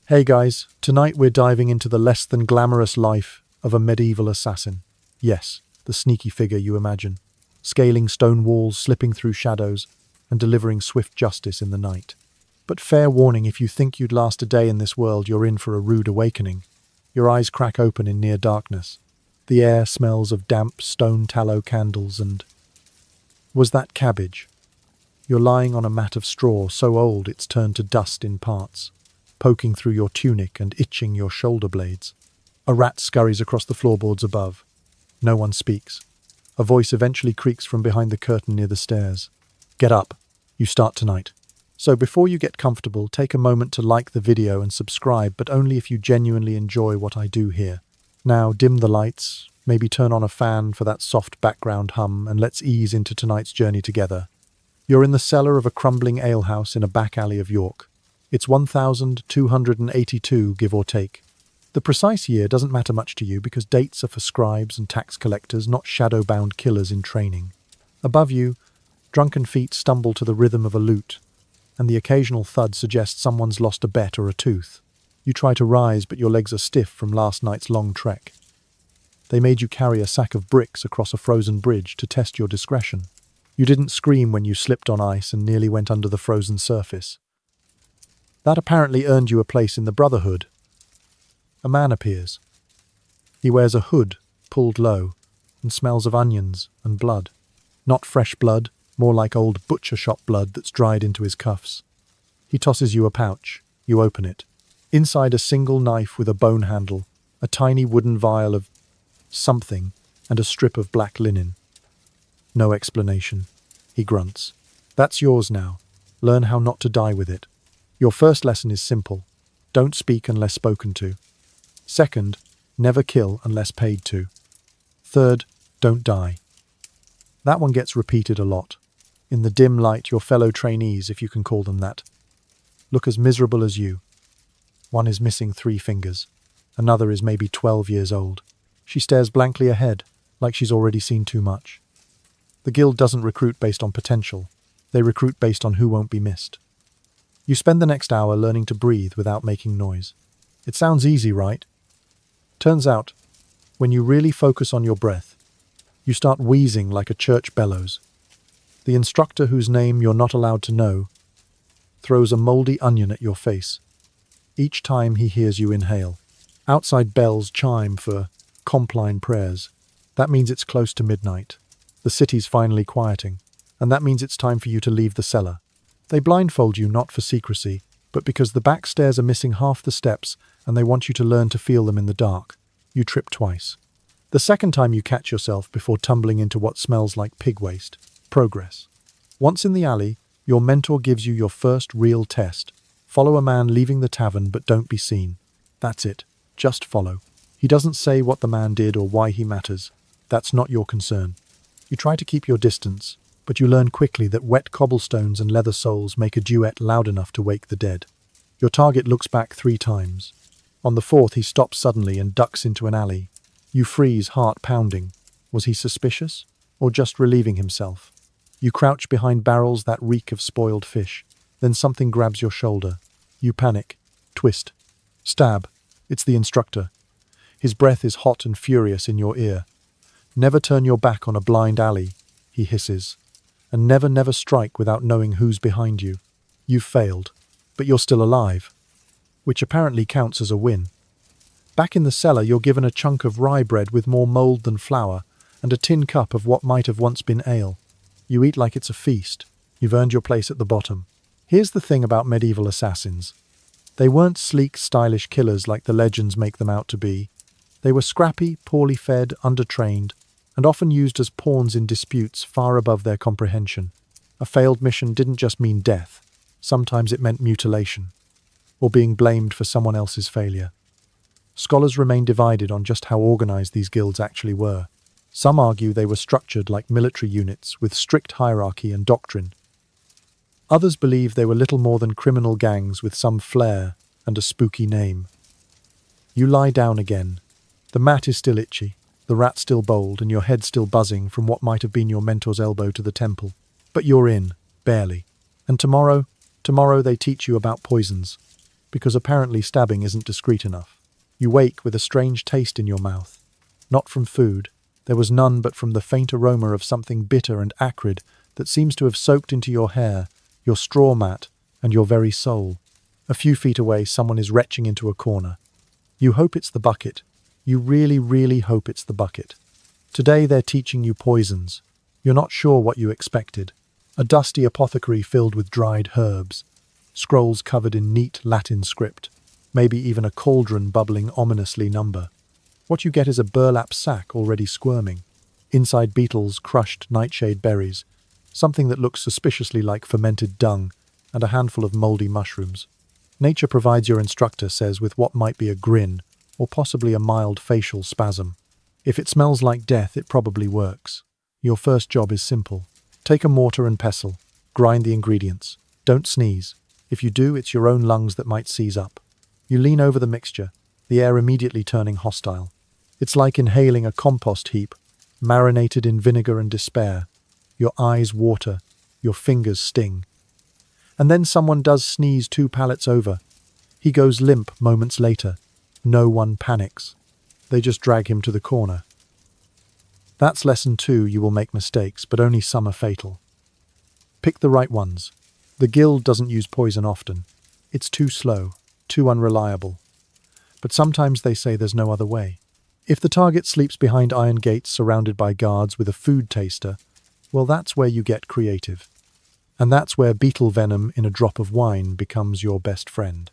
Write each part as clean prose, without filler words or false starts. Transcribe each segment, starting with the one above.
Hey guys, tonight we're diving into the less than glamorous life of a medieval assassin. Yes, the sneaky figure you imagine, scaling stone walls, slipping through shadows, and delivering swift justice in the night. But fair warning, if you think you'd last a day in this world, you're in for a rude awakening. Your eyes crack open in near darkness. The air smells of damp stone tallow candles and... Was that cabbage? You're lying on a mat of straw so old it's turned to dust in parts, poking through your tunic and itching your shoulder blades. A rat scurries across the floorboards above. No one speaks. A voice eventually creaks from behind the curtain near the stairs. Get up. You start tonight. So before you get comfortable, take a moment to like the video and subscribe, but only if you genuinely enjoy what I do here. Now dim the lights, maybe turn on a fan for that soft background hum, and let's ease into tonight's journey together. You're in the cellar of a crumbling alehouse in a back alley of York. It's 1282, give or take. The precise year doesn't matter much to you because dates are for scribes and tax collectors, not shadow-bound killers in training. Above you, drunken feet stumble to the rhythm of a lute, and the occasional thud suggests someone's lost a bet or a tooth. You try to rise, but your legs are stiff from last night's long trek. They made you carry a sack of bricks across a frozen bridge to test your discretion. You didn't scream when you slipped on ice and nearly went under the frozen surface. That apparently earned you a place in the Brotherhood. A man appears. He wears a hood, pulled low, and smells of onions and blood. Not fresh blood, more like old butcher shop blood that's dried into his cuffs. He tosses you a pouch. You open it. Inside, a single knife with a bone handle, a tiny wooden vial of something, and a strip of black linen. No explanation. He grunts. That's yours now. Learn how not to die with it. Your first lesson is simple. Don't speak unless spoken to. Second, never kill unless paid to. Third, don't die. That one gets repeated a lot. In the dim light, your fellow trainees, if you can call them that, look as miserable as you. One is missing 3 fingers. Another is maybe 12 years old. She stares blankly ahead, like she's already seen too much. The guild doesn't recruit based on potential. They recruit based on who won't be missed. You spend the next hour learning to breathe without making noise. It sounds easy, right? Turns out, when you really focus on your breath, you start wheezing like a church bellows. The instructor, whose name you're not allowed to know, throws a moldy onion at your face each time he hears you inhale. Outside bells chime for compline prayers. That means it's close to midnight. The city's finally quieting, and that means it's time for you to leave the cellar. They blindfold you not for secrecy, but because the back stairs are missing half the steps and they want you to learn to feel them in the dark. You trip twice. The second time you catch yourself before tumbling into what smells like pig waste. Progress. Once in the alley, your mentor gives you your first real test. Follow a man leaving the tavern, but don't be seen. That's it. Just follow. He doesn't say what the man did or why he matters. That's not your concern. You try to keep your distance, but you learn quickly that wet cobblestones and leather soles make a duet loud enough to wake the dead. Your target looks back 3 times. On the 4th, he stops suddenly and ducks into an alley. You freeze, heart pounding. Was he suspicious, or just relieving himself? You crouch behind barrels that reek of spoiled fish. Then something grabs your shoulder. You panic. Twist. Stab. It's the instructor. His breath is hot and furious in your ear. Never turn your back on a blind alley, he hisses. And never strike without knowing who's behind you. You've failed, but you're still alive, which apparently counts as a win. Back in the cellar, you're given a chunk of rye bread with more mold than flour and a tin cup of what might have once been ale. You eat like it's a feast. You've earned your place at the bottom. Here's the thing about medieval assassins. They weren't sleek, stylish killers like the legends make them out to be. They were scrappy, poorly fed, undertrained, and often used as pawns in disputes far above their comprehension. A failed mission didn't just mean death. Sometimes it meant mutilation, or being blamed for someone else's failure. Scholars remain divided on just how organized these guilds actually were. Some argue they were structured like military units with strict hierarchy and doctrine. Others believe they were little more than criminal gangs with some flair and a spooky name. You lie down again. The mat is still itchy, the rat still bold, and your head still buzzing from what might have been your mentor's elbow to the temple. But you're in, barely. And tomorrow they teach you about poisons. because apparently stabbing isn't discreet enough. You wake with a strange taste in your mouth. Not from food. There was none but from the faint aroma of something bitter and acrid that seems to have soaked into your hair, your straw mat, and your very soul. A few feet away, someone is retching into a corner. You hope it's the bucket. You really, really hope it's the bucket. Today they're teaching you poisons. You're not sure what you expected. A dusty apothecary filled with dried herbs, scrolls covered in neat Latin script, maybe even a cauldron bubbling ominously number. What you get is a burlap sack already squirming. Inside beetles, crushed nightshade berries, something that looks suspiciously like fermented dung, and a handful of moldy mushrooms. Nature provides, your instructor says, with what might be a grin, or possibly a mild facial spasm. If it smells like death, it probably works. Your first job is simple. Take a mortar and pestle. Grind the ingredients. Don't sneeze. If you do, it's your own lungs that might seize up. You lean over the mixture, the air immediately turning hostile. It's like inhaling a compost heap, marinated in vinegar and despair. Your eyes water, your fingers sting. And then someone does sneeze 2 pallets over. He goes limp moments later. No one panics. They just drag him to the corner. That's lesson 2. You will make mistakes, but only some are fatal. Pick the right ones. The guild doesn't use poison often. It's too slow, too unreliable. But sometimes they say there's no other way. If the target sleeps behind iron gates surrounded by guards with a food taster, well, that's where you get creative. And that's where beetle venom in a drop of wine becomes your best friend.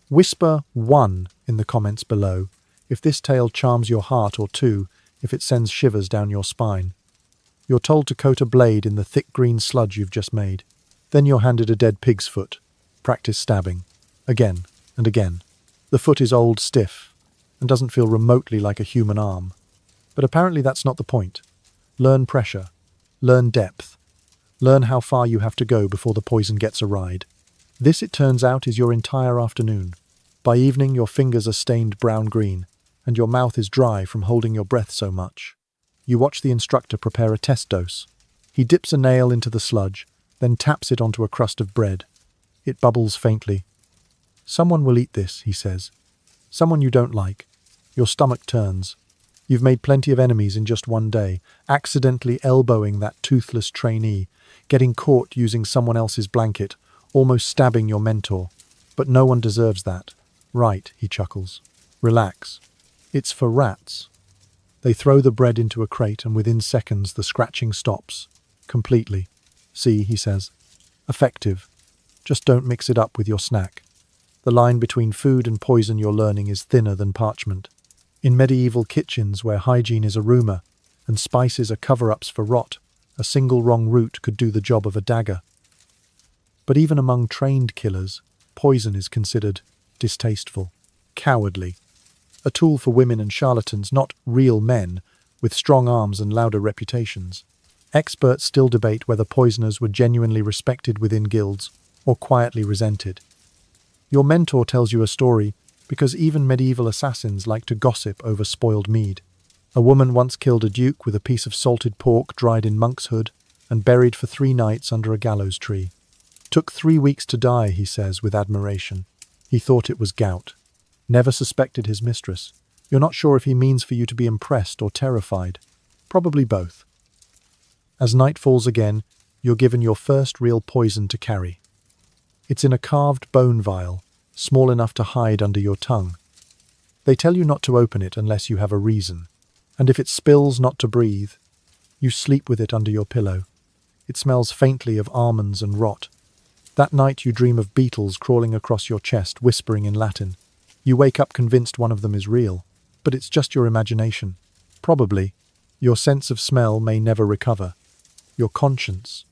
Whisper 1 in the comments below if this tale charms your heart, or 2 if it sends shivers down your spine. You're told to coat a blade in the thick green sludge you've just made. Then you're handed a dead pig's foot. Practice stabbing. Again and again. The foot is old, stiff, and doesn't feel remotely like a human arm. But apparently that's not the point. Learn pressure. Learn depth. Learn how far you have to go before the poison gets a ride. This, it turns out, is your entire afternoon. By evening, your fingers are stained brown-green, and your mouth is dry from holding your breath so much. You watch the instructor prepare a test dose. He dips a nail into the sludge, then taps it onto a crust of bread. It bubbles faintly. Someone will eat this, he says. Someone you don't like. Your stomach turns. You've made plenty of enemies in just one day, accidentally elbowing that toothless trainee, getting caught using someone else's blanket, almost stabbing your mentor. But no one deserves that. Right, he chuckles. Relax. It's for rats. They throw the bread into a crate, and within seconds the scratching stops. Completely. See, he says. Effective. Just don't mix it up with your snack. The line between food and poison you're learning is thinner than parchment. In medieval kitchens where hygiene is a rumour and spices are cover-ups for rot, a single wrong root could do the job of a dagger. But even among trained killers, poison is considered distasteful, cowardly, a tool for women and charlatans, not real men, with strong arms and louder reputations. Experts still debate whether poisoners were genuinely respected within guilds or quietly resented. Your mentor tells you a story because even medieval assassins like to gossip over spoiled mead. A woman once killed a duke with a piece of salted pork dried in monkshood and buried for 3 nights under a gallows tree. Took 3 weeks to die, he says with admiration. He thought it was gout. Never suspected his mistress. You're not sure if he means for you to be impressed or terrified. Probably both. As night falls again, you're given your first real poison to carry. It's in a carved bone vial, small enough to hide under your tongue. They tell you not to open it unless you have a reason. And if it spills, not to breathe. You sleep with it under your pillow. It smells faintly of almonds and rot. That night you dream of beetles crawling across your chest, whispering in Latin. You wake up convinced one of them is real, but it's just your imagination. Probably, your sense of smell may never recover. Your conscience.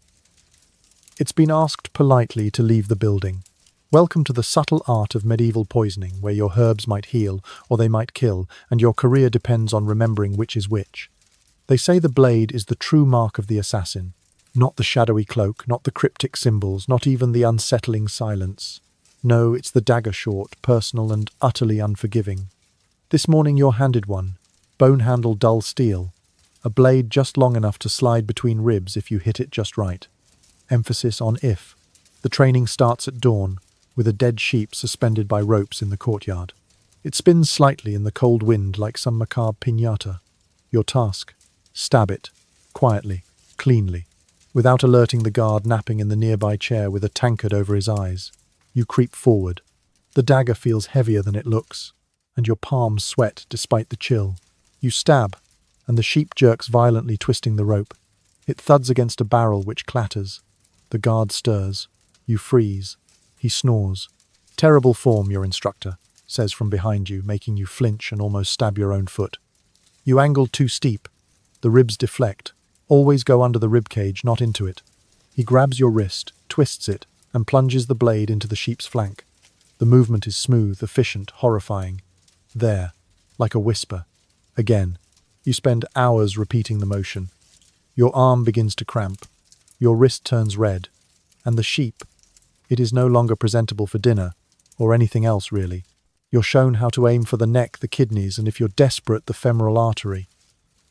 It's been asked politely to leave the building. Welcome to the subtle art of medieval poisoning, where your herbs might heal or they might kill, and your career depends on remembering which is which. They say the blade is the true mark of the assassin. Not the shadowy cloak, not the cryptic symbols, not even the unsettling silence. No, it's the dagger, short, personal, and utterly unforgiving. This morning you're handed one. Bone-handle dull steel. A blade just long enough to slide between ribs if you hit it just right. Emphasis on if. The training starts at dawn, with a dead sheep suspended by ropes in the courtyard. It spins slightly in the cold wind like some macabre piñata. Your task: stab it, quietly, cleanly, without alerting the guard napping in the nearby chair with a tankard over his eyes. You creep forward. The dagger feels heavier than it looks, and your palms sweat despite the chill. You stab, and the sheep jerks violently, twisting the rope. It thuds against a barrel which clatters. The guard stirs. You freeze. He snores. "Terrible form, your instructor," says from behind you, making you flinch and almost stab your own foot. You angle too steep. The ribs deflect. Always go under the rib cage, not into it. He grabs your wrist, twists it, and plunges the blade into the sheep's flank. The movement is smooth, efficient, horrifying. There, like a whisper. Again. You spend hours repeating the motion. Your arm begins to cramp. Your wrist turns red. And the sheep, it is no longer presentable for dinner, or anything else really. You're shown how to aim for the neck, the kidneys, and if you're desperate, the femoral artery.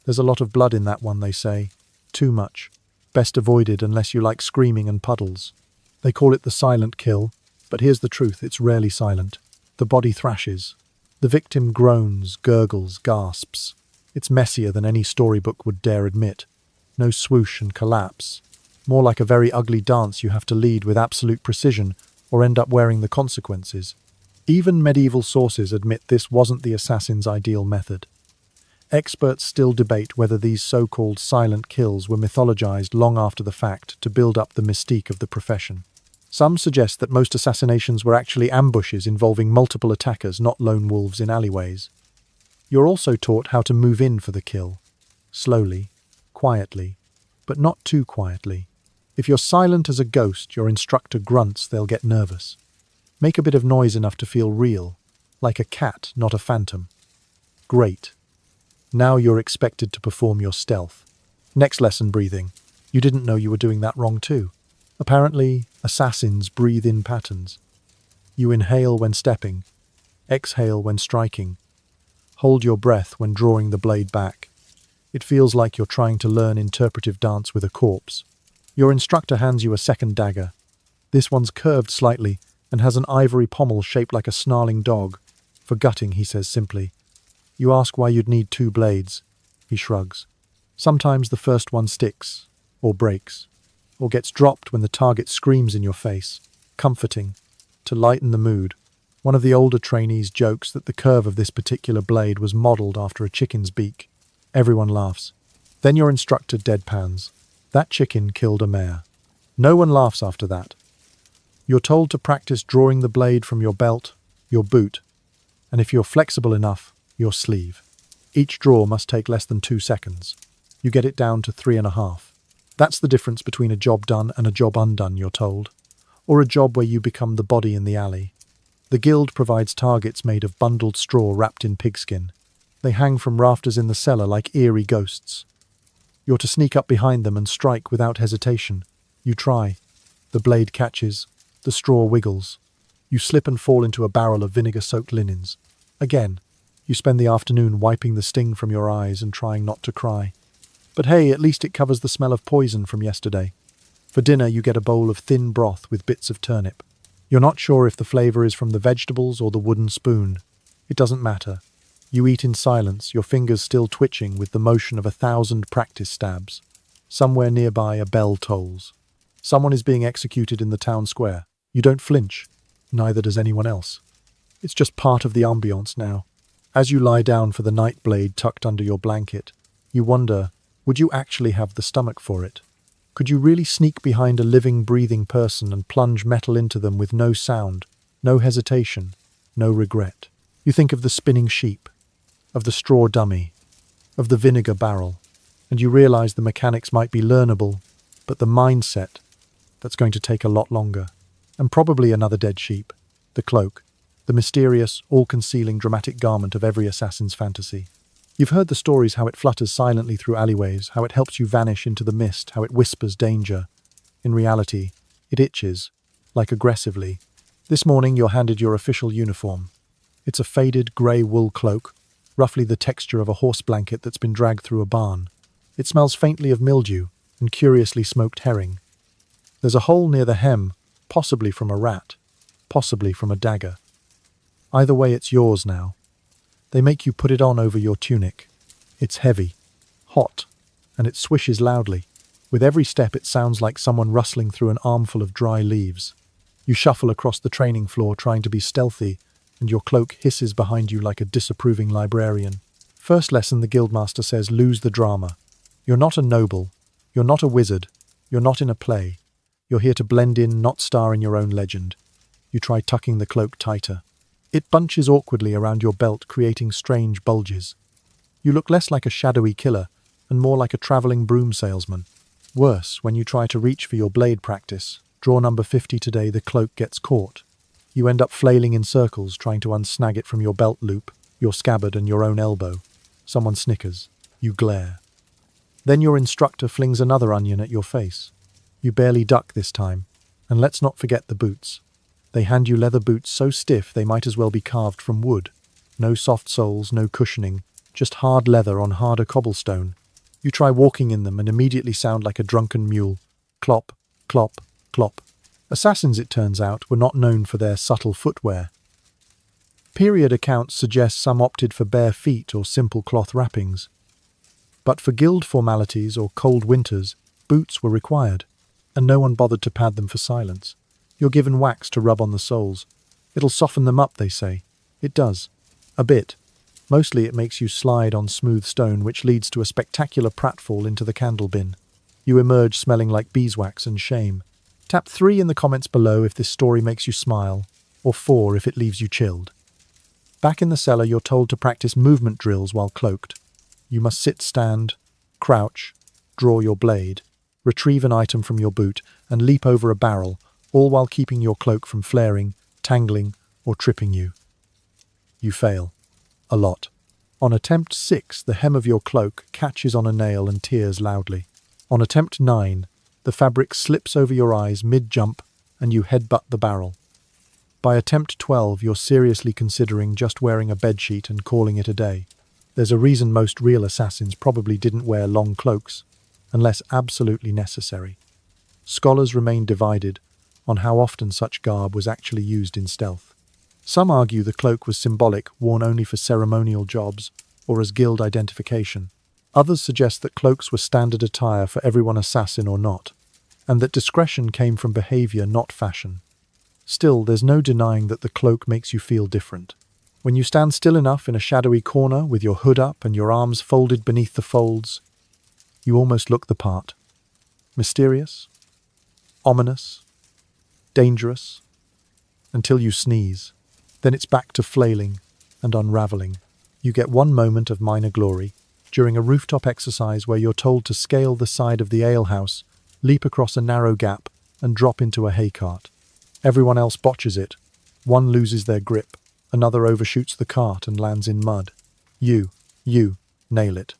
There's a lot of blood in that one, they say. Too much. Best avoided unless you like screaming and puddles. They call it the silent kill, but here's the truth, it's rarely silent. The body thrashes. The victim groans, gurgles, gasps. It's messier than any storybook would dare admit. No swoosh and collapse. More like a very ugly dance you have to lead with absolute precision, or end up wearing the consequences. Even medieval sources admit this wasn't the assassin's ideal method. Experts still debate whether these so-called silent kills were mythologized long after the fact to build up the mystique of the profession. Some suggest that most assassinations were actually ambushes involving multiple attackers, not lone wolves in alleyways. You're also taught how to move in for the kill. Slowly, quietly, but not too quietly. If you're silent as a ghost, your instructor grunts, they'll get nervous. Make a bit of noise enough to feel real, like a cat, not a phantom. Great. Now you're expected to perform your stealth. Next lesson, breathing. You didn't know you were doing that wrong too. Apparently, assassins breathe in patterns. You inhale when stepping, exhale when striking, hold your breath when drawing the blade back. It feels like you're trying to learn interpretive dance with a corpse. Your instructor hands you a second dagger. This one's curved slightly and has an ivory pommel shaped like a snarling dog. For gutting, he says simply. You ask why you'd need two blades. He shrugs. Sometimes the first one sticks, or breaks, or gets dropped when the target screams in your face. Comforting. To lighten the mood, one of the older trainees jokes that the curve of this particular blade was modelled after a chicken's beak. Everyone laughs. Then your instructor deadpans. That chicken killed a mare. No one laughs after that. You're told to practice drawing the blade from your belt, your boot, and if you're flexible enough, your sleeve. Each draw must take less than 2 seconds. You get it down to 3.5. That's the difference between a job done and a job undone, you're told. Or a job where you become the body in the alley. The guild provides targets made of bundled straw wrapped in pigskin. They hang from rafters in the cellar like eerie ghosts. You're to sneak up behind them and strike without hesitation. You try. The blade catches. The straw wiggles. You slip and fall into a barrel of vinegar-soaked linens. Again, you spend the afternoon wiping the sting from your eyes and trying not to cry. But hey, at least it covers the smell of poison from yesterday. For dinner, you get a bowl of thin broth with bits of turnip. You're not sure if the flavour is from the vegetables or the wooden spoon. It doesn't matter. You eat in silence, your fingers still twitching with the motion of 1,000 practice stabs. Somewhere nearby, a bell tolls. Someone is being executed in the town square. You don't flinch. Neither does anyone else. It's just part of the ambience now. As you lie down for the night blade tucked under your blanket, you wonder, would you actually have the stomach for it? Could you really sneak behind a living, breathing person and plunge metal into them with no sound, no hesitation, no regret? You think of the spinning sheep, of the straw dummy, of the vinegar barrel, and you realize the mechanics might be learnable, but the mindset, that's going to take a lot longer. And probably another dead sheep, the cloak, the mysterious, all-concealing dramatic garment of every assassin's fantasy. You've heard the stories how it flutters silently through alleyways, how it helps you vanish into the mist, how it whispers danger. In reality, it itches, like aggressively. This morning you're handed your official uniform. It's a faded grey wool cloak, roughly the texture of a horse blanket that's been dragged through a barn. It smells faintly of mildew and curiously smoked herring. There's a hole near the hem, possibly from a rat. possibly from a dagger. Either way, it's yours now. They make you put it on over your tunic. It's heavy, hot, and it swishes loudly. With every step, it sounds like someone rustling through an armful of dry leaves. You shuffle across the training floor trying to be stealthy, and your cloak hisses behind you like a disapproving librarian. First lesson, the guildmaster says, lose the drama. You're not a noble. You're not a wizard. You're not in a play. You're here to blend in, not star in your own legend. You try tucking the cloak tighter. It bunches awkwardly around your belt, creating strange bulges. You look less like a shadowy killer and more like a traveling broom salesman. Worse, when you try to reach for your blade practice, draw number 50 today, the cloak gets caught. You end up flailing in circles trying to unsnag it from your belt loop, your scabbard and your own elbow. Someone snickers. You glare. Then your instructor flings another onion at your face. You barely duck this time. And let's not forget the boots. They hand you leather boots so stiff they might as well be carved from wood. No soft soles, no cushioning, just hard leather on harder cobblestone. You try walking in them and immediately sound like a drunken mule. Clop, clop, clop. Assassins, it turns out, were not known for their subtle footwear. Period accounts suggest some opted for bare feet or simple cloth wrappings. But for guild formalities or cold winters, boots were required, and no one bothered to pad them for silence. You're given wax to rub on the soles. It'll soften them up, they say. It does. A bit. Mostly it makes you slide on smooth stone, which leads to a spectacular pratfall into the candle bin. You emerge smelling like beeswax and shame. Tap 3 in the comments below if this story makes you smile, or 4 if it leaves you chilled. Back in the cellar, you're told to practice movement drills while cloaked. You must sit, stand, crouch, draw your blade, retrieve an item from your boot, and leap over a barrel, all while keeping your cloak from flaring, tangling, or tripping you. You fail. A lot. On attempt 6, the hem of your cloak catches on a nail and tears loudly. On attempt 9, the fabric slips over your eyes mid-jump and you headbutt the barrel. By attempt 12, you're seriously considering just wearing a bedsheet and calling it a day. There's a reason most real assassins probably didn't wear long cloaks, unless absolutely necessary. Scholars remain divided on how often such garb was actually used in stealth. Some argue the cloak was symbolic, worn only for ceremonial jobs or as guild identification. Others suggest that cloaks were standard attire for everyone, assassin or not, and that discretion came from behavior, not fashion. Still, there's no denying that the cloak makes you feel different. When you stand still enough in a shadowy corner with your hood up and your arms folded beneath the folds, you almost look the part. Mysterious, ominous, dangerous, until you sneeze. Then it's back to flailing and unraveling. You get one moment of minor glory during a rooftop exercise where you're told to scale the side of the alehouse, leap across a narrow gap, and drop into a hay cart. Everyone else botches it. One loses their grip, another overshoots the cart and lands in mud. You nail it.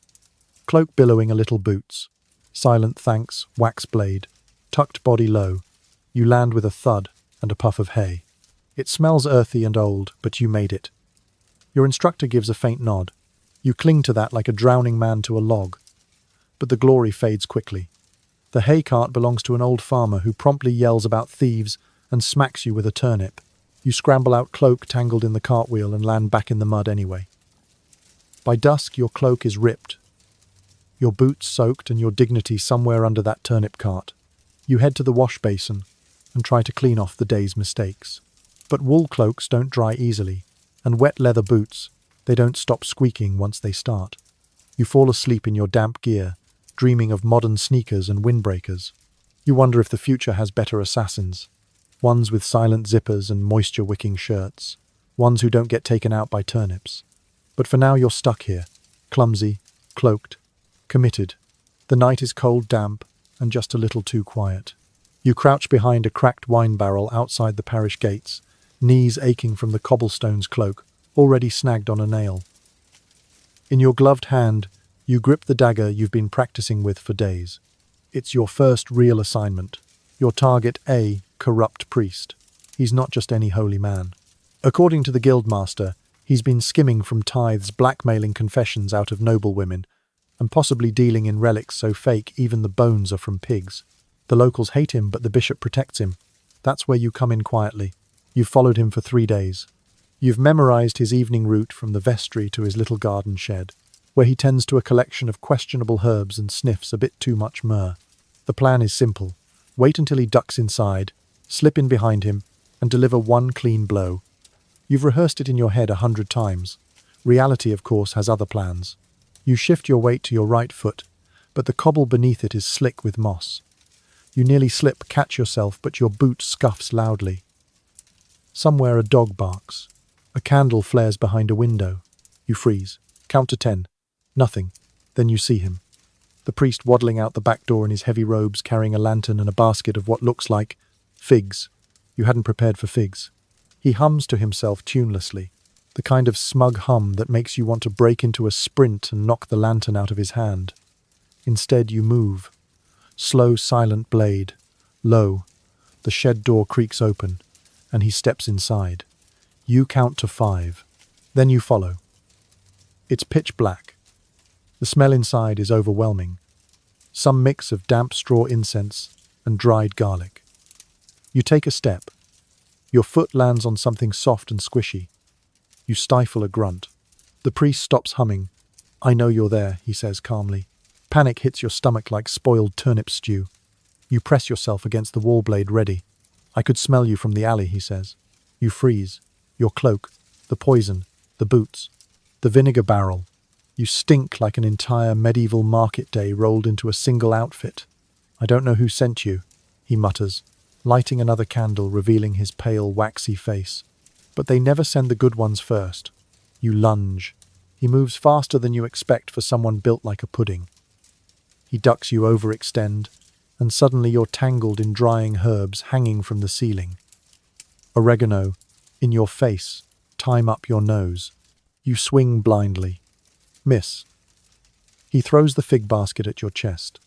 Cloak billowing, a little boots. Silent thanks, wax blade. Tucked body low. You land with a thud and a puff of hay. It smells earthy and old, but you made it. Your instructor gives a faint nod. You cling to that like a drowning man to a log. But the glory fades quickly. The hay cart belongs to an old farmer who promptly yells about thieves and smacks you with a turnip. You scramble out, cloak tangled in the cartwheel, and land back in the mud anyway. By dusk, your cloak is ripped, your boots soaked, and your dignity somewhere under that turnip cart. You head to the wash basin and try to clean off the day's mistakes. But wool cloaks don't dry easily, and wet leather boots, they don't stop squeaking once they start. You fall asleep in your damp gear, dreaming of modern sneakers and windbreakers. You wonder if the future has better assassins. Ones with silent zippers and moisture-wicking shirts. Ones who don't get taken out by turnips. But for now you're stuck here, clumsy, cloaked, committed. The night is cold, damp, and just a little too quiet. You crouch behind a cracked wine barrel outside the parish gates, knees aching from the cobblestone's cloak, already snagged on a nail. In your gloved hand, you grip the dagger you've been practicing with for days. It's your first real assignment. Your target, a corrupt priest. He's not just any holy man. According to the guildmaster, he's been skimming from tithes, blackmailing confessions out of noble women, and possibly dealing in relics so fake even the bones are from pigs. The locals hate him, but the bishop protects him. That's where you come in quietly. You've followed him for 3 days. You've memorized his evening route from the vestry to his little garden shed, where he tends to a collection of questionable herbs and sniffs a bit too much myrrh. The plan is simple. Wait until he ducks inside, slip in behind him, and deliver one clean blow. You've rehearsed it in your head 100 times. Reality, of course, has other plans. You shift your weight to your right foot, but the cobble beneath it is slick with moss. You nearly slip, catch yourself, but your boot scuffs loudly. Somewhere a dog barks. A candle flares behind a window. You freeze. Count to 10. Nothing. Then you see him. The priest waddling out the back door in his heavy robes, carrying a lantern and a basket of what looks like figs. You hadn't prepared for figs. He hums to himself tunelessly, the kind of smug hum that makes you want to break into a sprint and knock the lantern out of his hand. Instead, you move. Slow, silent blade. Low. The shed door creaks open, and he steps inside. You count to 5. Then you follow. It's pitch black. The smell inside is overwhelming. Some mix of damp straw incense and dried garlic. You take a step. Your foot lands on something soft and squishy. You stifle a grunt. The priest stops humming. "I know you're there," he says calmly. Panic hits your stomach like spoiled turnip stew. You press yourself against the wall blade, ready. "I could smell you from the alley," he says. You freeze. Your cloak, the poison, the boots, the vinegar barrel. You stink like an entire medieval market day rolled into a single outfit. "I don't know who sent you," he mutters, lighting another candle, revealing his pale, waxy face. "But they never send the good ones first." You lunge. He moves faster than you expect for someone built like a pudding. He ducks, you overextend, and suddenly you're tangled in drying herbs hanging from the ceiling. Oregano, in your face, thyme up your nose. You swing blindly. Miss. He throws the fig basket at your chest.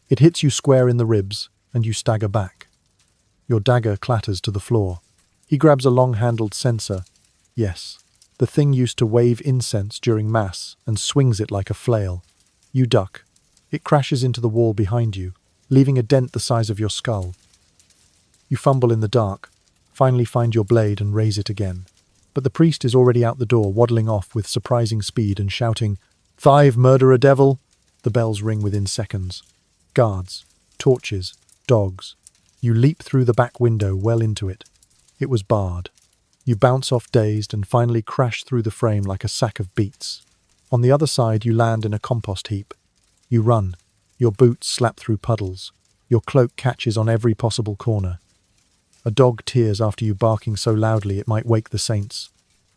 It hits you square in the ribs, and you stagger back. Your dagger clatters to the floor. He grabs a long-handled censer. Yes, the thing used to wave incense during Mass, and swings it like a flail. You duck. It crashes into the wall behind you, leaving a dent the size of your skull. You fumble in the dark, finally find your blade and raise it again. But the priest is already out the door, waddling off with surprising speed and shouting, "Thive, murderer devil!" The bells ring within seconds. Guards, torches, dogs. You leap through the back window well into it. It was barred. You bounce off dazed and finally crash through the frame like a sack of beets. On the other side, you land in a compost heap. You run. Your boots slap through puddles. Your cloak catches on every possible corner. A dog tears after you, barking so loudly it might wake the saints.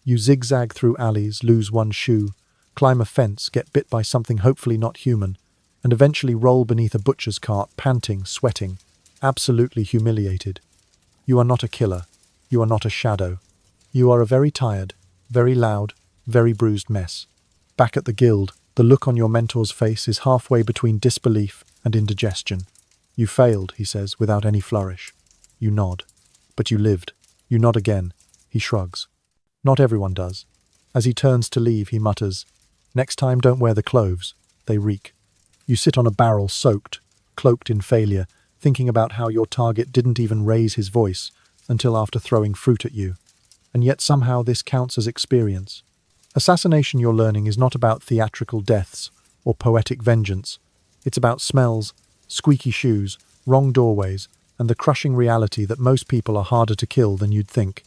You zigzag through alleys, lose one shoe, climb a fence, get bit by something hopefully not human, and eventually roll beneath a butcher's cart, panting, sweating, absolutely humiliated. You are not a killer. You are not a shadow. You are a very tired, very loud, very bruised mess. Back at the guild, the look on your mentor's face is halfway between disbelief and indigestion. "You failed," he says, without any flourish. You nod. "But you lived." You nod again. He shrugs. "Not everyone does." As he turns to leave, he mutters, "Next time don't wear the clothes. They reek." You sit on a barrel, soaked, cloaked in failure, thinking about how your target didn't even raise his voice until after throwing fruit at you. And yet somehow this counts as experience. Assassination, you're learning, is not about theatrical deaths or poetic vengeance. It's about smells, squeaky shoes, wrong doorways, and the crushing reality that most people are harder to kill than you'd think.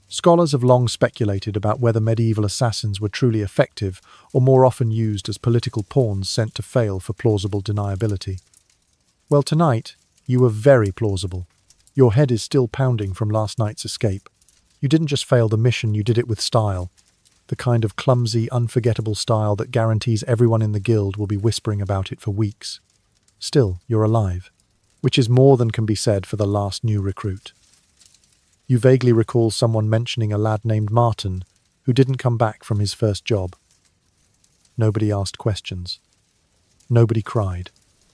Scholars have long speculated about whether medieval assassins were truly effective or more often used as political pawns sent to fail for plausible deniability. Well, tonight, you were very plausible. Your head is still pounding from last night's escape. You didn't just fail the mission, you did it with style. The kind of clumsy, unforgettable style that guarantees everyone in the guild will be whispering about it for weeks. Still, you're alive, which is more than can be said for the last new recruit. You vaguely recall someone mentioning a lad named Martin who didn't come back from his first job. Nobody asked questions. Nobody cried.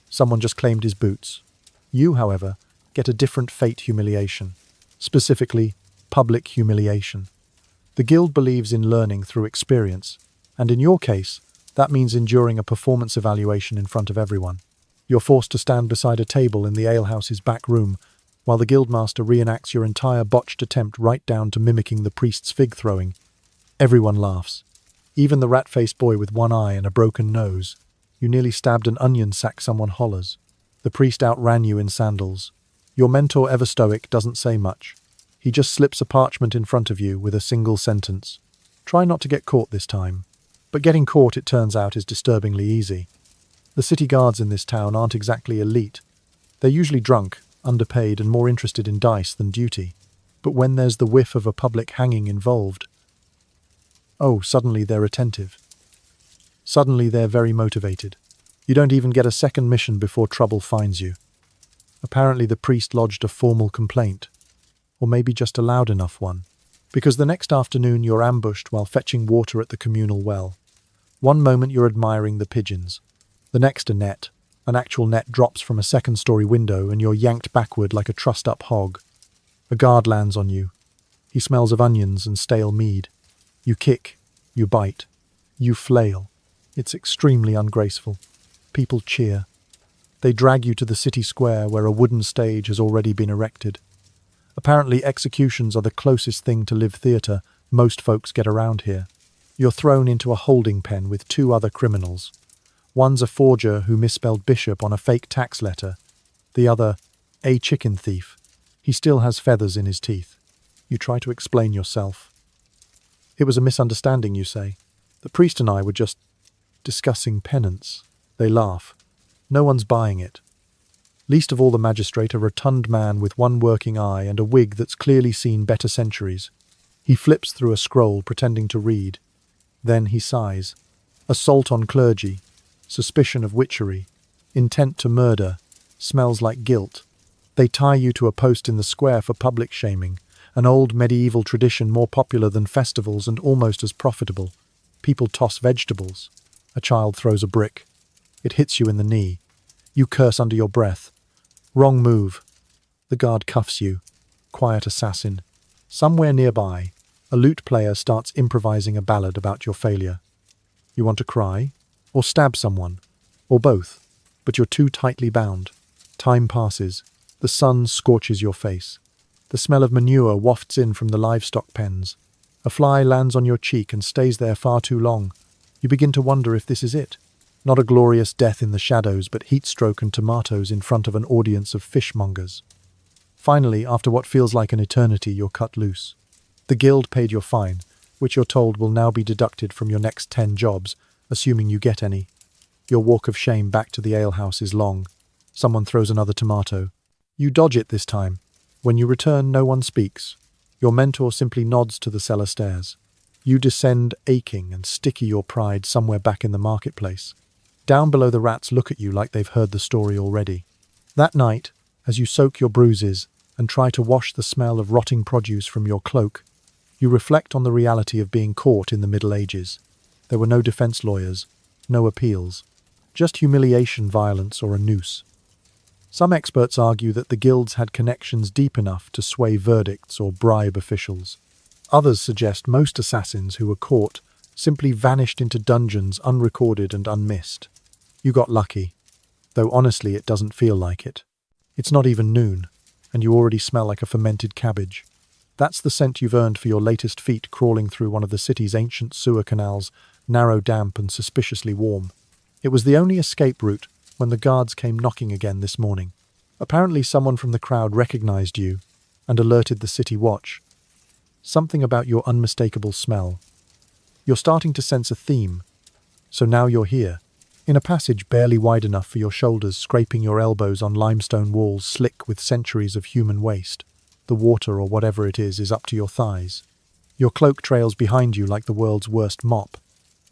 Someone just claimed his boots. You, however, get a different fate humiliation, specifically public humiliation. The guild believes in learning through experience, and in your case, that means enduring a performance evaluation in front of everyone. You're forced to stand beside a table in the alehouse's back room, while the guildmaster reenacts your entire botched attempt right down to mimicking the priest's fig-throwing. Everyone laughs. Even the rat-faced boy with one eye and a broken nose. You nearly stabbed an onion sack, someone hollers. The priest outran you in sandals. Your mentor, ever stoic, doesn't say much. He just slips a parchment in front of you with a single sentence. Try not to get caught this time. But getting caught, it turns out, is disturbingly easy. The city guards in this town aren't exactly elite. They're usually drunk, underpaid, and more interested in dice than duty. But when there's the whiff of a public hanging involved, suddenly they're attentive. Suddenly they're very motivated. You don't even get a second mission before trouble finds you. Apparently the priest lodged a formal complaint. Or maybe just a loud enough one. Because the next afternoon you're ambushed while fetching water at the communal well. One moment you're admiring the pigeons. The next an actual net drops from a second-story window and you're yanked backward like a trussed-up hog. A guard lands on you. He smells of onions and stale mead. You kick, you bite, you flail. It's extremely ungraceful. People cheer. They drag you to the city square where a wooden stage has already been erected. Apparently executions are the closest thing to live theatre most folks get around here. You're thrown into a holding pen with two other criminals. One's a forger who misspelled bishop on a fake tax letter. The other, a chicken thief. He still has feathers in his teeth. You try to explain yourself. It was a misunderstanding, you say. The priest and I were just discussing penance. They laugh. No one's buying it. Least of all the magistrate, a rotund man with one working eye and a wig that's clearly seen better centuries. He flips through a scroll, pretending to read. Then he sighs. Assault on clergy. Suspicion of witchery. Intent to murder. Smells like guilt. They tie you to a post in the square for public shaming. An old medieval tradition more popular than festivals and almost as profitable. People toss vegetables. A child throws a brick. It hits you in the knee. You curse under your breath. Wrong move. The guard cuffs you. Quiet assassin. Somewhere nearby, a lute player starts improvising a ballad about your failure. You want to cry? Or stab someone? Or both? But you're too tightly bound. Time passes. The sun scorches your face. The smell of manure wafts in from the livestock pens. A fly lands on your cheek and stays there far too long. You begin to wonder if this is it. Not a glorious death in the shadows, but heatstroke and tomatoes in front of an audience of fishmongers. Finally, after what feels like an eternity, you're cut loose. The guild paid your fine, which you're told will now be deducted from your next 10 jobs, assuming you get any. Your walk of shame back to the alehouse is long. Someone throws another tomato. You dodge it this time. When you return, no one speaks. Your mentor simply nods to the cellar stairs. You descend aching and sticky your pride somewhere back in the marketplace. Down below, the rats look at you like they've heard the story already. That night, as you soak your bruises and try to wash the smell of rotting produce from your cloak, you reflect on the reality of being caught in the Middle Ages. There were no defense lawyers, no appeals, just humiliation, violence, or a noose. Some experts argue that the guilds had connections deep enough to sway verdicts or bribe officials. Others suggest most assassins who were caught simply vanished into dungeons unrecorded and unmissed. You got lucky, though honestly it doesn't feel like it. It's not even noon, and you already smell like a fermented cabbage. That's the scent you've earned for your latest feat crawling through one of the city's ancient sewer canals, narrow, damp, and suspiciously warm. It was the only escape route when the guards came knocking again this morning. Apparently someone from the crowd recognized you and alerted the city watch. Something about your unmistakable smell. You're starting to sense a theme, so now you're here, in a passage barely wide enough for your shoulders, scraping your elbows on limestone walls slick with centuries of human waste. The water, or whatever it is up to your thighs. Your cloak trails behind you like the world's worst mop.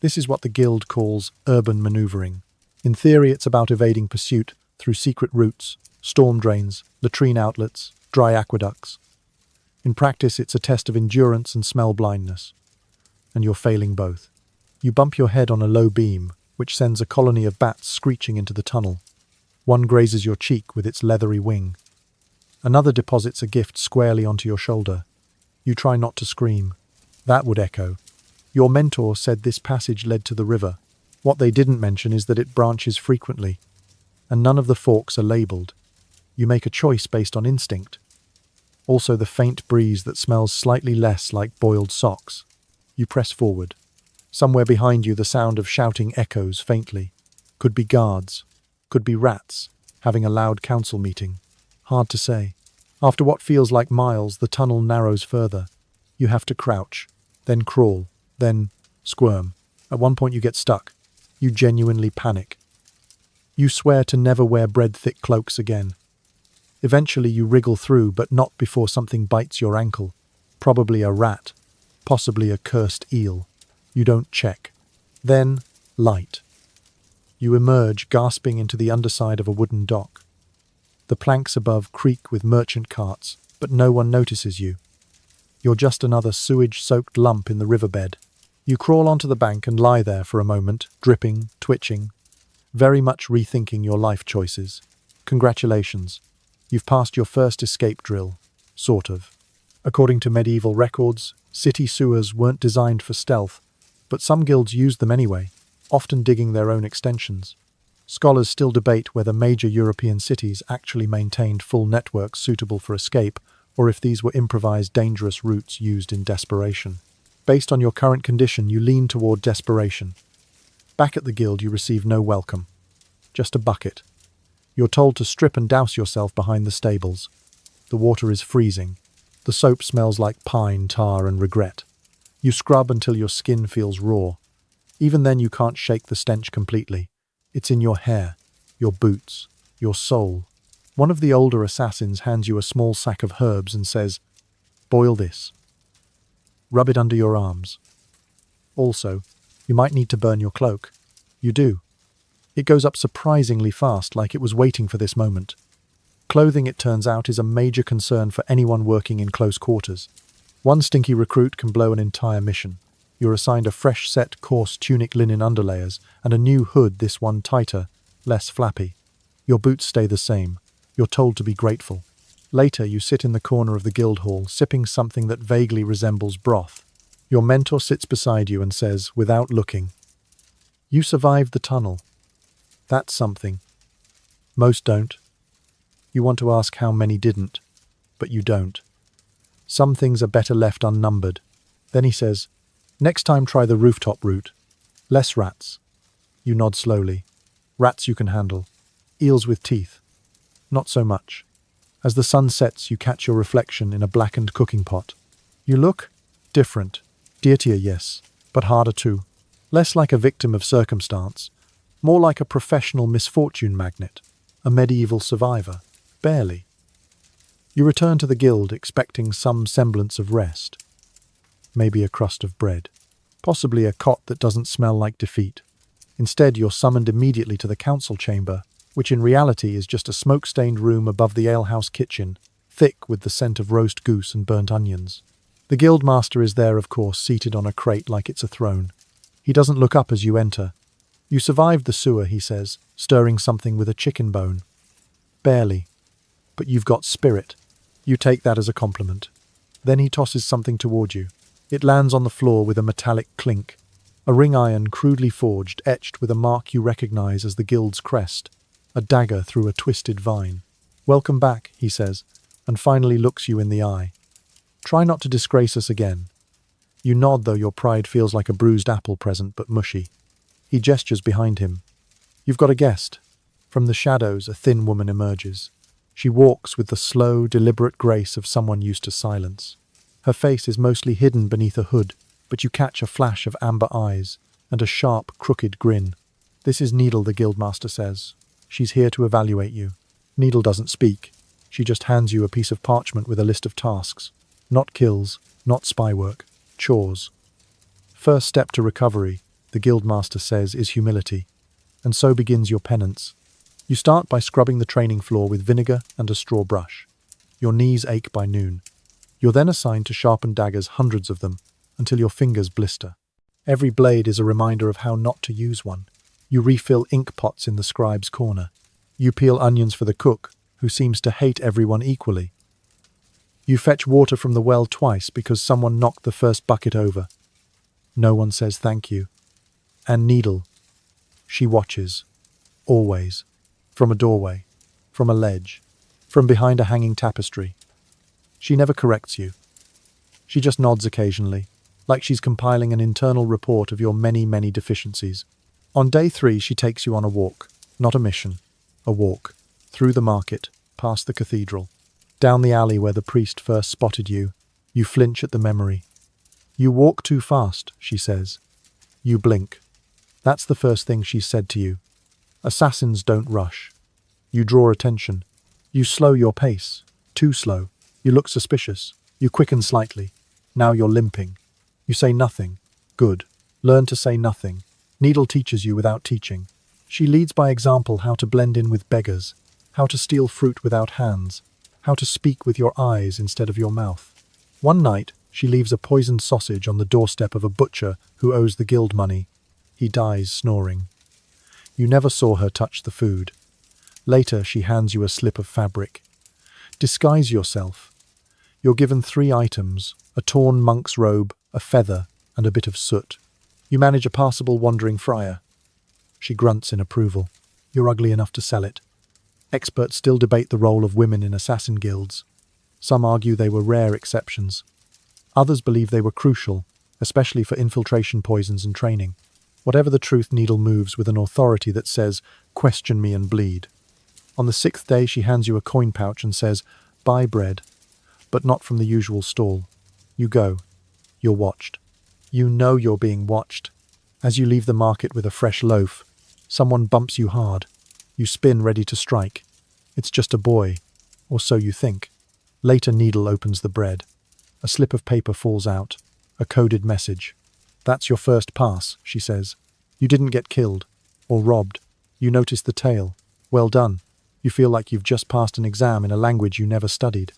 This is what the guild calls urban maneuvering. In theory, it's about evading pursuit through secret routes, storm drains, latrine outlets, dry aqueducts. In practice, it's a test of endurance and smell blindness. And you're failing both. You bump your head on a low beam, which sends a colony of bats screeching into the tunnel. One grazes your cheek with its leathery wing. Another deposits a gift squarely onto your shoulder. You try not to scream. That would echo. Your mentor said this passage led to the river. What they didn't mention is that it branches frequently, and none of the forks are labelled. You make a choice based on instinct. Also the faint breeze that smells slightly less like boiled socks. You press forward. Somewhere behind you the sound of shouting echoes faintly. Could be guards. Could be rats, having a loud council meeting. Hard to say. After what feels like miles, the tunnel narrows further. You have to crouch, then crawl, then squirm. At one point you get stuck. You genuinely panic. You swear to never wear bread-thick cloaks again. Eventually you wriggle through, but not before something bites your ankle. Probably a rat. Possibly a cursed eel. You don't check. Then, light. You emerge, gasping into the underside of a wooden dock. The planks above creak with merchant carts, but no one notices you. You're just another sewage-soaked lump in the riverbed. You crawl onto the bank and lie there for a moment, dripping, twitching, very much rethinking your life choices. Congratulations. You've passed your first escape drill. Sort of. According to medieval records, city sewers weren't designed for stealth, but some guilds used them anyway, often digging their own extensions. Scholars still debate whether major European cities actually maintained full networks suitable for escape, or if these were improvised dangerous routes used in desperation. Based on your current condition, you lean toward desperation. Back at the guild, you receive no welcome. Just a bucket. You're told to strip and douse yourself behind the stables. The water is freezing. The soap smells like pine, tar, and regret. You scrub until your skin feels raw. Even then, you can't shake the stench completely. It's in your hair, your boots, your soul. One of the older assassins hands you a small sack of herbs and says, "Boil this. Rub it under your arms." Also, you might need to burn your cloak. You do. It goes up surprisingly fast, like it was waiting for this moment. Clothing, it turns out, is a major concern for anyone working in close quarters. One stinky recruit can blow an entire mission. You're assigned a fresh set, coarse tunic linen underlayers and a new hood, this one tighter, less flappy. Your boots stay the same. You're told to be grateful. Later, you sit in the corner of the guild hall, sipping something that vaguely resembles broth. Your mentor sits beside you and says, without looking, "You survived the tunnel. That's something. Most don't." You want to ask how many didn't, but you don't. Some things are better left unnumbered. Then he says, "Next time try the rooftop route. Less rats." You nod slowly. Rats you can handle. Eels with teeth. Not so much. As the sun sets, you catch your reflection in a blackened cooking pot. You look different. Dirtier, yes, but harder too. Less like a victim of circumstance. More like a professional misfortune magnet. A medieval survivor. Barely. You return to the guild expecting some semblance of rest. Maybe a crust of bread. Possibly a cot that doesn't smell like defeat. Instead, you're summoned immediately to the council chamber, which in reality is just a smoke-stained room above the alehouse kitchen, thick with the scent of roast goose and burnt onions. The guildmaster is there, of course, seated on a crate like it's a throne. He doesn't look up as you enter. "You survived the sewer," he says, stirring something with a chicken bone. "Barely. But you've got spirit." You take that as a compliment. Then he tosses something toward you. It lands on the floor with a metallic clink. A ring iron crudely forged, etched with a mark you recognize as the guild's crest. A dagger through a twisted vine. "Welcome back," he says, and finally looks you in the eye. "Try not to disgrace us again." You nod, though your pride feels like a bruised apple present, but mushy. He gestures behind him. "You've got a guest." From the shadows, a thin woman emerges. She walks with the slow, deliberate grace of someone used to silence. Her face is mostly hidden beneath a hood, but you catch a flash of amber eyes and a sharp, crooked grin. "This is Needle," the guildmaster says. "She's here to evaluate you." Needle doesn't speak. She just hands you a piece of parchment with a list of tasks. Not kills, not spy work, chores. First step to recovery, the guildmaster says, is humility. And so begins your penance. You start by scrubbing the training floor with vinegar and a straw brush. Your knees ache by noon. You're then assigned to sharpen daggers, hundreds of them, until your fingers blister. Every blade is a reminder of how not to use one. You refill ink pots in the scribe's corner. You peel onions for the cook, who seems to hate everyone equally. You fetch water from the well twice because someone knocked the first bucket over. No one says thank you. And Needle. She watches. Always. From a doorway. From a ledge. from behind a hanging tapestry. She never corrects you. She just nods occasionally, like she's compiling an internal report of your many, many deficiencies. On day 3, she takes you on a walk, not a mission, a walk, through the market, past the cathedral, down the alley where the priest first spotted you. You flinch at the memory. You walk too fast, she says. You blink. That's the first thing she's said to you. Assassins don't rush. You draw attention. You slow your pace. Too slow. You look suspicious. You quicken slightly. Now you're limping. You say nothing. Good. Learn to say nothing. Needle teaches you without teaching. She leads by example how to blend in with beggars, how to steal fruit without hands, how to speak with your eyes instead of your mouth. One night, she leaves a poisoned sausage on the doorstep of a butcher who owes the guild money. He dies snoring. You never saw her touch the food. Later, she hands you a slip of fabric. Disguise yourself. You're given 3 items, a torn monk's robe, a feather, and a bit of soot. You manage a passable wandering friar. She grunts in approval. You're ugly enough to sell it. Experts still debate the role of women in assassin guilds. Some argue they were rare exceptions. Others believe they were crucial, especially for infiltration poisons and training. Whatever the truth, Needle moves with an authority that says, "Question me and bleed." On the 6th day, she hands you a coin pouch and says, "Buy bread," but not from the usual stall. You go. You're watched. You know you're being watched. As you leave the market with a fresh loaf, someone bumps you hard. You spin ready to strike. It's just a boy, or so you think. Later, Needle opens the bread. A slip of paper falls out. A coded message. "That's your first pass," she says. "You didn't get killed. Or robbed. You noticed the tail. Well done. You feel like you've just passed an exam in a language you never studied."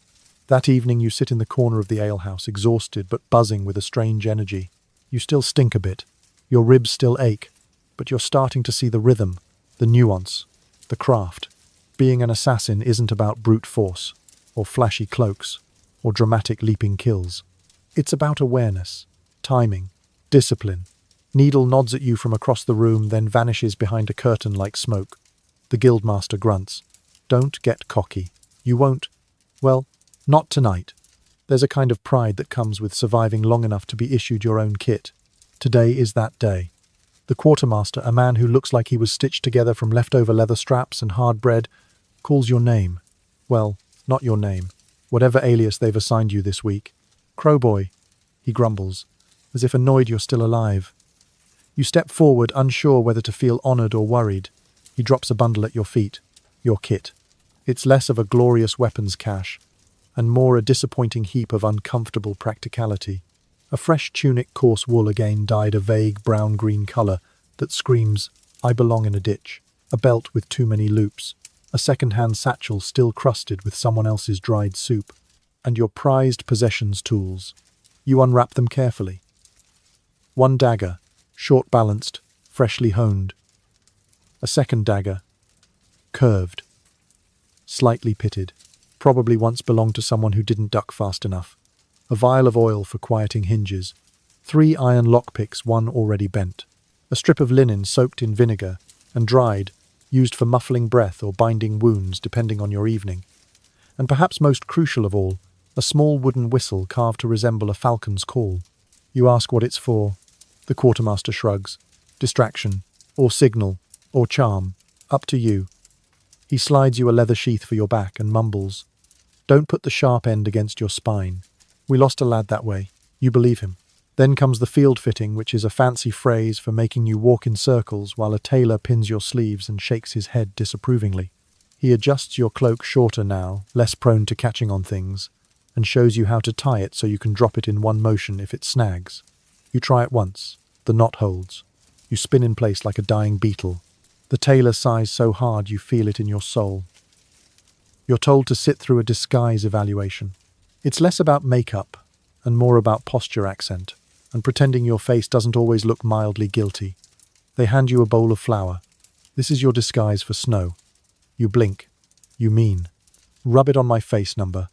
That evening you sit in the corner of the alehouse, exhausted but buzzing with a strange energy. You still stink a bit. Your ribs still ache. But you're starting to see the rhythm, the nuance, the craft. Being an assassin isn't about brute force, or flashy cloaks, or dramatic leaping kills. It's about awareness, timing, discipline. Needle nods at you from across the room, then vanishes behind a curtain like smoke. The guildmaster grunts. "Don't get cocky. You won't. Well, not tonight." There's a kind of pride that comes with surviving long enough to be issued your own kit. Today is that day. The quartermaster, a man who looks like he was stitched together from leftover leather straps and hard bread, calls your name. Well, not your name. Whatever alias they've assigned you this week. "Crowboy," he grumbles, as if annoyed you're still alive. You step forward, unsure whether to feel honored or worried. He drops a bundle at your feet. Your kit. It's less of a glorious weapons cache, and more a disappointing heap of uncomfortable practicality. A fresh tunic, coarse wool again dyed a vague brown-green color that screams, "I belong in a ditch." A belt with too many loops. A second-hand satchel still crusted with someone else's dried soup. And your prized possessions tools. You unwrap them carefully. One dagger, short-balanced, freshly honed. A second dagger, curved, slightly pitted. Probably once belonged to someone who didn't duck fast enough. A vial of oil for quieting hinges. 3 iron lockpicks, one already bent. A strip of linen soaked in vinegar and dried, used for muffling breath or binding wounds depending on your evening. And perhaps most crucial of all, a small wooden whistle carved to resemble a falcon's call. You ask what it's for. The quartermaster shrugs. Distraction, or signal, or charm. Up to you. He slides you a leather sheath for your back and mumbles, "Don't put the sharp end against your spine. We lost a lad that way." You believe him. Then comes the field fitting, which is a fancy phrase for making you walk in circles while a tailor pins your sleeves and shakes his head disapprovingly. He adjusts your cloak shorter now, less prone to catching on things, and shows you how to tie it so you can drop it in one motion if it snags. You try it once. The knot holds. You spin in place like a dying beetle. The tailor sighs so hard you feel it in your soul. You're told to sit through a disguise evaluation. It's less about makeup and more about posture accent, and pretending your face doesn't always look mildly guilty. They hand you a bowl of flour. This is your disguise for snow. You blink. You mean, "Rub it on my face, number.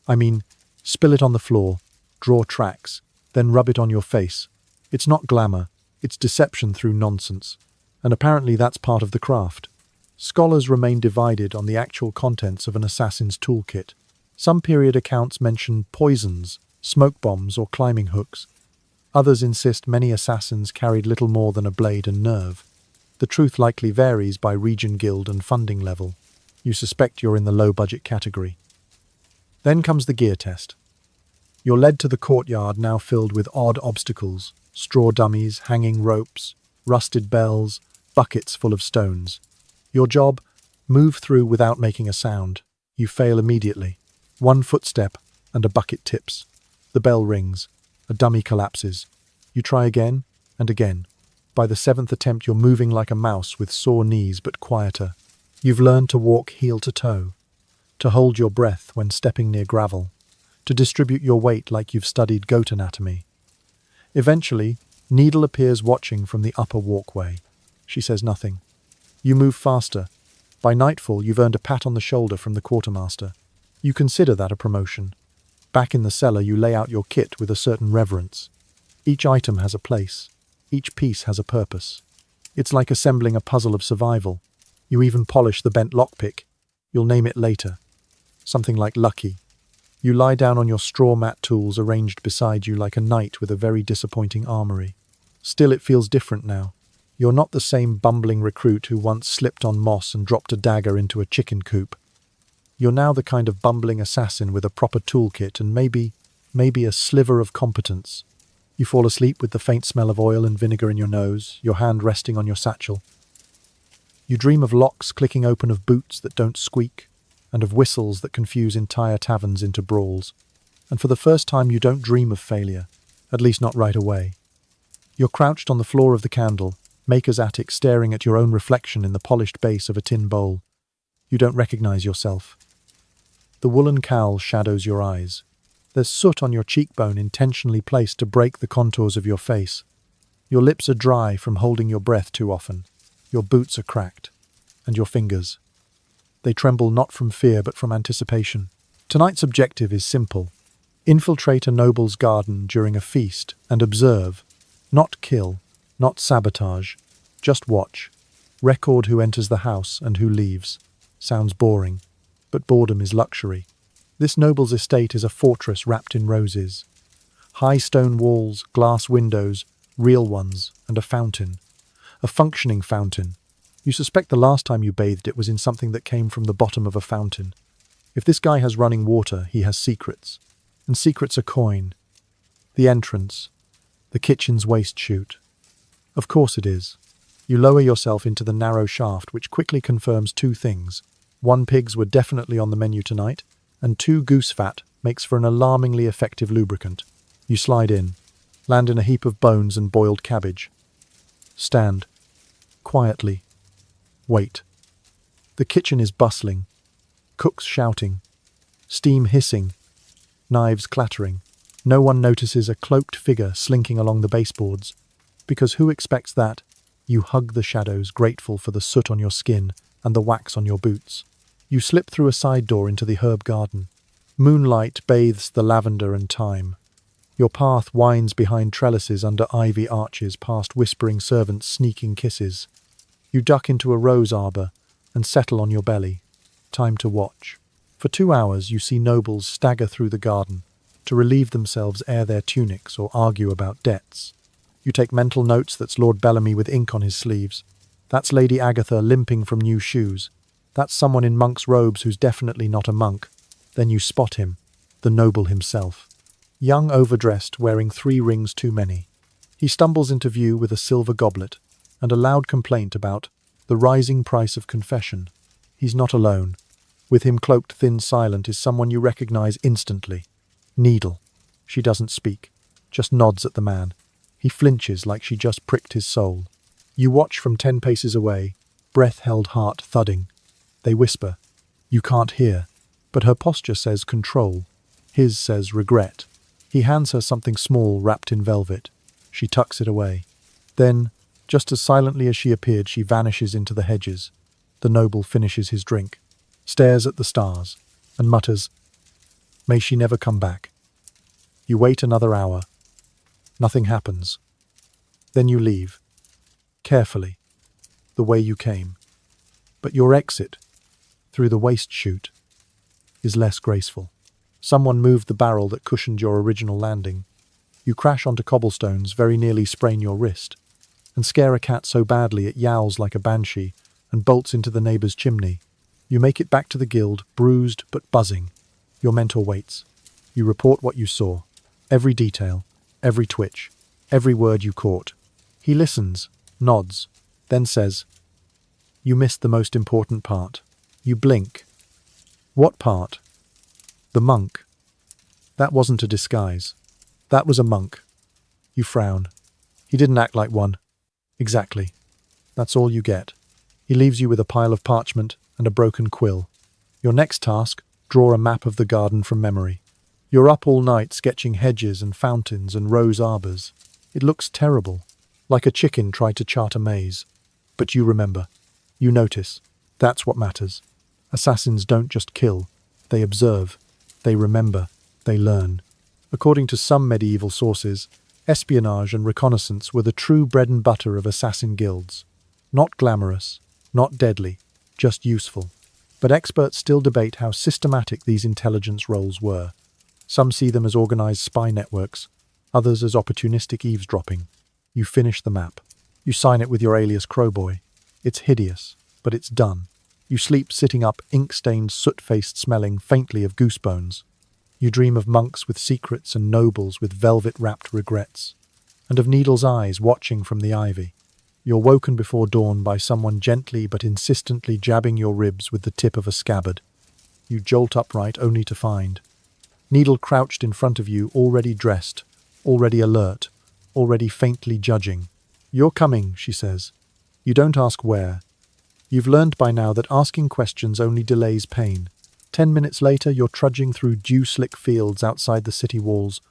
I mean, spill it on the floor, draw tracks, then rub it on your face." It's not glamour, it's deception through nonsense. And apparently that's part of the craft. Scholars remain divided on the actual contents of an assassin's toolkit. Some period accounts mention poisons, smoke bombs, or climbing hooks. Others insist many assassins carried little more than a blade and nerve. The truth likely varies by region, guild, and funding level. You suspect you're in the low-budget category. Then comes the gear test. You're led to the courtyard, now filled with odd obstacles: straw dummies, hanging ropes, rusted bells, buckets full of stones. Your job? Move through without making a sound. You fail immediately. One footstep, and a bucket tips. The bell rings. A dummy collapses. You try again, and again. By the seventh attempt, you're moving like a mouse with sore knees but quieter. You've learned to walk heel to toe, to hold your breath when stepping near gravel, to distribute your weight like you've studied goat anatomy. Eventually, Needle appears watching from the upper walkway. She says nothing. You move faster. By nightfall, you've earned a pat on the shoulder from the quartermaster. You consider that a promotion. Back in the cellar, you lay out your kit with a certain reverence. Each item has a place. Each piece has a purpose. It's like assembling a puzzle of survival. You even polish the bent lockpick. You'll name it later. Something like Lucky. You lie down on your straw mat tools arranged beside you like a knight with a very disappointing armory. Still, it feels different now. You're not the same bumbling recruit who once slipped on moss and dropped a dagger into a chicken coop. You're now the kind of bumbling assassin with a proper toolkit and maybe a sliver of competence. You fall asleep with the faint smell of oil and vinegar in your nose, your hand resting on your satchel. You dream of locks clicking open, of boots that don't squeak, and of whistles that confuse entire taverns into brawls. And for the first time, you don't dream of failure, at least not right away. You're crouched on the floor of the candle, maker's attic, staring at your own reflection in the polished base of a tin bowl. You don't recognize yourself. The woolen cowl shadows your eyes. There's soot on your cheekbone, intentionally placed to break the contours of your face. Your lips are dry from holding your breath too often. Your boots are cracked. And your fingers. They tremble not from fear but from anticipation. Tonight's objective is simple. Infiltrate a noble's garden during a feast and observe. Not kill, not sabotage. Just watch. Record who enters the house and who leaves. Sounds boring, but boredom is luxury. This noble's estate is a fortress wrapped in roses. High stone walls, glass windows, real ones, and a fountain. A functioning fountain. You suspect the last time you bathed it was in something that came from the bottom of a fountain. If this guy has running water, he has secrets. And secrets are coin. The entrance. The kitchen's waste chute. Of course it is. You lower yourself into the narrow shaft, which quickly confirms two things. 1, pigs were definitely on the menu tonight, and 2, goose fat makes for an alarmingly effective lubricant. You slide in, land in a heap of bones and boiled cabbage. Stand. Quietly. Wait. The kitchen is bustling. Cooks shouting. Steam hissing. Knives clattering. No one notices a cloaked figure slinking along the baseboards. Because who expects that? You hug the shadows, grateful for the soot on your skin and the wax on your boots. You slip through a side door into the herb garden. Moonlight bathes the lavender and thyme. Your path winds behind trellises under ivy arches, past whispering servants sneaking kisses. You duck into a rose arbor and settle on your belly. Time to watch. For 2 hours you see nobles stagger through the garden to relieve themselves, air their tunics, or argue about debts. You take mental notes. That's Lord Bellamy with ink on his sleeves. That's Lady Agatha limping from new shoes. That's someone in monk's robes who's definitely not a monk. Then you spot him, the noble himself. Young, overdressed, wearing 3 rings too many. He stumbles into view with a silver goblet and a loud complaint about the rising price of confession. He's not alone. With him, cloaked, thin, silent, is someone you recognize instantly. Needle. She doesn't speak, just nods at the man. He flinches like she just pricked his soul. You watch from 10 paces away, breath-held heart thudding. They whisper. You can't hear, but her posture says control. His says regret. He hands her something small wrapped in velvet. She tucks it away. Then, just as silently as she appeared, she vanishes into the hedges. The noble finishes his drink, stares at the stars, and mutters, "May she never come back." You wait another hour. Nothing happens. Then you leave. Carefully. The way you came. But your exit, through the waste chute, is less graceful. Someone moved the barrel that cushioned your original landing. You crash onto cobblestones, very nearly sprain your wrist, and scare a cat so badly it yowls like a banshee and bolts into the neighbor's chimney. You make it back to the guild, bruised but buzzing. Your mentor waits. You report what you saw. Every detail, every twitch, every word you caught. He listens, nods, then says, "You missed the most important part." You blink. What part? The monk. That wasn't a disguise. That was a monk. You frown. He didn't act like one. Exactly. That's all you get. He leaves you with a pile of parchment and a broken quill. Your next task, draw a map of the garden from memory. You're up all night sketching hedges and fountains and rose arbors. It looks terrible, like a chicken tried to chart a maze. But you remember. You notice. That's what matters. Assassins don't just kill. They observe. They remember. They learn. According to some medieval sources, espionage and reconnaissance were the true bread and butter of assassin guilds. Not glamorous, not deadly, just useful. But experts still debate how systematic these intelligence roles were. Some see them as organized spy networks, others as opportunistic eavesdropping. You finish the map. You sign it with your alias Crowboy. It's hideous, but it's done. You sleep sitting up, ink-stained, soot-faced, smelling faintly of goosebones. You dream of monks with secrets and nobles with velvet-wrapped regrets, and of Needle's eyes watching from the ivy. You're woken before dawn by someone gently but insistently jabbing your ribs with the tip of a scabbard. You jolt upright only to find Needle crouched in front of you, already dressed, already alert, already faintly judging. "You're coming," she says. You don't ask where. You've learned by now that asking questions only delays pain. 10 minutes later, you're trudging through dew-slick fields outside the city walls,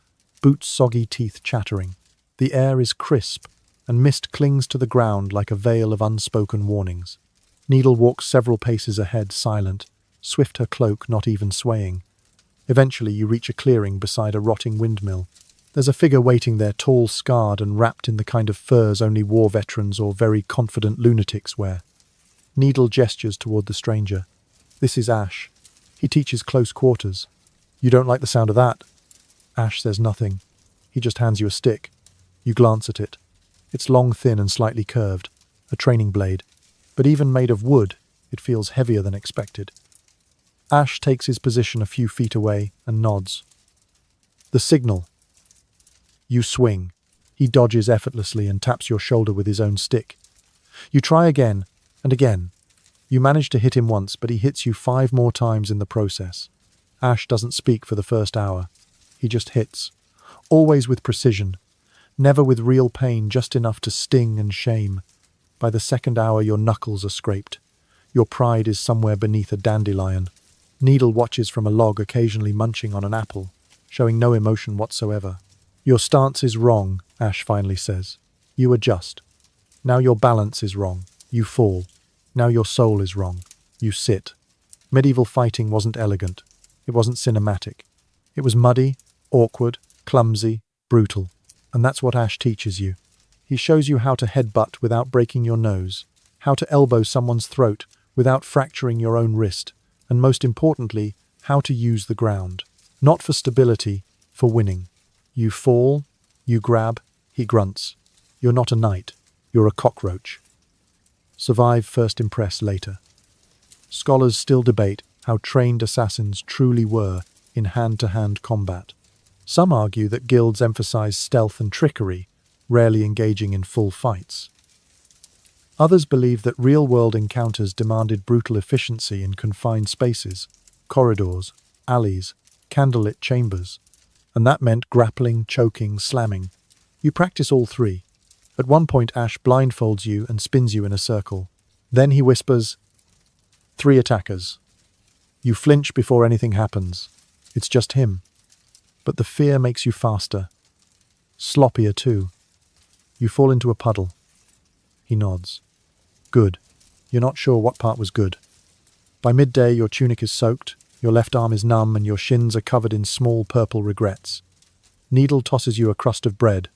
boots' soggy teeth chattering. The air is crisp, and mist clings to the ground like a veil of unspoken warnings. Needle walks several paces ahead, silent, swift her cloak not even swaying. Eventually, you reach a clearing beside a rotting windmill. There's a figure waiting there, tall, scarred, and wrapped in the kind of furs only war veterans or very confident lunatics wear. Needle gestures toward the stranger. This is Ash. He teaches close quarters. You don't like the sound of that? Ash says nothing. He just hands you a stick. You glance at it. It's long, thin, and slightly curved. A training blade. But even made of wood, it feels heavier than expected. Ash takes his position a few feet away and nods. The signal. You swing. He dodges effortlessly and taps your shoulder with his own stick. You try again, and again. You manage to hit him once, but he hits you 5 more times in the process. Ash doesn't speak for the first hour. He just hits. Always with precision. Never with real pain, just enough to sting and shame. By the second hour, your knuckles are scraped. Your pride is somewhere beneath a dandelion. Needle watches from a log, occasionally munching on an apple, showing no emotion whatsoever. Your stance is wrong, Ash finally says. You adjust. Now your balance is wrong. You fall. Now your soul is wrong. You sit. Medieval fighting wasn't elegant. It wasn't cinematic. It was muddy, awkward, clumsy, brutal. And that's what Ash teaches you. He shows you how to headbutt without breaking your nose, how to elbow someone's throat without fracturing your own wrist, and most importantly, how to use the ground. Not for stability, for winning. You fall, you grab, he grunts. You're not a knight, you're a cockroach. Survive, first impress later. Scholars still debate how trained assassins truly were in hand-to-hand combat. Some argue that guilds emphasize stealth and trickery, rarely engaging in full fights. Others believe that real-world encounters demanded brutal efficiency in confined spaces, corridors, alleys, candlelit chambers, and that meant grappling, choking, slamming. You practice all 3. At one point, Ash blindfolds you and spins you in a circle. Then he whispers, 3 attackers. You flinch before anything happens. It's just him. But the fear makes you faster. Sloppier too. You fall into a puddle. He nods. Good. You're not sure what part was good. By midday, your tunic is soaked, your left arm is numb, and your shins are covered in small purple regrets. Needle tosses you a crust of bread.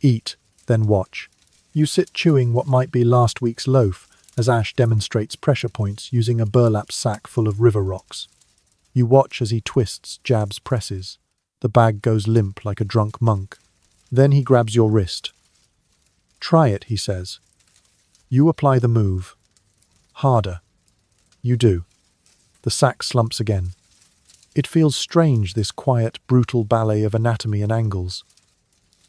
Eat, then watch. You sit chewing what might be last week's loaf, as Ash demonstrates pressure points using a burlap sack full of river rocks. You watch as he twists, jabs, presses. The bag goes limp like a drunk monk. Then he grabs your wrist. "Try it," he says. You apply the move. Harder. You do. The sack slumps again. It feels strange, this quiet, brutal ballet of anatomy and angles.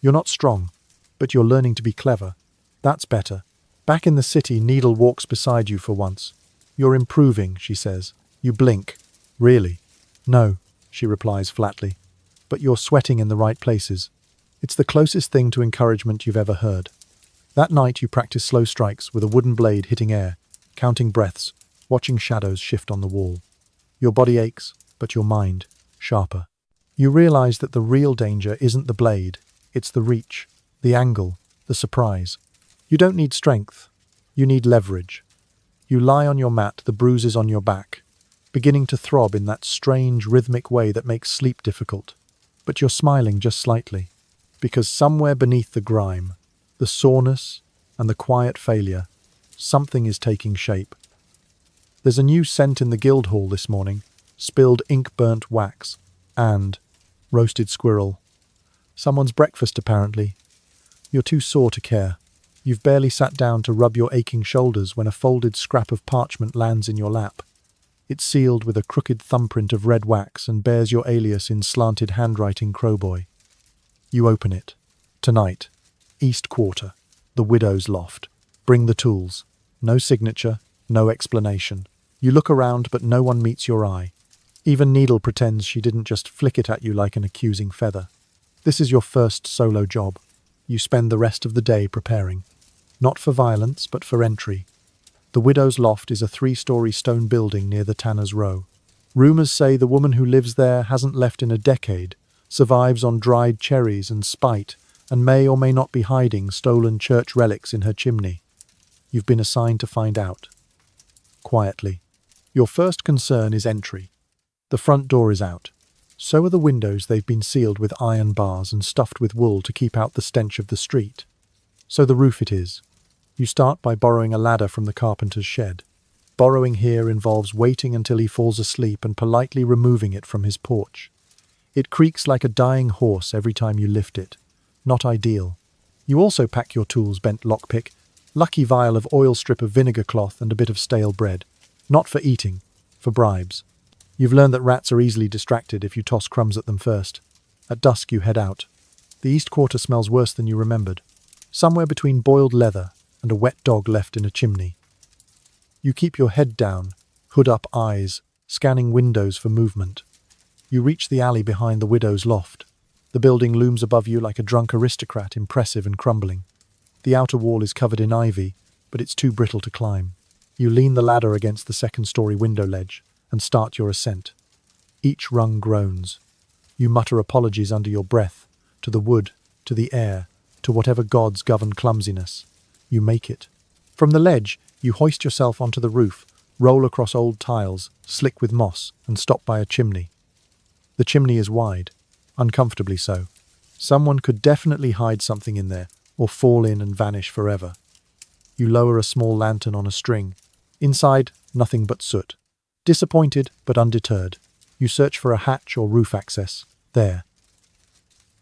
You're not strong, but you're learning to be clever. That's better. Back in the city, Needle walks beside you for once. "You're improving," she says. You blink. "Really?" "No," she replies flatly. "But you're sweating in the right places." It's the closest thing to encouragement you've ever heard. That night you practice slow strikes with a wooden blade hitting air, counting breaths, watching shadows shift on the wall. Your body aches, but your mind, sharper. You realize that the real danger isn't the blade, it's the reach, the angle, the surprise. You don't need strength, you need leverage. You lie on your mat, the bruises on your back, beginning to throb in that strange, rhythmic way that makes sleep difficult. But you're smiling just slightly, because somewhere beneath the grime, the soreness, and the quiet failure, something is taking shape. There's a new scent in the guild hall this morning, spilled ink-burnt wax, and roasted squirrel. Someone's breakfast, apparently. You're too sore to care. You've barely sat down to rub your aching shoulders when a folded scrap of parchment lands in your lap. It's sealed with a crooked thumbprint of red wax and bears your alias in slanted handwriting crowboy. You open it. Tonight. East Quarter. The widow's loft. Bring the tools. No signature, no explanation. You look around, but no one meets your eye. Even Needle pretends she didn't just flick it at you like an accusing feather. This is your first solo job. You spend the rest of the day preparing. Not for violence, but for entry. The widow's loft is a 3-story stone building near the Tanner's Row. Rumors say the woman who lives there hasn't left in a decade, survives on dried cherries and spite, and may or may not be hiding stolen church relics in her chimney. You've been assigned to find out. Quietly. Your first concern is entry. The front door is out. So are the windows. They've been sealed with iron bars and stuffed with wool to keep out the stench of the street. So the roof it is. You start by borrowing a ladder from the carpenter's shed. Borrowing here involves waiting until he falls asleep and politely removing it from his porch. It creaks like a dying horse every time you lift it. Not ideal. You also pack your tools: bent lockpick, lucky vial of oil, strip of vinegar cloth, and a bit of stale bread. Not for eating, for bribes. You've learned that rats are easily distracted if you toss crumbs at them first. At dusk you head out. The East Quarter smells worse than you remembered. Somewhere between boiled leather and a wet dog left in a chimney. You keep your head down, hood up, eyes, scanning windows for movement. You reach the alley behind the widow's loft. The building looms above you like a drunk aristocrat, impressive and crumbling. The outer wall is covered in ivy, but it's too brittle to climb. You lean the ladder against the second-story window ledge and start your ascent. Each rung groans. You mutter apologies under your breath, to the wood, to the air, to whatever gods govern clumsiness. You make it. From the ledge, you hoist yourself onto the roof, roll across old tiles, slick with moss, and stop by a chimney. The chimney is wide, uncomfortably so. Someone could definitely hide something in there, or fall in and vanish forever. You lower a small lantern on a string. Inside, nothing but soot. Disappointed, but undeterred, you search for a hatch or roof access. There.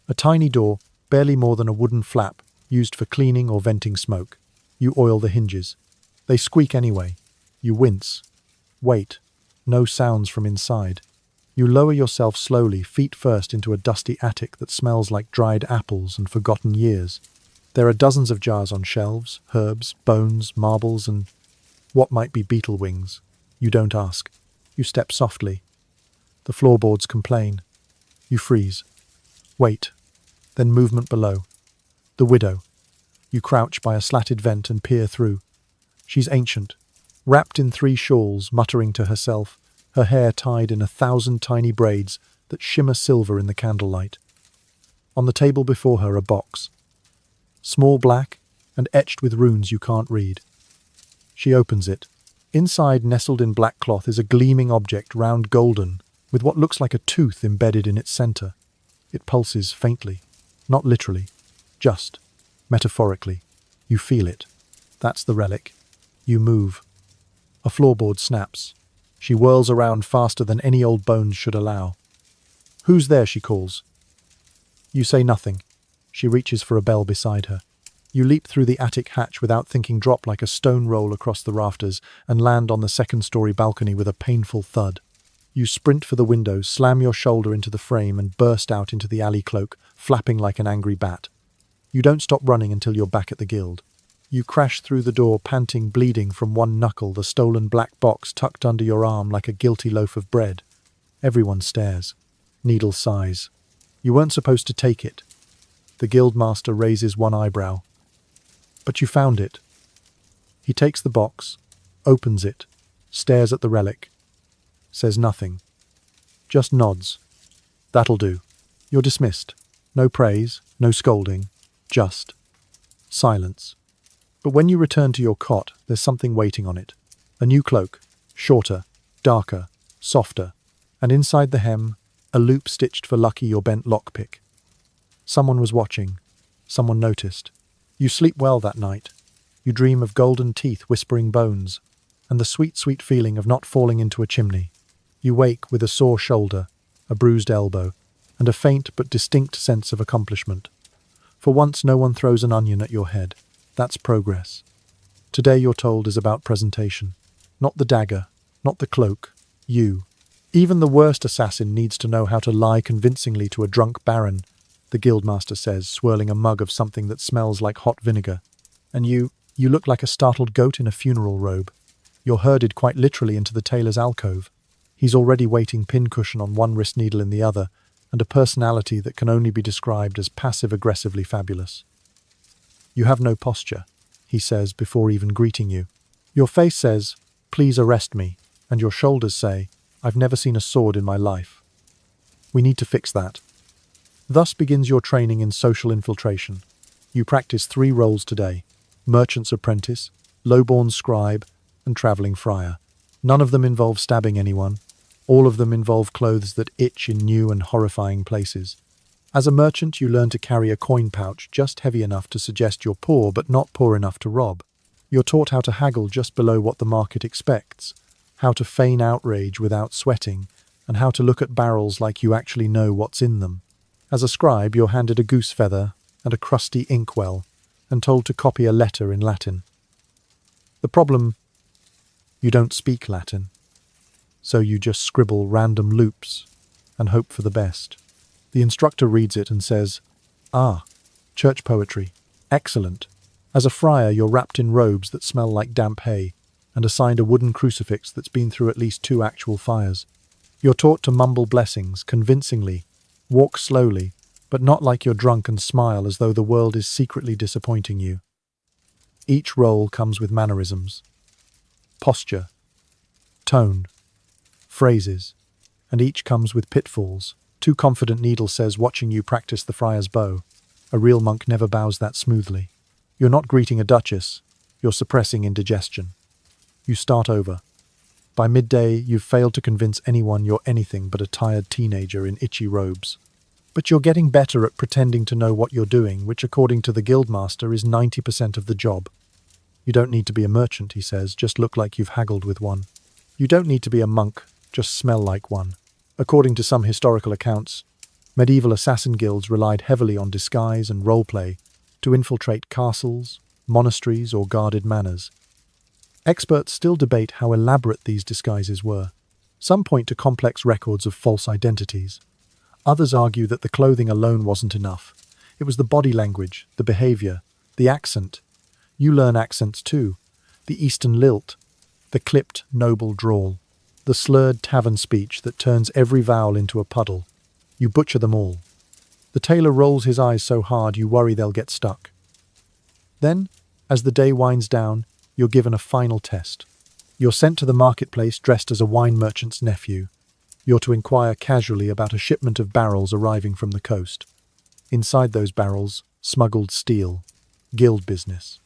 A tiny door, barely more than a wooden flap, used for cleaning or venting smoke. You oil the hinges. They squeak anyway. You wince. Wait. No sounds from inside. You lower yourself slowly, feet first, into a dusty attic that smells like dried apples and forgotten years. There are dozens of jars on shelves, herbs, bones, marbles, and what might be beetle wings. You don't ask. You step softly. The floorboards complain. You freeze. Wait. Then movement below. The widow. You crouch by a slatted vent and peer through. She's ancient, wrapped in 3 shawls, muttering to herself, her hair tied in 1,000 tiny braids that shimmer silver in the candlelight. On the table before her, a box. Small, black, and etched with runes you can't read. She opens it. Inside, nestled in black cloth, is a gleaming object, round golden, with what looks like a tooth embedded in its center. It pulses faintly. Not literally. Just. Metaphorically. You feel it. That's the relic. You move. A floorboard snaps. She whirls around faster than any old bones should allow. "Who's there?" she calls. You say nothing. She reaches for a bell beside her. You leap through the attic hatch without thinking, drop like a stone roll across the rafters, and land on the second-story balcony with a painful thud. You sprint for the window, slam your shoulder into the frame, and burst out into the alley cloak, flapping like an angry bat. You don't stop running until you're back at the guild. You crash through the door, panting, bleeding from one knuckle, the stolen black box tucked under your arm like a guilty loaf of bread. Everyone stares. Needle sighs. You weren't supposed to take it. The guildmaster raises one eyebrow. But you found it. He takes the box, opens it, stares at the relic, says nothing. Just nods. That'll do. You're dismissed. No praise, no scolding, just silence. But when you return to your cot, there's something waiting on it. A new cloak, shorter, darker, softer, and inside the hem, a loop stitched for lucky your bent lockpick. Someone was watching. Someone noticed. You sleep well that night. You dream of golden teeth whispering bones, and the sweet, sweet feeling of not falling into a chimney. You wake with a sore shoulder, a bruised elbow, and a faint but distinct sense of accomplishment. For once no one throws an onion at your head. That's progress. Today, you're told, is about presentation. Not the dagger, not the cloak, you. Even the worst assassin needs to know how to lie convincingly to a drunk baron, the guildmaster says, swirling a mug of something that smells like hot vinegar. And you look like a startled goat in a funeral robe. You're herded quite literally into the tailor's alcove. He's already waiting, pincushion on one wrist, needle in the other, and a personality that can only be described as passive-aggressively fabulous. You have no posture, he says before even greeting you. Your face says, "Please arrest me," and your shoulders say, "I've never seen a sword in my life." We need to fix that. Thus begins your training in social infiltration. You practice 3 roles today: merchant's apprentice, lowborn scribe, and travelling friar. None of them involve stabbing anyone. All of them involve clothes that itch in new and horrifying places. As a merchant, you learn to carry a coin pouch just heavy enough to suggest you're poor, but not poor enough to rob. You're taught how to haggle just below what the market expects, how to feign outrage without sweating, and how to look at barrels like you actually know what's in them. As a scribe, you're handed a goose feather and a crusty inkwell, and told to copy a letter in Latin. The problem: you don't speak Latin, so you just scribble random loops and hope for the best. The instructor reads it and says, "Ah, church poetry. Excellent." As a friar, you're wrapped in robes that smell like damp hay and assigned a wooden crucifix that's been through at least 2 actual fires. You're taught to mumble blessings convincingly, walk slowly, but not like you're drunk, and smile as though the world is secretly disappointing you. Each role comes with mannerisms, posture, tone, phrases, and each comes with pitfalls. Too confident, Needle says, watching you practice the friar's bow. A real monk never bows that smoothly. You're not greeting a duchess, you're suppressing indigestion. You start over. By midday, you've failed to convince anyone you're anything but a tired teenager in itchy robes. But you're getting better at pretending to know what you're doing, which according to the guildmaster is 90% of the job. You don't need to be a merchant, he says, just look like you've haggled with one. You don't need to be a monk, just smell like one. According to some historical accounts, medieval assassin guilds relied heavily on disguise and roleplay to infiltrate castles, monasteries, or guarded manors. Experts still debate how elaborate these disguises were. Some point to complex records of false identities. Others argue that the clothing alone wasn't enough. It was the body language, the behavior, the accent. You learn accents too. The Eastern lilt, the clipped, noble drawl, the slurred tavern speech that turns every vowel into a puddle. You butcher them all. The tailor rolls his eyes so hard you worry they'll get stuck. Then, as the day winds down, you're given a final test. You're sent to the marketplace dressed as a wine merchant's nephew. You're to inquire casually about a shipment of barrels arriving from the coast. Inside those barrels, smuggled steel. Guild business.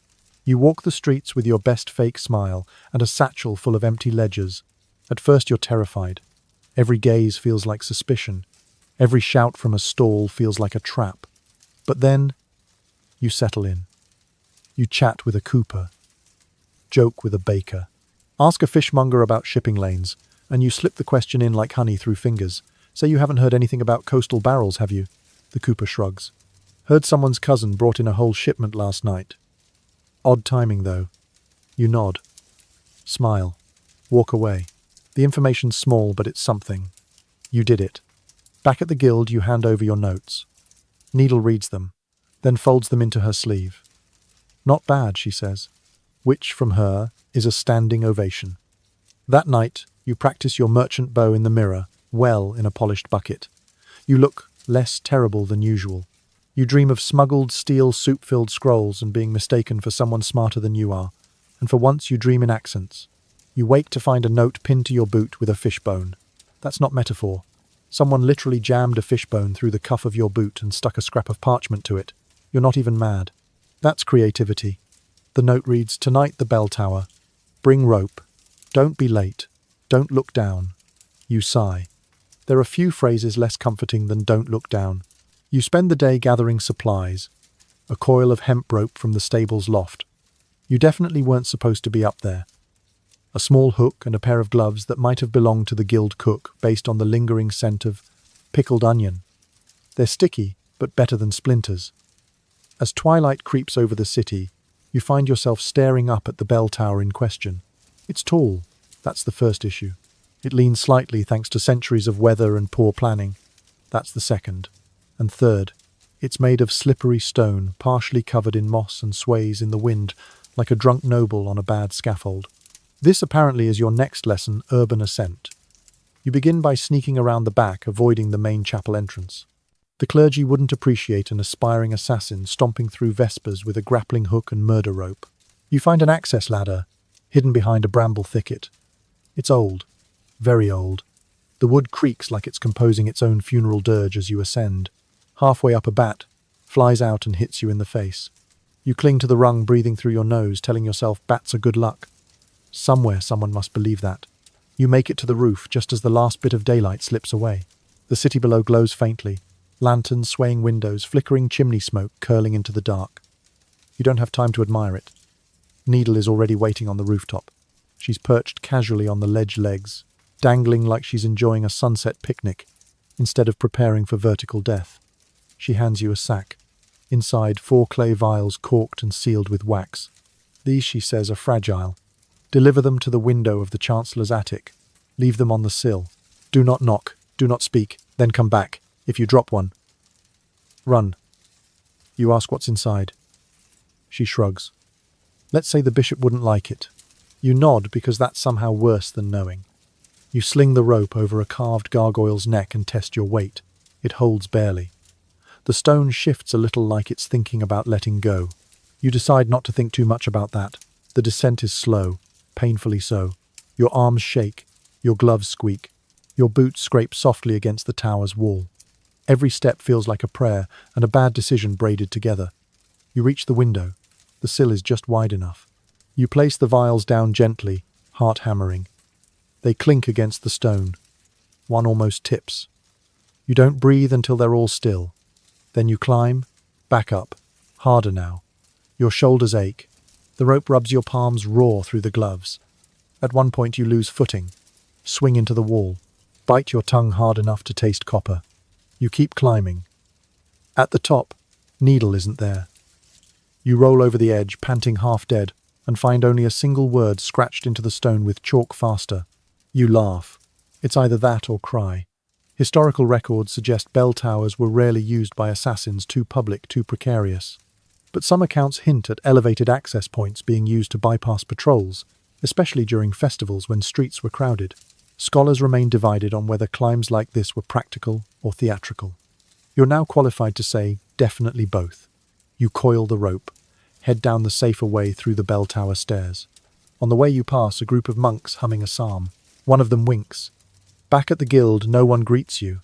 You walk the streets with your best fake smile and a satchel full of empty ledgers. At first you're terrified. Every gaze feels like suspicion. Every shout from a stall feels like a trap. But then, you settle in. You chat with a cooper. Joke with a baker. Ask a fishmonger about shipping lanes, and you slip the question in like honey through fingers. Say you haven't heard anything about coastal barrels, have you? The cooper shrugs. Heard someone's cousin brought in a whole shipment last night. Odd timing, though. You nod. Smile. Walk away. The information's small, but it's something. You did it. Back at the guild, you hand over your notes. Needle reads them, then folds them into her sleeve. Not bad, she says, which, from her, is a standing ovation. That night, you practice your merchant bow in the mirror, well in a polished bucket. You look less terrible than usual. You dream of smuggled steel soup-filled scrolls and being mistaken for someone smarter than you are, and for once you dream in accents. You wake to find a note pinned to your boot with a fishbone. That's not metaphor. Someone literally jammed a fishbone through the cuff of your boot and stuck a scrap of parchment to it. You're not even mad. That's creativity. The note reads, "Tonight the bell tower. Bring rope. Don't be late. Don't look down." You sigh. There are few phrases less comforting than "don't look down." You spend the day gathering supplies. A coil of hemp rope from the stable's loft. You definitely weren't supposed to be up there. A small hook and a pair of gloves that might have belonged to the guild cook based on the lingering scent of pickled onion. They're sticky, but better than splinters. As twilight creeps over the city, you find yourself staring up at the bell tower in question. It's tall. That's the first issue. It leans slightly thanks to centuries of weather and poor planning. That's the second. And third, it's made of slippery stone, partially covered in moss and sways in the wind, like a drunk noble on a bad scaffold. This apparently is your next lesson, urban ascent. You begin by sneaking around the back, avoiding the main chapel entrance. The clergy wouldn't appreciate an aspiring assassin stomping through vespers with a grappling hook and murder rope. You find an access ladder, hidden behind a bramble thicket. It's old, very old. The wood creaks like it's composing its own funeral dirge as you ascend. Halfway up, a bat flies out and hits you in the face. You cling to the rung, breathing through your nose, telling yourself bats are good luck. Somewhere someone must believe that. You make it to the roof just as the last bit of daylight slips away. The city below glows faintly. Lanterns, swaying windows, flickering chimney smoke curling into the dark. You don't have time to admire it. Needle is already waiting on the rooftop. She's perched casually on the ledge legs, dangling like she's enjoying a sunset picnic, instead of preparing for vertical death. She hands you a sack. Inside, 4 clay vials corked and sealed with wax. These, she says, are fragile. Deliver them to the window of the Chancellor's attic. Leave them on the sill. Do not knock. Do not speak. Then come back. If you drop one, run. You ask what's inside. She shrugs. Let's say the bishop wouldn't like it. You nod because that's somehow worse than knowing. You sling the rope over a carved gargoyle's neck and test your weight. It holds barely. The stone shifts a little like it's thinking about letting go. You decide not to think too much about that. The descent is slow. Painfully so. Your arms shake, your gloves squeak, your boots scrape softly against the tower's wall. Every step feels like a prayer and a bad decision braided together. You reach the window. The sill is just wide enough. You place the vials down gently, heart hammering. They clink against the stone. One almost tips. You don't breathe until they're all still. Then you climb, back up, harder now. Your shoulders ache. The rope rubs your palms raw through the gloves. At one point you lose footing, swing into the wall, bite your tongue hard enough to taste copper. You keep climbing. At the top, Needle isn't there. You roll over the edge, panting half dead, and find only a single word scratched into the stone with chalk faster. You laugh. It's either that or cry. Historical records suggest bell towers were rarely used by assassins, too public, too precarious. But some accounts hint at elevated access points being used to bypass patrols, especially during festivals when streets were crowded. Scholars remain divided on whether climbs like this were practical or theatrical. You're now qualified to say, definitely both. You coil the rope, head down the safer way through the bell tower stairs. On the way you pass a group of monks humming a psalm. One of them winks. Back at the guild, no one greets you.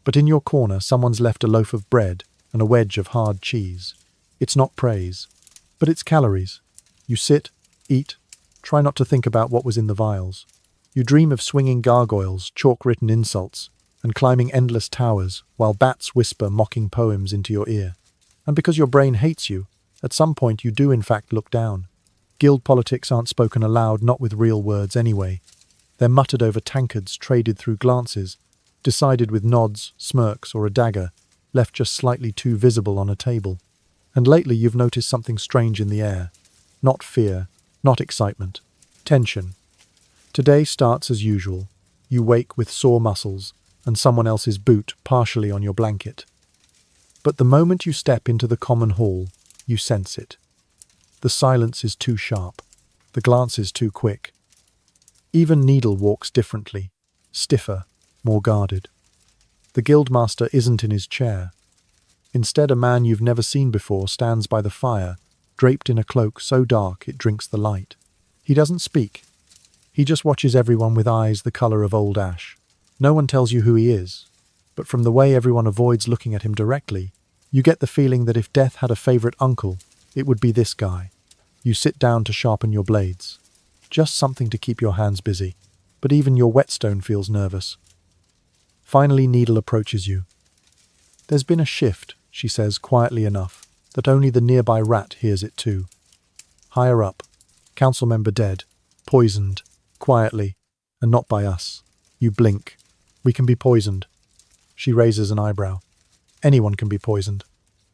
But in your corner, someone's left a loaf of bread and a wedge of hard cheese. It's not praise, but it's calories. You sit, eat, try not to think about what was in the vials. You dream of swinging gargoyles, chalk-written insults, and climbing endless towers while bats whisper mocking poems into your ear. And because your brain hates you, at some point you do in fact look down. Guild politics aren't spoken aloud, not with real words anyway. They're muttered over tankards, traded through glances, decided with nods, smirks, or a dagger, left just slightly too visible on a table. And lately you've noticed something strange in the air. Not fear, not excitement. Tension. Today starts as usual. You wake with sore muscles and someone else's boot partially on your blanket. But the moment you step into the common hall, you sense it. The silence is too sharp. The glance is too quick. Even Needle walks differently, stiffer, more guarded. The guildmaster isn't in his chair. Instead, a man you've never seen before stands by the fire, draped in a cloak so dark it drinks the light. He doesn't speak. He just watches everyone with eyes the color of old ash. No one tells you who he is, but from the way everyone avoids looking at him directly, you get the feeling that if Death had a favorite uncle, it would be this guy. You sit down to sharpen your blades. Just something to keep your hands busy, but even your whetstone feels nervous. Finally, Needle approaches you. There's been a shift, she says quietly enough, that only the nearby rat hears it too. Higher up, council member dead, poisoned, quietly, and not by us. You blink. We can be poisoned. She raises an eyebrow. Anyone can be poisoned.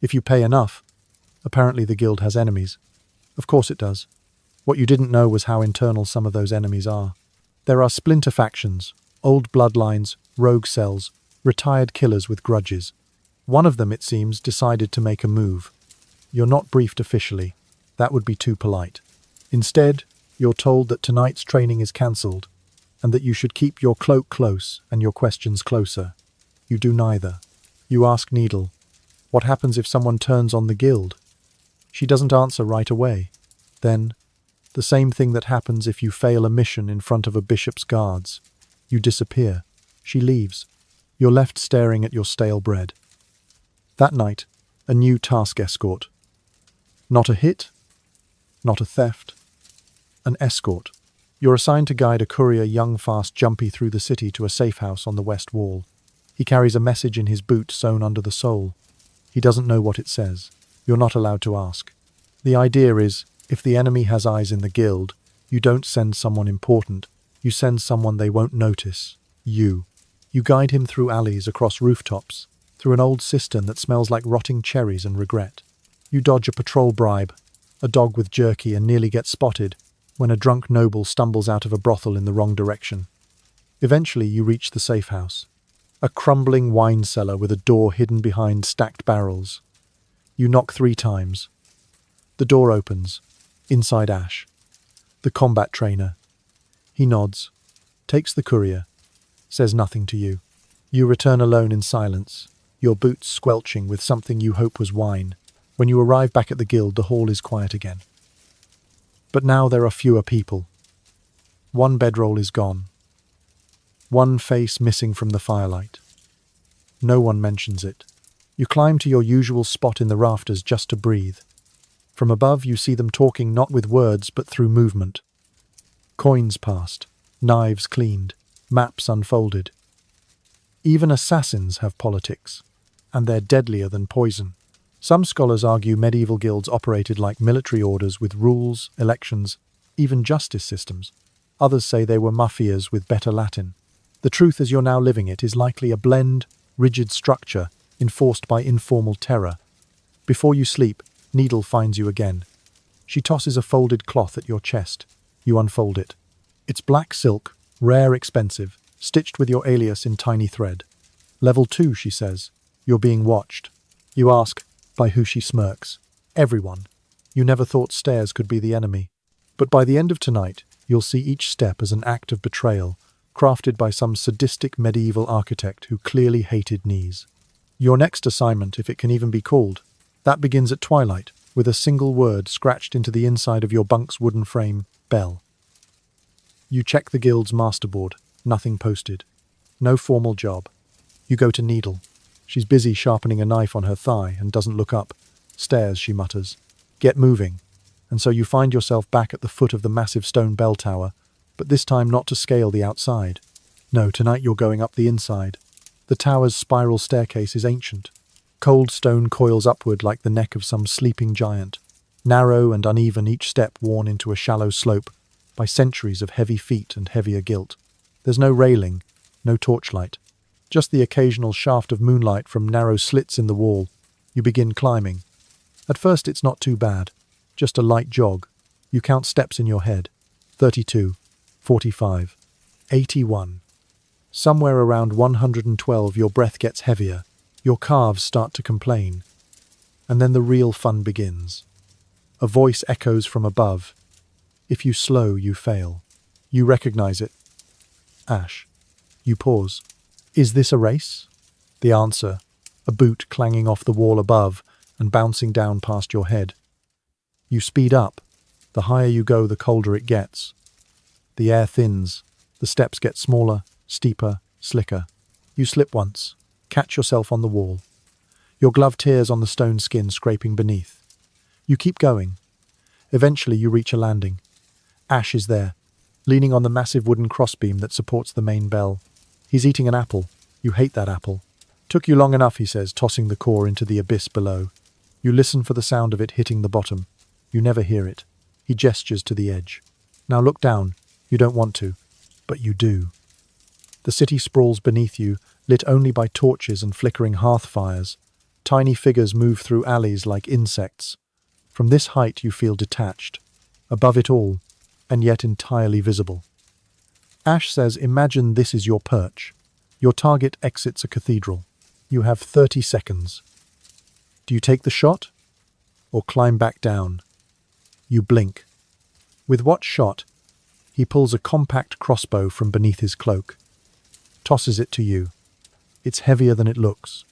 If you pay enough. Apparently the guild has enemies. Of course it does. What you didn't know was how internal some of those enemies are. There are splinter factions, old bloodlines, rogue cells, retired killers with grudges. One of them, it seems, decided to make a move. You're not briefed officially. That would be too polite. Instead, you're told that tonight's training is cancelled, and that you should keep your cloak close and your questions closer. You do neither. You ask Needle, what happens if someone turns on the guild? She doesn't answer right away. Then, the same thing that happens if you fail a mission in front of a bishop's guards. You disappear. She leaves. You're left staring at your stale bread. That night, a new task escort. Not a hit, not a theft. An escort. You're assigned to guide a courier young, fast, jumpy through the city to a safe house on the west wall. He carries a message in his boot sewn under the sole. He doesn't know what it says. You're not allowed to ask. The idea is, if the enemy has eyes in the guild, you don't send someone important. You send someone they won't notice. You. You guide him through alleys, across rooftops, through an old cistern that smells like rotting cherries and regret. You dodge a patrol bribe, a dog with jerky, and nearly get spotted when a drunk noble stumbles out of a brothel in the wrong direction. Eventually you reach the safe house. A crumbling wine cellar with a door hidden behind stacked barrels. You knock 3 times. The door opens. Inside Ash. The combat trainer. He nods, takes the courier, says nothing to you. You return alone in silence, your boots squelching with something you hope was wine. When you arrive back at the guild, the hall is quiet again. But now there are fewer people. 1 bedroll is gone. 1 face missing from the firelight. No one mentions it. You climb to your usual spot in the rafters just to breathe. From above you see them talking not with words but through movement. Coins passed, knives cleaned, maps unfolded. Even assassins have politics, and they're deadlier than poison. Some scholars argue medieval guilds operated like military orders with rules, elections, even justice systems. Others say they were mafias with better Latin. The truth as you're now living it is likely a blend, rigid structure enforced by informal terror. Before you sleep, Needle finds you again. She tosses a folded cloth at your chest. You unfold it. It's black silk, rare, expensive, stitched with your alias in tiny thread. Level 2, she says. You're being watched. You ask, by who? She smirks. Everyone. You never thought stairs could be the enemy. But by the end of tonight, you'll see each step as an act of betrayal, crafted by some sadistic medieval architect who clearly hated knees. Your next assignment, if it can even be called, that begins at twilight, with a single word scratched into the inside of your bunk's wooden frame, bell. You check the guild's masterboard, nothing posted. No formal job. You go to Needle. She's busy sharpening a knife on her thigh and doesn't look up. Stares, she mutters. Get moving. And so you find yourself back at the foot of the massive stone bell tower, but this time not to scale the outside. No, tonight you're going up the inside. The tower's spiral staircase is ancient. Cold stone coils upward like the neck of some sleeping giant. narrow and uneven, each step worn into a shallow slope by centuries of heavy feet and heavier guilt. There's no railing, no torchlight, just the occasional shaft of moonlight from narrow slits in the wall. You begin climbing. At first it's not too bad, just a light jog. You count steps in your head. 32, 45, 81. Somewhere around 112 your breath gets heavier, your calves start to complain. And then the real fun begins. A voice echoes from above. If you slow, you fail. You recognize it. Ash. You pause. Is this a race? The answer, a boot clanging off the wall above and bouncing down past your head. You speed up. The higher you go, the colder it gets. The air thins. The steps get smaller, steeper, slicker. You slip once, catch yourself on the wall. Your glove tears on the stone skin scraping beneath. You keep going. Eventually you reach a landing. Ash is there, leaning on the massive wooden crossbeam that supports the main bell. He's eating an apple. You hate that apple. Took you long enough, he says, tossing the core into the abyss below. You listen for the sound of it hitting the bottom. You never hear it. He gestures to the edge. Now look down. You don't want to, but you do. The city sprawls beneath you, lit only by torches and flickering hearth fires. Tiny figures move through alleys like insects. From this height you feel detached, above it all, and yet entirely visible. Ash says, imagine this is your perch. Your target exits a cathedral. You have 30 seconds. Do you take the shot or climb back down? You blink. With what shot? He pulls a compact crossbow from beneath his cloak, tosses it to you. It's heavier than it looks.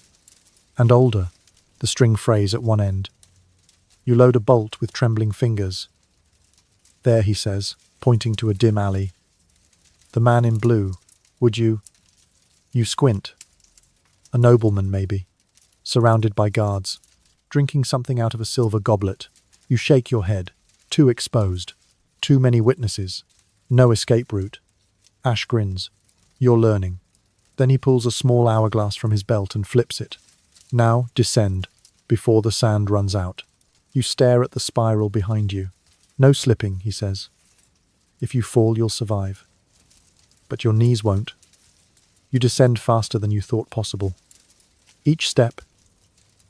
And older, the string frays at one end. You load a bolt with trembling fingers. There, he says, pointing to a dim alley. The man in blue, would you? You squint. A nobleman, maybe, surrounded by guards, drinking something out of a silver goblet. You shake your head. Too exposed. Too many witnesses. No escape route. Ash grins. You're learning. Then he pulls a small hourglass from his belt and flips it. Now descend, before the sand runs out. You stare at the spiral behind you. No slipping, he says. If you fall, you'll survive. But your knees won't. You descend faster than you thought possible. Each step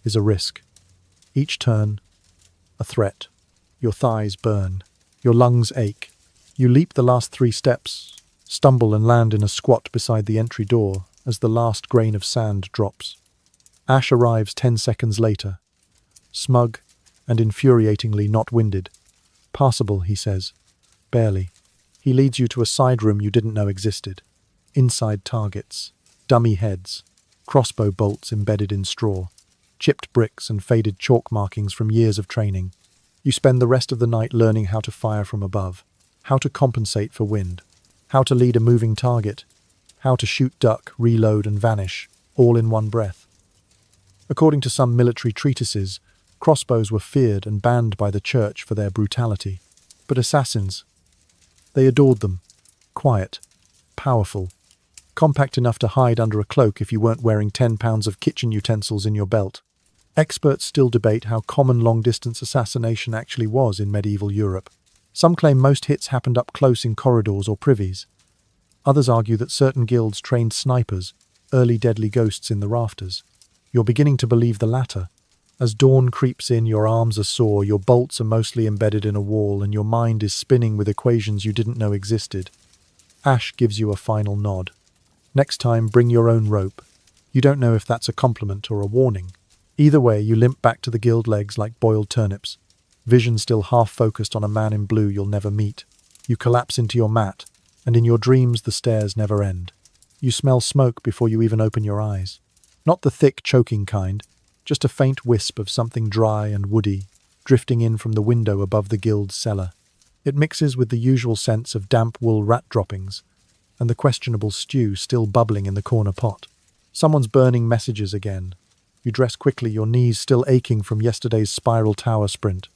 is a risk. Each turn, a threat. Your thighs burn. Your lungs ache. You leap the last 3 steps, stumble and land in a squat beside the entry door as the last grain of sand drops. Ash arrives 10 seconds later, smug and infuriatingly not winded. Passable, he says. Barely. He leads you to a side room you didn't know existed. Inside targets, dummy heads, crossbow bolts embedded in straw, chipped bricks and faded chalk markings from years of training. You spend the rest of the night learning how to fire from above, how to compensate for wind, how to lead a moving target, how to shoot duck, reload and vanish, all in one breath. According to some military treatises, crossbows were feared and banned by the church for their brutality. But assassins, they adored them. Quiet, powerful, compact enough to hide under a cloak if you weren't wearing 10 pounds of kitchen utensils in your belt. Experts still debate how common long-distance assassination actually was in medieval Europe. Some claim most hits happened up close in corridors or privies. Others argue that certain guilds trained snipers, early deadly ghosts in the rafters. You're beginning to believe the latter. As dawn creeps in, your arms are sore, your bolts are mostly embedded in a wall, and your mind is spinning with equations you didn't know existed. Ash gives you a final nod. Next time, bring your own rope. You don't know if that's a compliment or a warning. Either way, you limp back to the guild legs like boiled turnips, vision still half-focused on a man in blue you'll never meet. You collapse into your mat, and in your dreams the stairs never end. You smell smoke before you even open your eyes. Not the thick, choking kind, just a faint wisp of something dry and woody, drifting in from the window above the guild's cellar. It mixes with the usual sense of damp wool rat droppings, and the questionable stew still bubbling in the corner pot. Someone's burning messages again. You dress quickly, your knees still aching from yesterday's spiral tower sprint.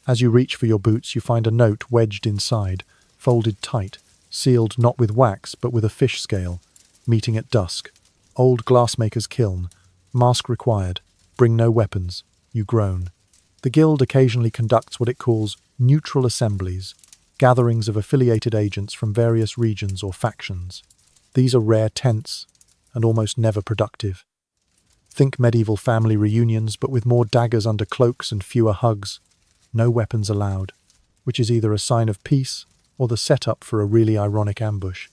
As you reach for your boots, you find a note wedged inside, folded tight, sealed not with wax but with a fish scale. Meeting at dusk. Old glassmaker's kiln. Mask required. Bring no weapons. You groan. The guild occasionally conducts what it calls neutral assemblies, gatherings of affiliated agents from various regions or factions. These are rare, tense, and almost never productive. Think medieval family reunions, but with more daggers under cloaks and fewer hugs. No weapons allowed, which is either a sign of peace or the setup for a really ironic ambush.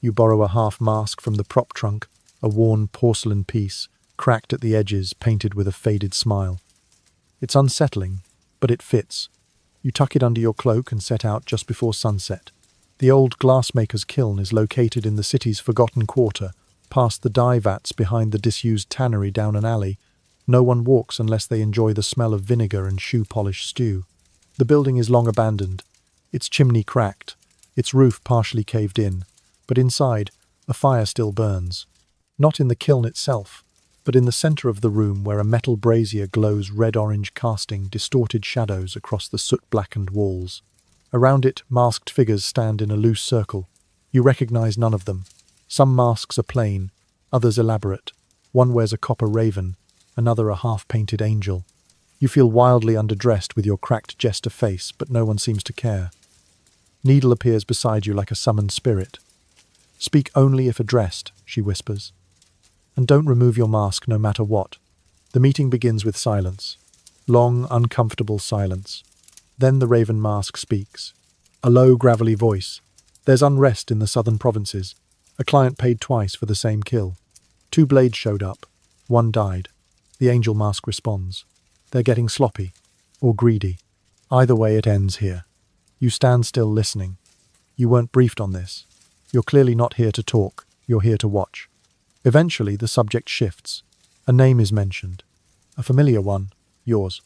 You borrow a half mask from the prop trunk, a worn porcelain piece, cracked at the edges, painted with a faded smile. It's unsettling, but it fits. You tuck it under your cloak and set out just before sunset. The old glassmaker's kiln is located in the city's forgotten quarter, past the dye vats behind the disused tannery down an alley. No one walks unless they enjoy the smell of vinegar and shoe polish stew. The building is long abandoned, its chimney cracked, its roof partially caved in, but inside, a fire still burns. Not in the kiln itself, but in the center of the room where a metal brazier glows red-orange, casting distorted shadows across the soot-blackened walls. Around it, masked figures stand in a loose circle. You recognize none of them. Some masks are plain, others elaborate. One wears a copper raven, another a half-painted angel. You feel wildly underdressed with your cracked jester face, but no one seems to care. Needle appears beside you like a summoned spirit. "Speak only if addressed," she whispers. "And don't remove your mask no matter what." The meeting begins with silence. Long, uncomfortable silence. Then the raven mask speaks. A low, gravelly voice. "There's unrest in the southern provinces. A client paid twice for the same kill. 2 blades showed up. 1 died." The angel mask responds. "They're getting sloppy. Or greedy. Either way, it ends here." You stand still listening. You weren't briefed on this. You're clearly not here to talk. You're here to watch. Eventually, the subject shifts. A name is mentioned. A familiar one. Yours.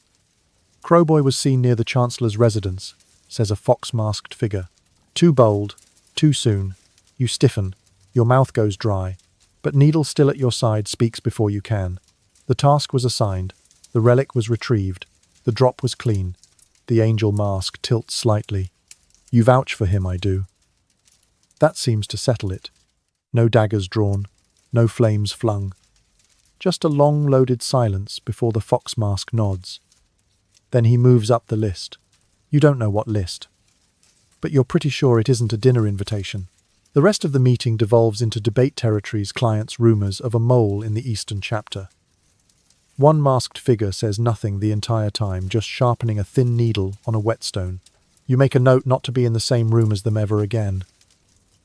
"Crowboy was seen near the Chancellor's residence," says a fox-masked figure. Too bold. Too soon. You stiffen. Your mouth goes dry. But Needle, still at your side, speaks before you can. The task was assigned. The relic was retrieved. The drop was clean. The angel mask tilts slightly. "You vouch for him, I do." That seems to settle it. No daggers drawn. No flames flung. Just a long, loaded silence before the fox mask nods. Then he moves up the list. You don't know what list. But you're pretty sure it isn't a dinner invitation. The rest of the meeting devolves into debate territories, clients' rumors of a mole in the eastern chapter. One masked figure says nothing the entire time, just sharpening a thin needle on a whetstone. You make a note not to be in the same room as them ever again.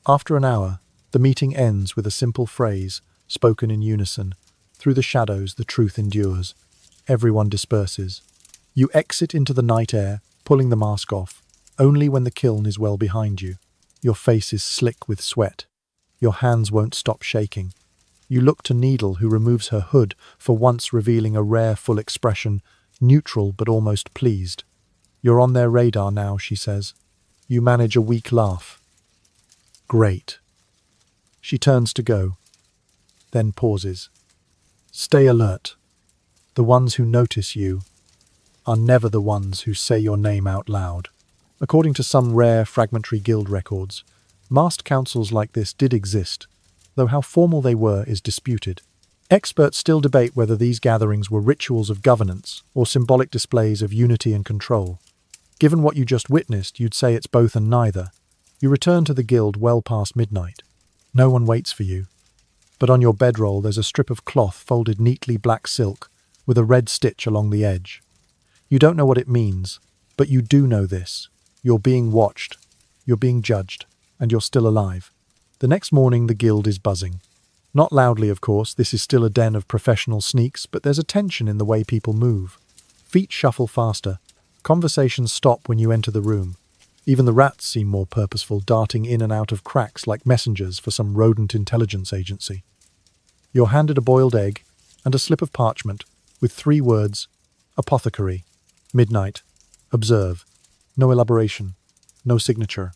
After an hour, the meeting ends with a simple phrase, spoken in unison. Through the shadows, the truth endures. Everyone disperses. You exit into the night air, pulling the mask off, only when the kiln is well behind you. Your face is slick with sweat. Your hands won't stop shaking. You look to Needle, who removes her hood, for once revealing a rare, full expression, neutral but almost pleased. "You're on their radar now," she says. You manage a weak laugh. "Great." She turns to go, then pauses. "Stay alert. The ones who notice you are never the ones who say your name out loud." According to some rare, fragmentary guild records, masked councils like this did exist, though how formal they were is disputed. Experts still debate whether these gatherings were rituals of governance or symbolic displays of unity and control. Given what you just witnessed, you'd say it's both and neither. You return to the guild well past midnight. No one waits for you. But on your bedroll there's a strip of cloth folded neatly black silk, with a red stitch along the edge. You don't know what it means, but you do know this. You're being watched, you're being judged, and you're still alive. The next morning the guild is buzzing. Not loudly, of course, this is still a den of professional sneaks, but there's a tension in the way people move. Feet shuffle faster. Conversations stop when you enter the room. Even the rats seem more purposeful, darting in and out of cracks like messengers for some rodent intelligence agency. You're handed a boiled egg and a slip of parchment with 3 words: apothecary, midnight, observe. No elaboration, no signature.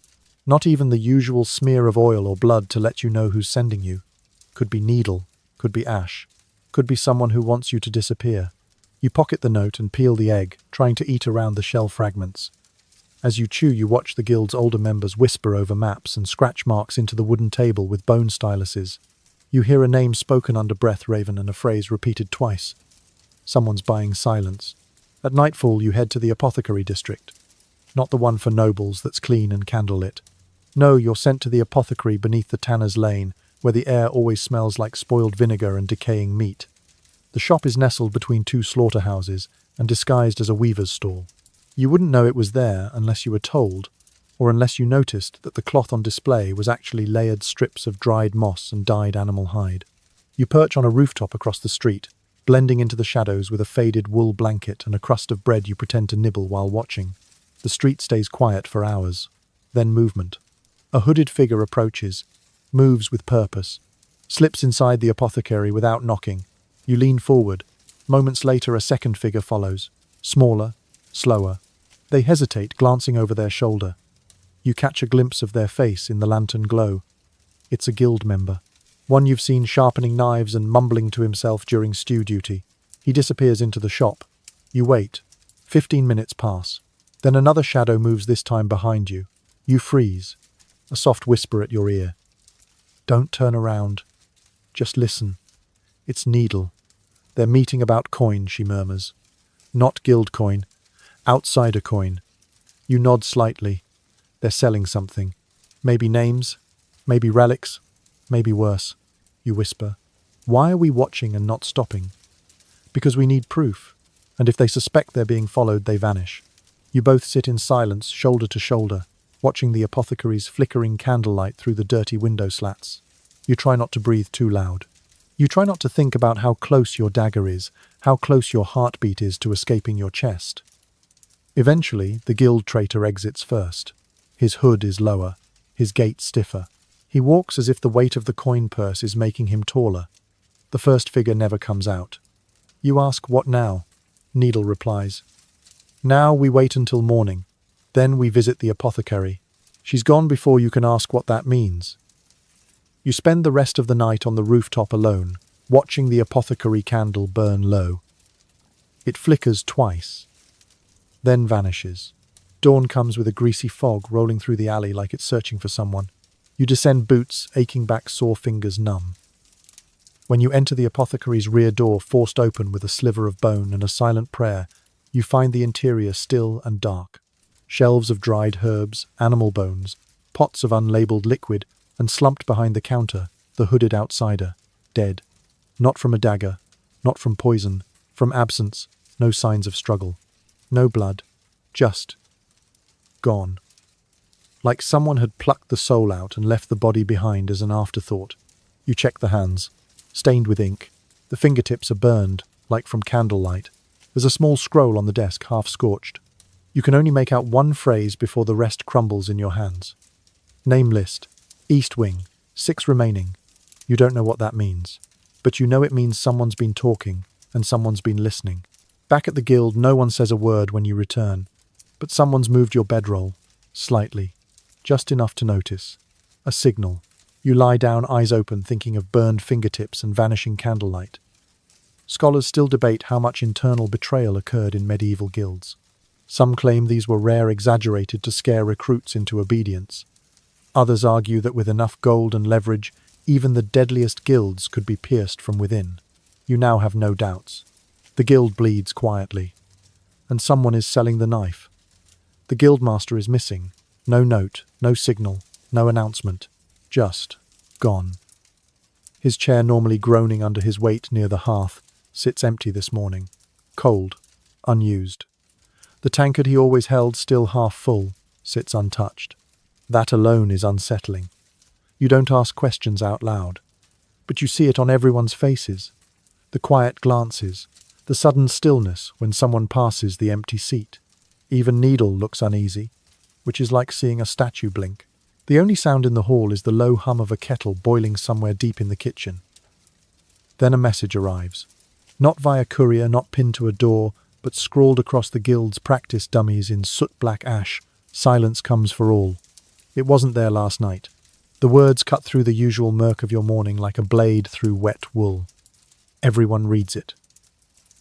Not even the usual smear of oil or blood to let you know who's sending you. Could be Needle, could be Ash, could be someone who wants you to disappear. You pocket the note and peel the egg, trying to eat around the shell fragments. As you chew, you watch the guild's older members whisper over maps and scratch marks into the wooden table with bone styluses. You hear a name spoken under breath, Raven, and a phrase repeated twice. Someone's buying silence. At nightfall, you head to the apothecary district. Not the one for nobles that's clean and candlelit. No, you're sent to the apothecary beneath the tanner's lane, where the air always smells like spoiled vinegar and decaying meat. The shop is nestled between two slaughterhouses and disguised as a weaver's stall. You wouldn't know it was there unless you were told, or unless you noticed that the cloth on display was actually layered strips of dried moss and dyed animal hide. You perch on a rooftop across the street, blending into the shadows with a faded wool blanket and a crust of bread you pretend to nibble while watching. The street stays quiet for hours. Then movement. A hooded figure approaches, moves with purpose, slips inside the apothecary without knocking. You lean forward. Moments later, a second figure follows, smaller, slower. They hesitate, glancing over their shoulder. You catch a glimpse of their face in the lantern glow. It's a guild member. One you've seen sharpening knives and mumbling to himself during stew duty. He disappears into the shop. You wait. 15 minutes pass. Then another shadow moves, this time behind you. You freeze. A soft whisper at your ear. Don't turn around. Just listen. It's Needle. They're meeting about coin, she murmurs. Not guild coin. Outsider coin. You nod slightly. They're selling something. Maybe names. Maybe relics. Maybe worse. You whisper. Why are we watching and not stopping? Because we need proof. And if they suspect they're being followed, they vanish. You both sit in silence, shoulder to shoulder, watching the apothecary's flickering candlelight through the dirty window slats. You try not to breathe too loud. You try not to think about how close your dagger is, how close your heartbeat is to escaping your chest. Eventually, the guild traitor exits first. His hood is lower, his gait stiffer. He walks as if the weight of the coin purse is making him taller. The first figure never comes out. You ask, what now? Needle replies. Now we wait until morning. Then we visit the apothecary. She's gone before you can ask what that means. You spend the rest of the night on the rooftop alone, watching the apothecary candle burn low. It flickers twice, then vanishes. Dawn comes with a greasy fog rolling through the alley like it's searching for someone. You descend boots, aching back, sore fingers numb. When you enter the apothecary's rear door, forced open with a sliver of bone and a silent prayer, you find the interior still and dark. Shelves of dried herbs, animal bones, pots of unlabeled liquid, and slumped behind the counter, the hooded outsider, dead. Not from a dagger, not from poison, from absence, no signs of struggle. No blood, just gone. Like someone had plucked the soul out and left the body behind as an afterthought. You check the hands, stained with ink. The fingertips are burned, like from candlelight. There's a small scroll on the desk, half scorched. You can only make out one phrase before the rest crumbles in your hands. Name list. East Wing. 6 remaining. You don't know what that means. But you know it means someone's been talking, and someone's been listening. Back at the guild, no one says a word when you return. But someone's moved your bedroll. Slightly. Just enough to notice. A signal. You lie down, eyes open, thinking of burned fingertips and vanishing candlelight. Scholars still debate how much internal betrayal occurred in medieval guilds. Some claim these were rare, exaggerated to scare recruits into obedience. Others argue that with enough gold and leverage, even the deadliest guilds could be pierced from within. You now have no doubts. The guild bleeds quietly. And someone is selling the knife. The guildmaster is missing. No note, no signal, no announcement. Just gone. His chair, normally groaning under his weight near the hearth, sits empty this morning. Cold. Unused. The tankard he always held, still half full, sits untouched. That alone is unsettling. You don't ask questions out loud, but you see it on everyone's faces. The quiet glances, the sudden stillness when someone passes the empty seat. Even Needle looks uneasy, which is like seeing a statue blink. The only sound in the hall is the low hum of a kettle boiling somewhere deep in the kitchen. Then a message arrives. Not via courier, not pinned to a door, but scrawled across the guild's practice dummies in soot-black ash. Silence comes for all. It wasn't there last night. The words cut through the usual murk of your morning like a blade through wet wool. Everyone reads it.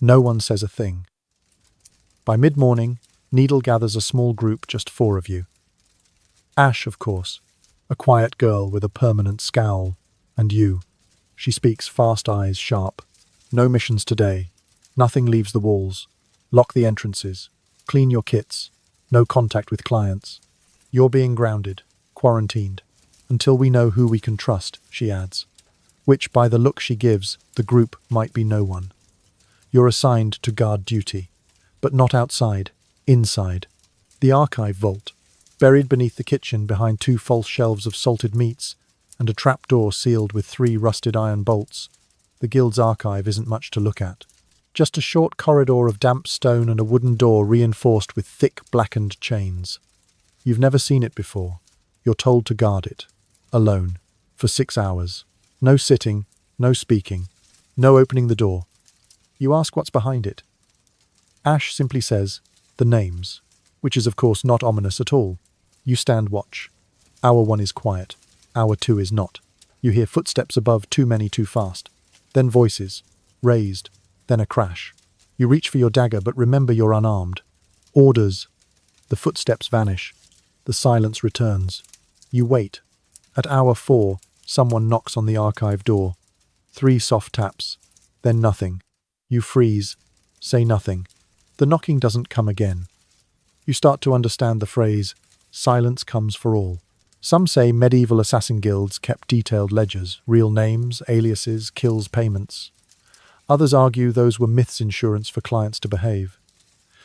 No one says a thing. By mid-morning, Needle gathers a small group, just 4 of you. Ash, of course, a quiet girl with a permanent scowl, and you. She speaks, fast eyes sharp. No missions today. Nothing leaves the walls. Lock the entrances. Clean your kits. No contact with clients. You're being grounded, quarantined, until we know who we can trust, she adds. Which, by the look she gives, the group might be no one. You're assigned to guard duty, but not outside, inside. The archive vault, buried beneath the kitchen behind 2 false shelves of salted meats and a trapdoor sealed with 3 rusted iron bolts. The guild's archive isn't much to look at. Just a short corridor of damp stone and a wooden door reinforced with thick, blackened chains. You've never seen it before. You're told to guard it, alone, for 6 hours. No sitting, no speaking, no opening the door. You ask what's behind it. Ash simply says, the names, which is of course not ominous at all. You stand watch. Hour 1 is quiet. Hour 2 is not. You hear footsteps above, too many too fast. Then voices, raised, then a crash. You reach for your dagger, but remember you're unarmed. Orders. The footsteps vanish. The silence returns. You wait. At hour 4, someone knocks on the archive door. 3 soft taps. Then nothing. You freeze. Say nothing. The knocking doesn't come again. You start to understand the phrase, silence comes for all. Some say medieval assassin guilds kept detailed ledgers, real names, aliases, kills, payments. Others argue those were myths, insurance for clients to behave.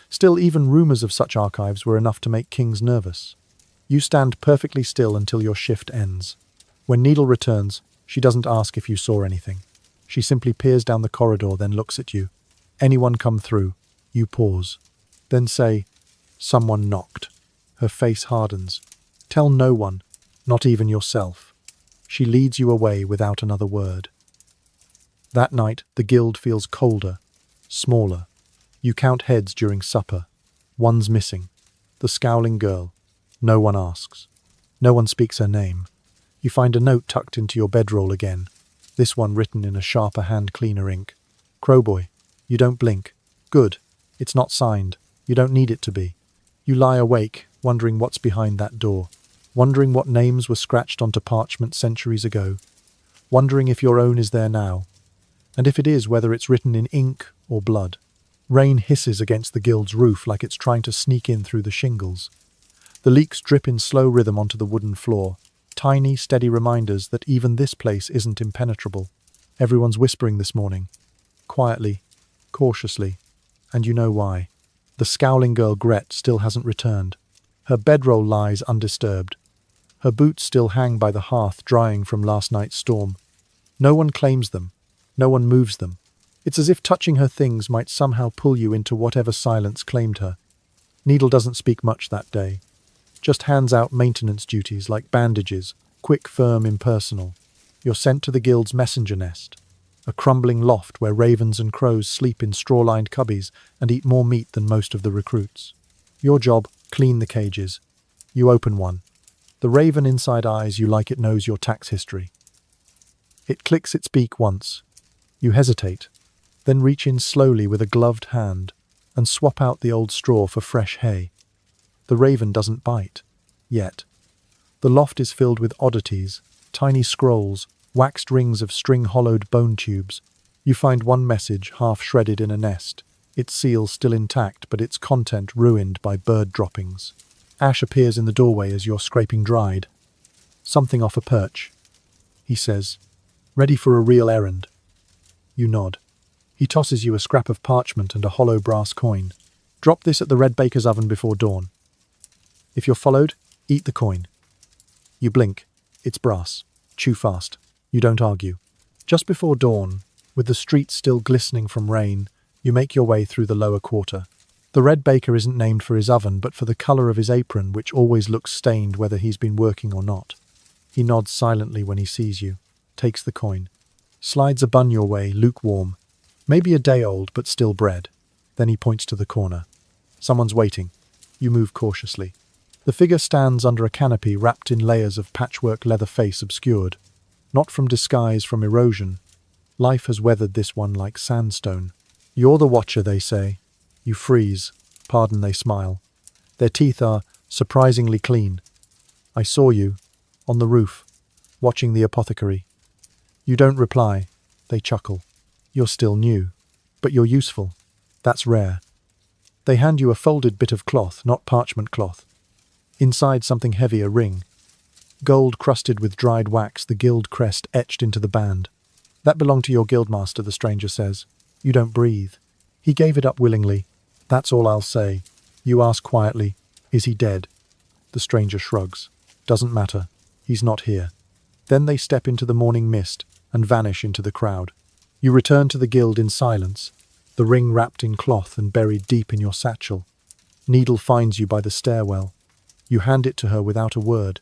Still, even rumours of such archives were enough to make kings nervous. You stand perfectly still until your shift ends. When Needle returns, she doesn't ask if you saw anything. She simply peers down the corridor, then looks at you. Anyone come through? You pause. Then say, someone knocked. Her face hardens. Tell no one, not even yourself. She leads you away without another word. That night, the guild feels colder, smaller. You count heads during supper. One's missing. The scowling girl. No one asks. No one speaks her name. You find a note tucked into your bedroll again. This one written in a sharper hand cleaner ink. Crowboy, you don't blink. Good. It's not signed. You don't need it to be. You lie awake, wondering what's behind that door. Wondering what names were scratched onto parchment centuries ago. Wondering if your own is there now. And if it is, whether it's written in ink or blood. Rain hisses against the guild's roof like it's trying to sneak in through the shingles. The leaks drip in slow rhythm onto the wooden floor. Tiny, steady reminders that even this place isn't impenetrable. Everyone's whispering this morning. Quietly, cautiously. And you know why. The scowling girl Gret still hasn't returned. Her bedroll lies undisturbed. Her boots still hang by the hearth, drying from last night's storm. No one claims them. No one moves them. It's as if touching her things might somehow pull you into whatever silence claimed her. Needle doesn't speak much that day. Just hands out maintenance duties like bandages, quick, firm, impersonal. You're sent to the guild's messenger nest, a crumbling loft where ravens and crows sleep in straw-lined cubbies and eat more meat than most of the recruits. Your job, clean the cages. You open one. The raven inside eyes you like it knows your tax history. It clicks its beak once. You hesitate, then reach in slowly with a gloved hand and swap out the old straw for fresh hay. The raven doesn't bite. Yet. The loft is filled with oddities, tiny scrolls, waxed rings of string-hollowed bone tubes. You find one message half shredded in a nest, its seal still intact but its content ruined by bird droppings. Ash appears in the doorway as you're scraping dried. Something off a perch. He says, ready for a real errand. You nod. He tosses you a scrap of parchment and a hollow brass coin. Drop this at the red baker's oven before dawn. If you're followed, eat the coin. You blink. It's brass. Chew fast. You don't argue. Just before dawn, with the streets still glistening from rain, you make your way through the lower quarter. The red baker isn't named for his oven, but for the colour of his apron, which always looks stained whether he's been working or not. He nods silently when he sees you, takes the coin, slides a bun your way, lukewarm, maybe a day old, but still bread. Then he points to the corner. Someone's waiting. You move cautiously. The figure stands under a canopy wrapped in layers of patchwork leather, face obscured. Not from disguise, from erosion. Life has weathered this one like sandstone. You're the watcher, they say. You freeze. Pardon, they smile. Their teeth are surprisingly clean. I saw you, on the roof, watching the apothecary. You don't reply. They chuckle. You're still new. But you're useful. That's rare. They hand you a folded bit of cloth, not parchment cloth. Inside something heavy, a ring. Gold crusted with dried wax, the guild crest etched into the band. That belonged to your guildmaster, the stranger says. You don't breathe. He gave it up willingly. That's all I'll say. You ask quietly, is he dead? The stranger shrugs. Doesn't matter. He's not here. Then they step into the morning mist and vanish into the crowd. You return to the guild in silence, the ring wrapped in cloth and buried deep in your satchel. Needle finds you by the stairwell. You hand it to her without a word.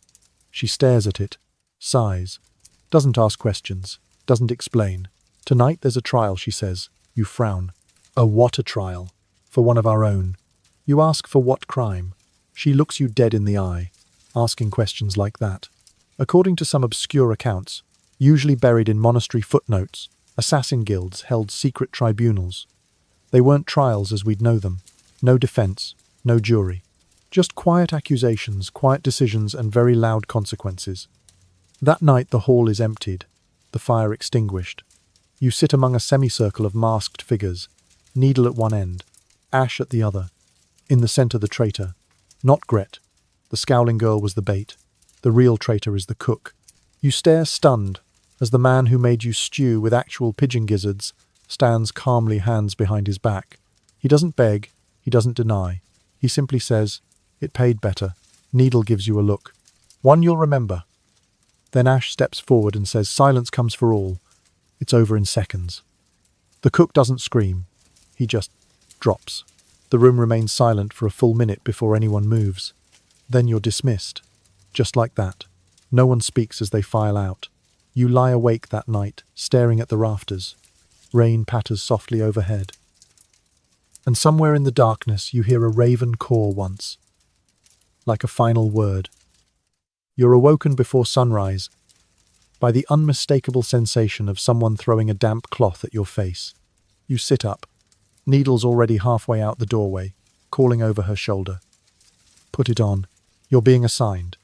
She stares at it, sighs, doesn't ask questions, doesn't explain. Tonight there's a trial, she says. You frown. What a trial? For one of our own. You ask for what crime? She looks you dead in the eye, asking questions like that. According to some obscure accounts, usually buried in monastery footnotes, assassin guilds held secret tribunals. They weren't trials as we'd know them. No defense, no jury. Just quiet accusations, quiet decisions, and very loud consequences. That night the hall is emptied, the fire extinguished. You sit among a semicircle of masked figures, Needle at one end, Ash at the other. In the centre the traitor. Not Gret. The scowling girl was the bait. The real traitor is the cook. You stare stunned as the man who made you stew with actual pigeon gizzards stands calmly, hands behind his back. He doesn't beg, he doesn't deny. He simply says, "It paid better." Needle gives you a look. One you'll remember. Then Ash steps forward and says, "Silence comes for all." It's over in seconds. The cook doesn't scream. He just drops. The room remains silent for a full minute before anyone moves. Then you're dismissed. Just like that. No one speaks as they file out. You lie awake that night, staring at the rafters. Rain patters softly overhead. And somewhere in the darkness you hear a raven caw once, like a final word. You're awoken before sunrise by the unmistakable sensation of someone throwing a damp cloth at your face. You sit up. Needle's already halfway out the doorway, calling over her shoulder. Put it on. You're being assigned.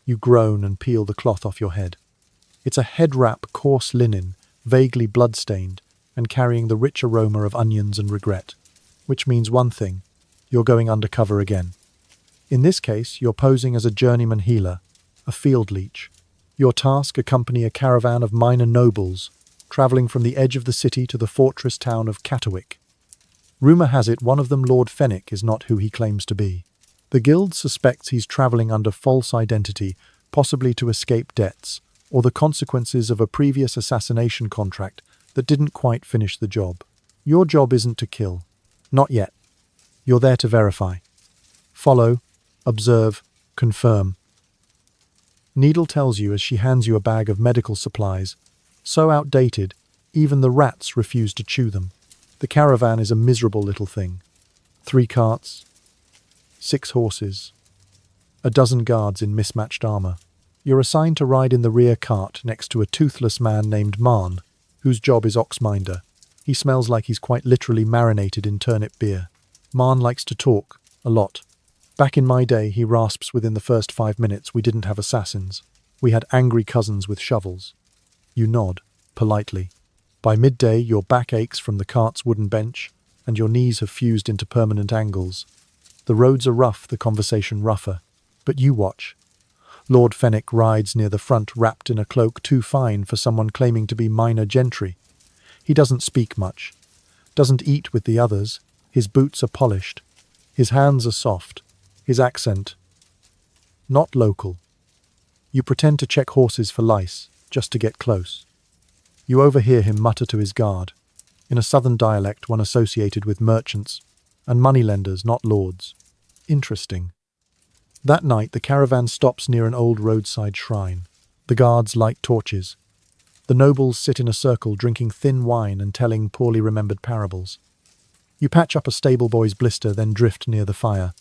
You groan and peel the cloth off your head. It's a head wrap, coarse linen, vaguely blood-stained, and carrying the rich aroma of onions and regret. Which means one thing, you're going undercover again. In this case, you're posing as a journeyman healer, a field leech. Your task: accompany a caravan of minor nobles, travelling from the edge of the city to the fortress town of Catterick. Rumour has it one of them, Lord Fenwick, is not who he claims to be. The guild suspects he's travelling under false identity, possibly to escape debts, or the consequences of a previous assassination contract that didn't quite finish the job. Your job isn't to kill. Not yet. You're there to verify. Follow, observe, confirm. Needle tells you as she hands you a bag of medical supplies, so outdated, even the rats refuse to chew them. The caravan is a miserable little thing. 3 carts, 6 horses, a dozen guards in mismatched armour. You're assigned to ride in the rear cart next to a toothless man named Marn, whose job is oxminder. He smells like he's quite literally marinated in turnip beer. Marn likes to talk, a lot. Back in my day, he rasps within the first 5 minutes, we didn't have assassins. We had angry cousins with shovels. You nod, politely. By midday, your back aches from the cart's wooden bench, and your knees have fused into permanent angles. The roads are rough, the conversation rougher. But you watch. Lord Fenwick rides near the front wrapped in a cloak too fine for someone claiming to be minor gentry. He doesn't speak much. Doesn't eat with the others. His boots are polished. His hands are soft. His accent, not local. You pretend to check horses for lice, just to get close. You overhear him mutter to his guard, in a southern dialect, one associated with merchants and moneylenders, not lords. Interesting. That night, the caravan stops near an old roadside shrine. The guards light torches. The nobles sit in a circle drinking thin wine and telling poorly remembered parables. You patch up a stable boy's blister, then drift near the fire.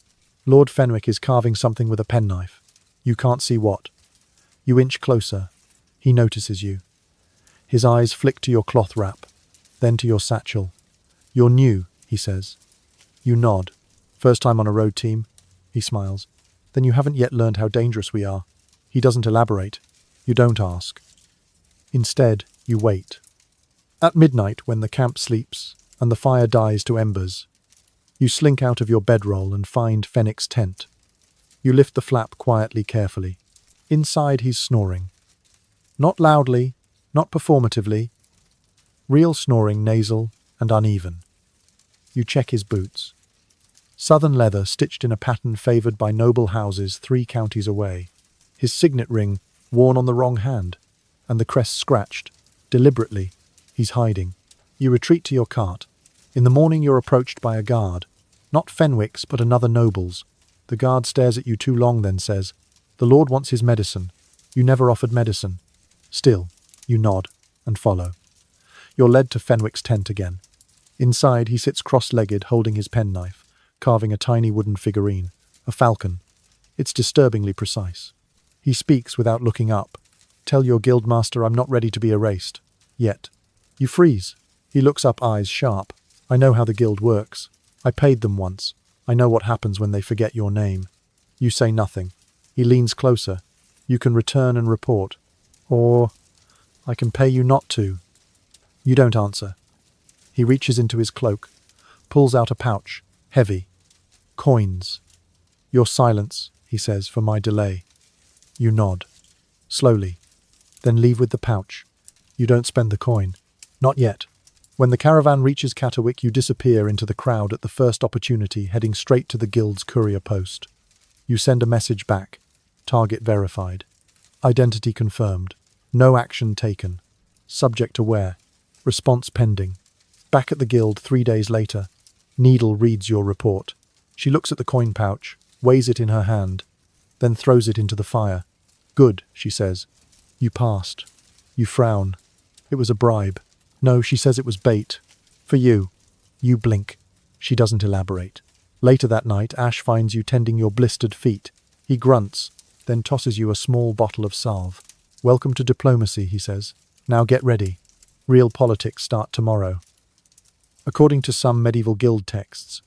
Lord Fenwick is carving something with a penknife. You can't see what. You inch closer. He notices you. His eyes flick to your cloth wrap, then to your satchel. "You're new," he says. You nod. "First time on a road team?" He smiles. "Then you haven't yet learned how dangerous we are." He doesn't elaborate. You don't ask. Instead, you wait. At midnight, when the camp sleeps and the fire dies to embers, You slink out of your bedroll and find Fennec's tent. You lift the flap quietly, carefully. Inside he's snoring. Not loudly, not performatively. Real snoring, nasal and uneven. You check his boots. Southern leather stitched in a pattern favoured by noble houses 3 counties away. His signet ring worn on the wrong hand, and the crest scratched. Deliberately, he's hiding. You retreat to your cart. In the morning you're approached by a guard. Not Fenwick's, but another noble's. The guard stares at you too long, then says, "The Lord wants his medicine. You never offered medicine." Still, you nod and follow. You're led to Fenwick's tent again. Inside, he sits cross-legged, holding his penknife, carving a tiny wooden figurine, a falcon. It's disturbingly precise. He speaks without looking up. "Tell your guildmaster I'm not ready to be erased. Yet." You freeze. He looks up, eyes sharp. "I know how the guild works. I paid them once. I know what happens when they forget your name." You say nothing. He leans closer. "You can return and report. Or I can pay you not to." You don't answer. He reaches into his cloak, pulls out a pouch, heavy. "Coins." "Your silence," he says, "for my delay." You nod. Slowly. Then leave with the pouch. You don't spend the coin. Not yet. When the caravan reaches Catterick, you disappear into the crowd at the first opportunity, heading straight to the guild's courier post. You send a message back. Target verified. Identity confirmed. No action taken. Subject aware. Response pending. Back at the guild 3 days later, Needle reads your report. She looks at the coin pouch, weighs it in her hand, then throws it into the fire. "Good," she says. "You passed." You frown. "It was a bribe." "No," she says, "it was bait. For you." You blink. She doesn't elaborate. Later that night, Ash finds you tending your blistered feet. He grunts, then tosses you a small bottle of salve. "Welcome to diplomacy," he says. "Now get ready. Real politics start tomorrow." According to some medieval guild texts,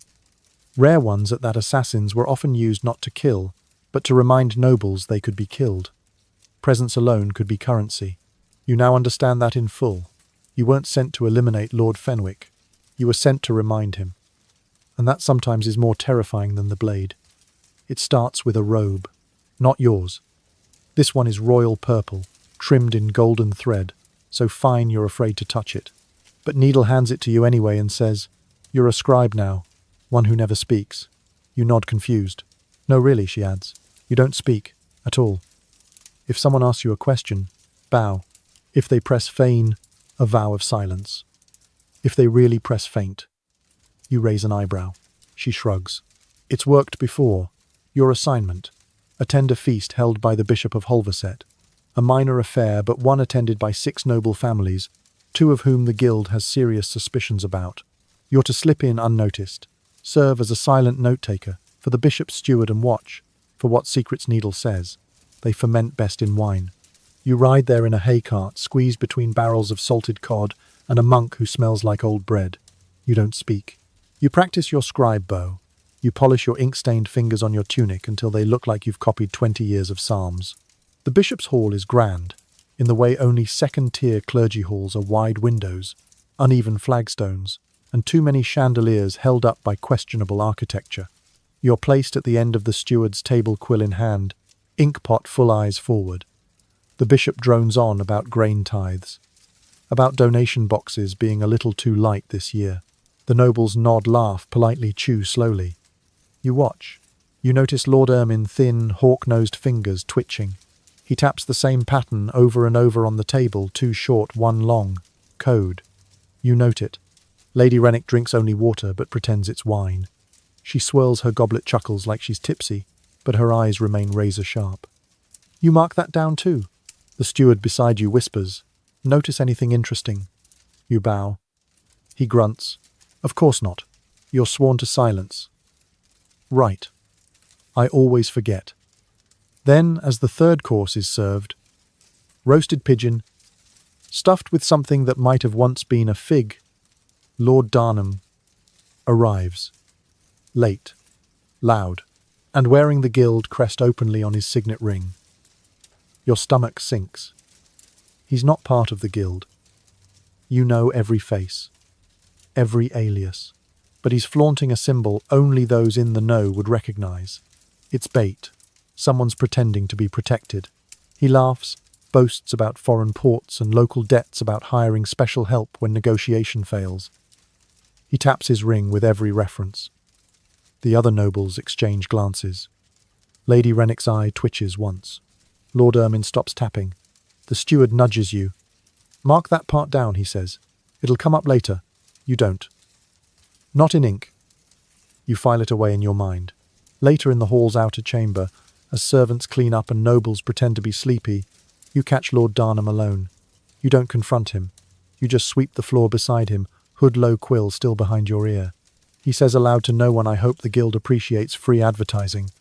rare ones at that, assassins were often used not to kill, but to remind nobles they could be killed. Presence alone could be currency. You now understand that in full. You weren't sent to eliminate Lord Fenwick. You were sent to remind him. And that sometimes is more terrifying than the blade. It starts with a robe. Not yours. This one is royal purple, trimmed in golden thread, so fine you're afraid to touch it. But Needle hands it to you anyway and says, "You're a scribe now, one who never speaks." You nod, confused. "No, really," she adds. "You don't speak, at all. If someone asks you a question, bow. If they press feign, a vow of silence. If they really press faint." You raise an eyebrow. She shrugs. "It's worked before. Your assignment. Attend a feast held by the Bishop of Holverset. A minor affair, but one attended by 6 noble families, 2 of whom the guild has serious suspicions about. You're to slip in unnoticed. Serve as a silent note-taker for the bishop's steward and watch for what secrets Needle says. They ferment best in wine. You ride there in a hay cart, squeezed between barrels of salted cod and a monk who smells like old bread. You don't speak. You practice your scribe bow. You polish your ink-stained fingers on your tunic until they look like you've copied 20 years of psalms. The bishop's hall is grand, in the way only second-tier clergy halls are: wide windows, uneven flagstones, and too many chandeliers held up by questionable architecture. You're placed at the end of the steward's table, quill in hand, inkpot full eyes forward. The bishop drones on about grain tithes, about donation boxes being a little too light this year. The nobles nod, laugh, politely chew slowly. You watch. You notice Lord Ermine thin, hawk-nosed fingers twitching. He taps the same pattern over and over on the table, 2 short, 1 long. Code. You note it. Lady Rennick drinks only water, but pretends it's wine. She swirls her goblet, chuckles like she's tipsy, but her eyes remain razor-sharp. You mark that down too. The steward beside you whispers, "Notice anything interesting?" You bow. He grunts. "Of course not. You're sworn to silence." "Right. I always forget." Then, as the 3rd course is served, roasted pigeon, stuffed with something that might have once been a fig, Lord Darnham arrives. Late, loud, and wearing the guild crest openly on his signet ring. Your stomach sinks. He's not part of the guild. You know every face, every alias. but he's flaunting a symbol only those in the know would recognize. It's bait. Someone's pretending to be protected. He laughs, boasts about foreign ports and local debts about hiring special help when negotiation fails. He taps his ring with every reference. The other nobles exchange glances. Lady Rennick's eye twitches once. Lord Ermine stops tapping. The steward nudges you. "Mark that part down," he says. "It'll come up later." You don't. Not in ink. You file it away in your mind. Later in the hall's outer chamber, as servants clean up and nobles pretend to be sleepy, you catch Lord Darnham alone. You don't confront him. You just sweep the floor beside him, hood low quill still behind your ear. He says aloud to no one, "I hope the guild appreciates free advertising."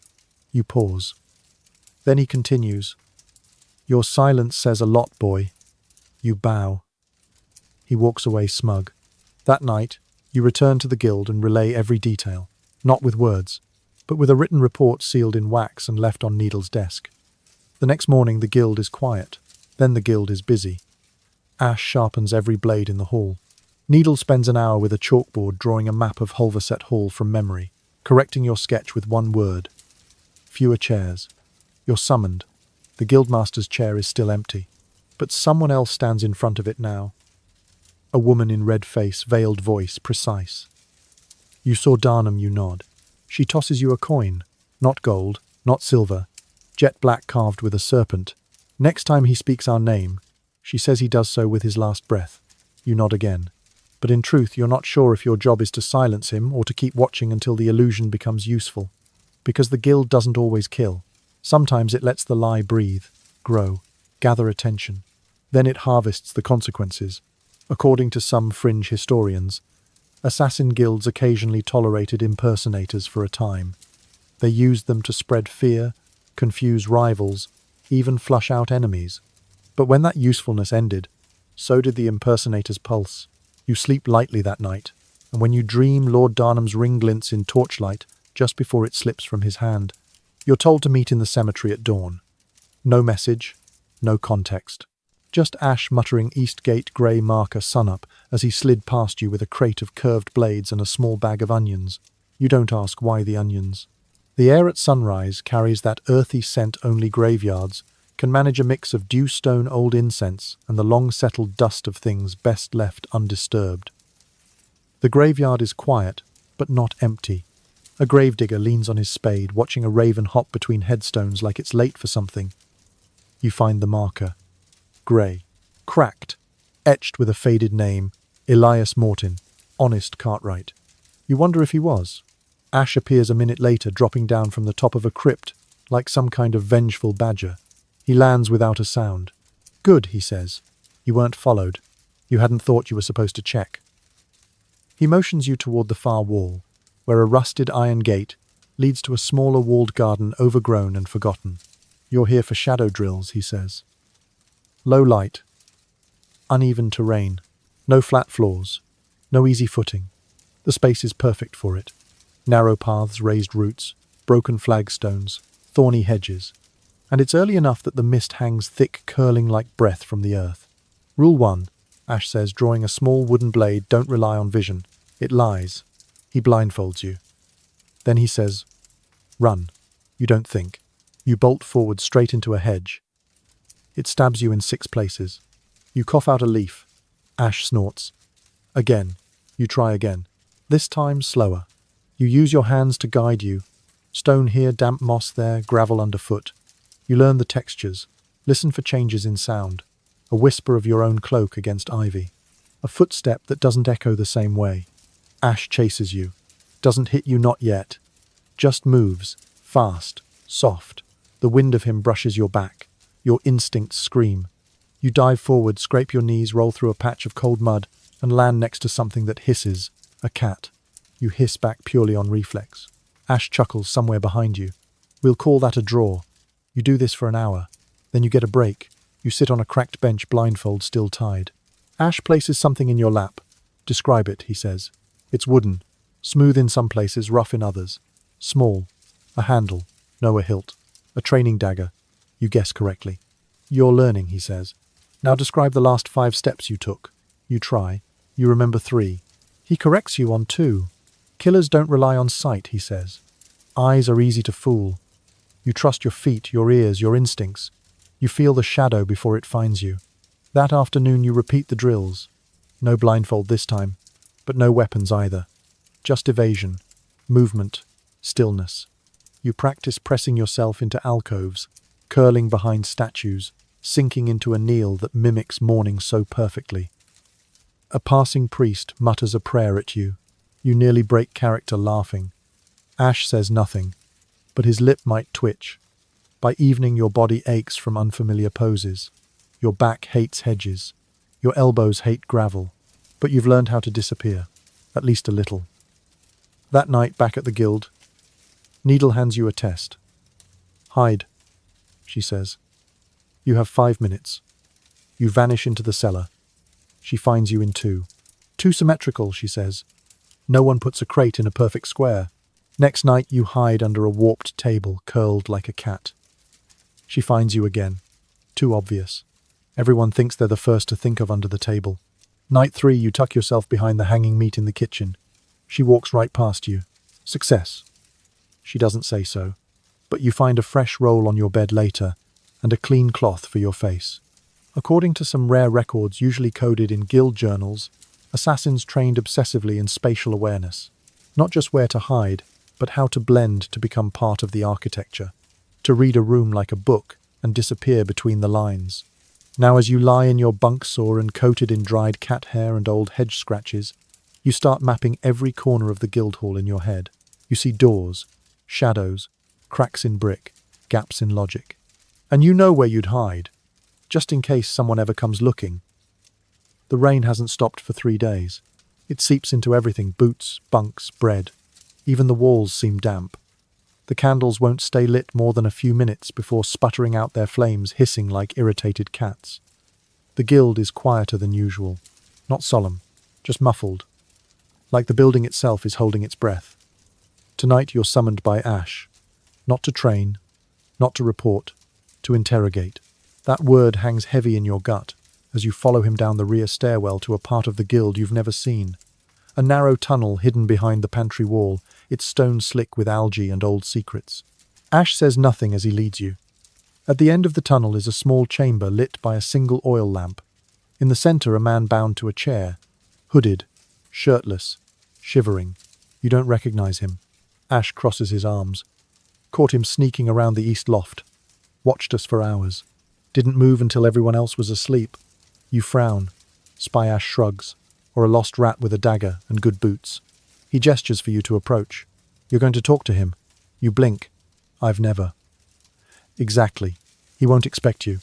You pause. Then he continues, "Your silence says a lot, boy." You bow. He walks away smug. That night, you return to the guild and relay every detail, not with words, but with a written report sealed in wax and left on Needle's desk. The next morning, the guild is quiet. Then the guild is busy. Ash sharpens every blade in the hall. Needle spends an hour with a chalkboard drawing a map of Holverset Hall from memory, correcting your sketch with one word. Fewer chairs. You're summoned. The guildmaster's chair is still empty, but someone else stands in front of it now. A woman in red face, veiled voice, precise. You saw Darnham, you nod. She tosses you a coin. Not gold, not silver. Jet black carved with a serpent. Next time he speaks our name, she says he does so with his last breath. You nod again. But in truth, you're not sure if your job is to silence him or to keep watching until the illusion becomes useful. Because the guild doesn't always kill. Sometimes it lets the lie breathe, grow, gather attention. Then it harvests the consequences. According to some fringe historians, assassin guilds occasionally tolerated impersonators for a time. They used them to spread fear, confuse rivals, even flush out enemies. But when that usefulness ended, so did the impersonator's pulse. You sleep lightly that night, and when you dream Lord Darnham's ring glints in torchlight just before it slips from his hand, you're told to meet in the cemetery at dawn. No message, no context. Just Ash muttering Eastgate grey marker sunup as he slid past you with a crate of curved blades and a small bag of onions. You don't ask why the onions. The air at sunrise carries that earthy scent only graveyards can manage, a mix of dewstone old incense and the long-settled dust of things best left undisturbed. The graveyard is quiet, but not empty. A gravedigger leans on his spade, watching a raven hop between headstones like it's late for something. You find the marker. Grey, cracked, etched with a faded name, Elias Morton, honest Cartwright. You wonder if he was. Ash appears a minute later, dropping down from the top of a crypt, like some kind of vengeful badger. He lands without a sound. Good, he says. You weren't followed. You hadn't thought you were supposed to check. He motions you toward the far wall, where a rusted iron gate leads to a smaller walled garden overgrown and forgotten. You're here for shadow drills, he says. Low light, uneven terrain, no flat floors, no easy footing. The space is perfect for it. Narrow paths, raised roots, broken flagstones, thorny hedges. And it's early enough that the mist hangs thick, curling like breath from the earth. Rule 1, Ash says, drawing a small wooden blade, don't rely on vision. It lies. He blindfolds you. Then he says, run. You don't think. You bolt forward straight into a hedge. It stabs you in 6 places. You cough out a leaf. Ash snorts. Again. You try again. This time slower. You use your hands to guide you. Stone here, damp moss there, gravel underfoot. You learn the textures. Listen for changes in sound. A whisper of your own cloak against ivy. A footstep that doesn't echo the same way. Ash chases you. Doesn't hit you, not yet. Just moves. Fast. Soft. The wind of him brushes your back. Your instincts scream. You dive forward, scrape your knees, roll through a patch of cold mud, and land next to something that hisses. A cat. You hiss back purely on reflex. Ash chuckles somewhere behind you. We'll call that a draw. You do this for an hour. Then you get a break. You sit on a cracked bench, blindfold still tied. Ash places something in your lap. Describe it, he says. It's wooden. Smooth in some places, rough in others. Small. A handle. No, a hilt. A training dagger. You guess correctly. You're learning, he says. Now describe the last 5 steps you took. You try. You remember 3. He corrects you on 2. Killers don't rely on sight, he says. Eyes are easy to fool. You trust your feet, your ears, your instincts. You feel the shadow before it finds you. That afternoon you repeat the drills. No blindfold this time, but no weapons either. Just evasion, movement, stillness. You practice pressing yourself into alcoves, curling behind statues, sinking into a kneel that mimics morning so perfectly. A passing priest mutters a prayer at you. You nearly break character laughing. Ash says nothing, but his lip might twitch. By evening your body aches from unfamiliar poses. Your back hates hedges. Your elbows hate gravel. But you've learned how to disappear, at least a little. That night back at the guild, Needle hands you a test. Hide, she says. You have 5 minutes. You vanish into the cellar. She finds you in 2. Too symmetrical, she says. No one puts a crate in a perfect square. Next night you hide under a warped table, curled like a cat. She finds you again. Too obvious. Everyone thinks they're the first to think of under the table. Night 3, you tuck yourself behind the hanging meat in the kitchen. She walks right past you. Success. She doesn't say so, but you find a fresh roll on your bed later and a clean cloth for your face. According to some rare records usually coded in guild journals, assassins trained obsessively in spatial awareness. Not just where to hide, but how to blend to become part of the architecture. To read a room like a book and disappear between the lines. Now as you lie in your bunk sore and coated in dried cat hair and old hedge scratches, you start mapping every corner of the guild hall in your head. You see doors, shadows, cracks in brick, gaps in logic. And you know where you'd hide, just in case someone ever comes looking. The rain hasn't stopped for 3 days. It seeps into everything, boots, bunks, bread. Even the walls seem damp. The candles won't stay lit more than a few minutes before sputtering out their flames, hissing like irritated cats. The guild is quieter than usual. Not solemn, just muffled. Like the building itself is holding its breath. Tonight you're summoned by Ash. Not to train, not to report, to interrogate. That word hangs heavy in your gut as you follow him down the rear stairwell to a part of the guild you've never seen. A narrow tunnel hidden behind the pantry wall, its stone slick with algae and old secrets. Ash says nothing as he leads you. At the end of the tunnel is a small chamber lit by a single oil lamp. In the center, a man bound to a chair, hooded, shirtless, shivering. You don't recognize him. Ash crosses his arms. Caught him sneaking around the east loft. Watched us for hours. Didn't move until everyone else was asleep. You frown. Spy Ash shrugs. Or a lost rat with a dagger and good boots. He gestures for you to approach. You're going to talk to him. You blink. I've never. Exactly. He won't expect you.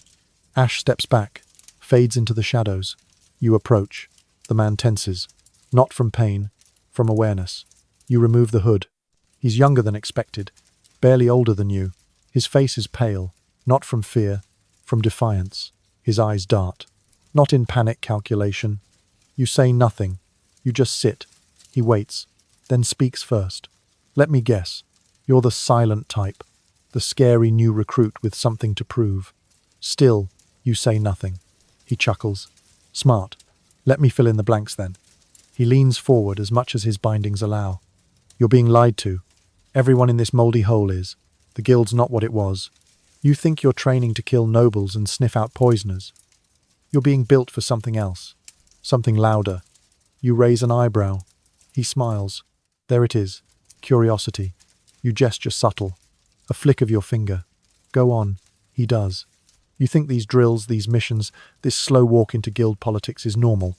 Ash steps back, fades into the shadows. You approach. The man tenses. Not from pain, from awareness. You remove the hood. He's younger than expected, barely older than you. His face is pale, not from fear, from defiance. His eyes dart. Not in panic calculation. You say nothing. You just sit. He waits, then speaks first. Let me guess. You're the silent type, the scary new recruit with something to prove. Still, you say nothing. He chuckles. Smart. Let me fill in the blanks then. He leans forward as much as his bindings allow. You're being lied to. Everyone in this moldy hole is. The guild's not what it was. You think you're training to kill nobles and sniff out poisoners. You're being built for something else. Something louder. You raise an eyebrow. He smiles. There it is. Curiosity. You gesture subtle. A flick of your finger. Go on. He does. You think these drills, these missions, this slow walk into guild politics is normal.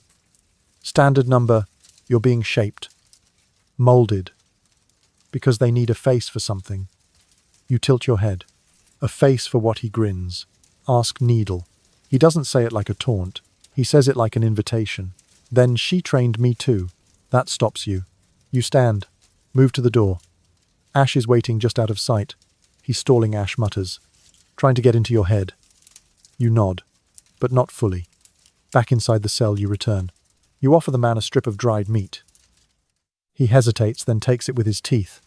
Standard number. You're being shaped. Molded. Because they need a face for something. You tilt your head. A face for what he grins. Ask Needle. He doesn't say it like a taunt. He says it like an invitation. Then she trained me too. That stops you. You stand. Move to the door. Ash is waiting just out of sight. He's stalling. Ash mutters. Trying to get into your head. You nod. But not fully. Back inside the cell you return. You offer the man a strip of dried meat. He hesitates, then takes it with his teeth.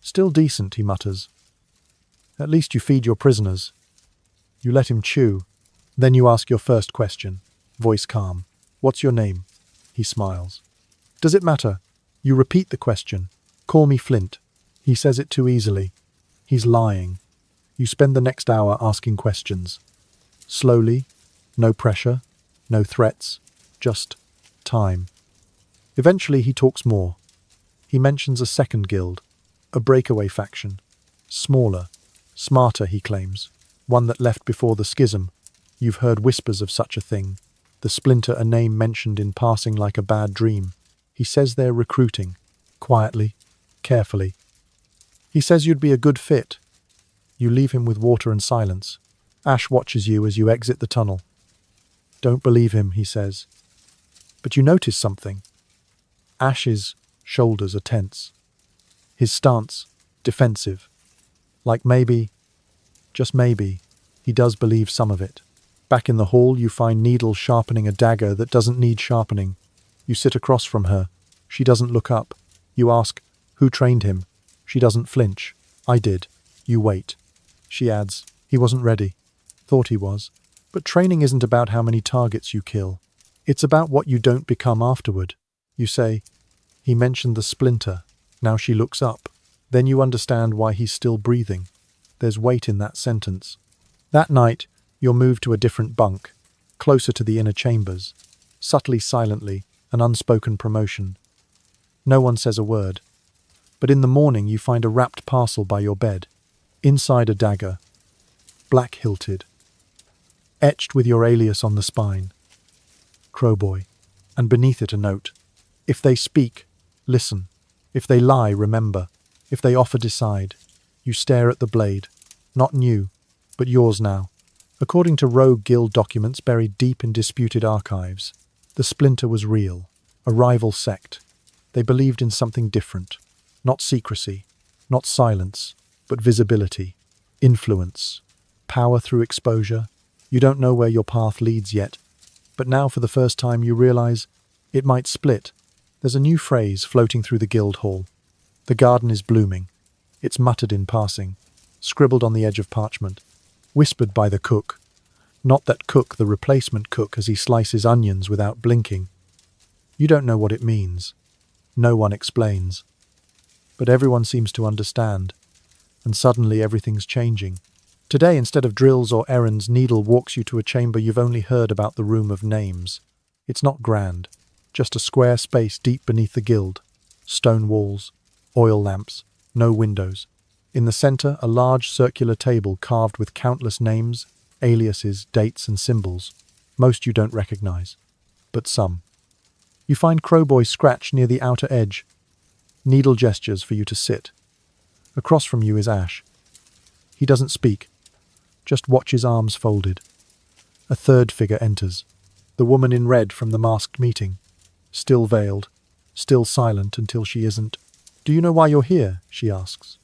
Still decent, he mutters. At least you feed your prisoners. You let him chew. Then you ask your first question. Voice calm. What's your name? He smiles. Does it matter? You repeat the question. Call me Flint. He says it too easily. He's lying. You spend the next hour asking questions. Slowly, no pressure, no threats, just time. Eventually he talks more. He mentions a second guild, a breakaway faction. Smaller, smarter, he claims. One that left before the schism. You've heard whispers of such a thing. The Splinter, a name mentioned in passing like a bad dream. He says they're recruiting. Quietly, carefully. He says you'd be a good fit. You leave him with water and silence. Ash watches you as you exit the tunnel. Don't believe him, he says. But you notice something. Ash's shoulders are tense. His stance, defensive. Like maybe, just maybe, he does believe some of it. Back in the hall, you find Needle sharpening a dagger that doesn't need sharpening. You sit across from her. She doesn't look up. You ask, who trained him? She doesn't flinch. I did. You wait. She adds, he wasn't ready. Thought he was. But training isn't about how many targets you kill. It's about what you don't become afterward. You say, he mentioned the Splinter. Now she looks up. Then you understand why he's still breathing. There's weight in that sentence. That night, you're moved to a different bunk, closer to the inner chambers. Subtly, silently, an unspoken promotion. No one says a word. But in the morning you find a wrapped parcel by your bed. Inside a dagger. Black-hilted. Etched with your alias on the spine. Crowboy. And beneath it a note. If they speak, listen. If they lie, remember. If they offer, decide. You stare at the blade. Not new, but yours now. According to rogue guild documents buried deep in disputed archives, the Splinter was real, a rival sect. They believed in something different. Not secrecy, not silence, but visibility, influence, power through exposure. You don't know where your path leads yet, but now for the first time you realize it might split. There's a new phrase floating through the guild hall. The garden is blooming. It's muttered in passing, scribbled on the edge of parchment, whispered by the cook. Not that cook, the replacement cook, as he slices onions without blinking. You don't know what it means. No one explains. But everyone seems to understand. And suddenly everything's changing. Today, instead of drills or errands, Needle walks you to a chamber you've only heard about, the Room of Names. It's not grand. Just a square space deep beneath the guild. Stone walls, oil lamps, no windows. In the center, a large circular table carved with countless names, aliases, dates and symbols. Most you don't recognize, but some. You find Crowboy scratched near the outer edge. Needle gestures for you to sit. Across from you is Ash. He doesn't speak, just watches, arms folded. A third figure enters, the woman in red from the masked meeting. Still veiled, still silent until she isn't. Do you know why you're here? She asks.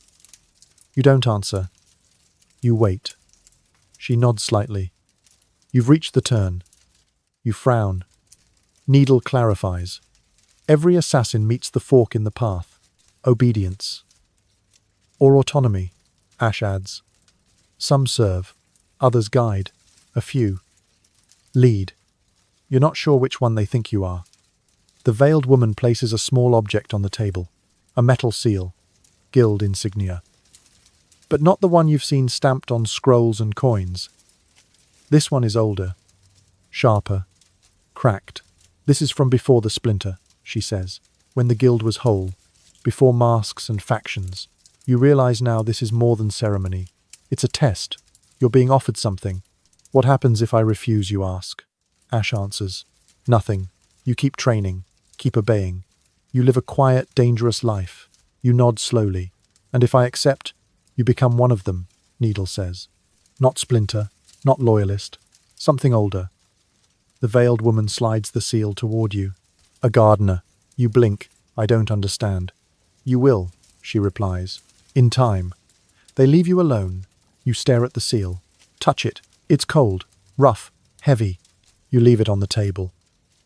You don't answer. You wait. She nods slightly. You've reached the turn. You frown. Needle clarifies. Every assassin meets the fork in the path. Obedience. Or autonomy, Ash adds. Some serve, others guide, a few lead. You're not sure which one they think you are. The veiled woman places a small object on the table, a metal seal, guild insignia. But not the one you've seen stamped on scrolls and coins. This one is older, sharper, cracked. This is from before the Splinter, she says, when the guild was whole, before masks and factions. You realize now this is more than ceremony. It's a test. You're being offered something. What happens if I refuse, you ask? Ash answers. Nothing. You keep training, keep obeying. You live a quiet, dangerous life. You nod slowly. And if I accept, you become one of them, Needle says. Not Splinter, not loyalist, something older. The veiled woman slides the seal toward you. A gardener. You blink. I don't understand. You will, she replies. In time. They leave you alone. You stare at the seal. Touch it. It's cold, rough, heavy. You leave it on the table.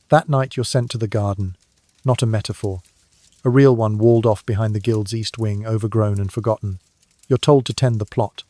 That night you're sent to the garden. Not a metaphor. A real one, walled off behind the guild's east wing, overgrown and forgotten. You're told to tend the plot.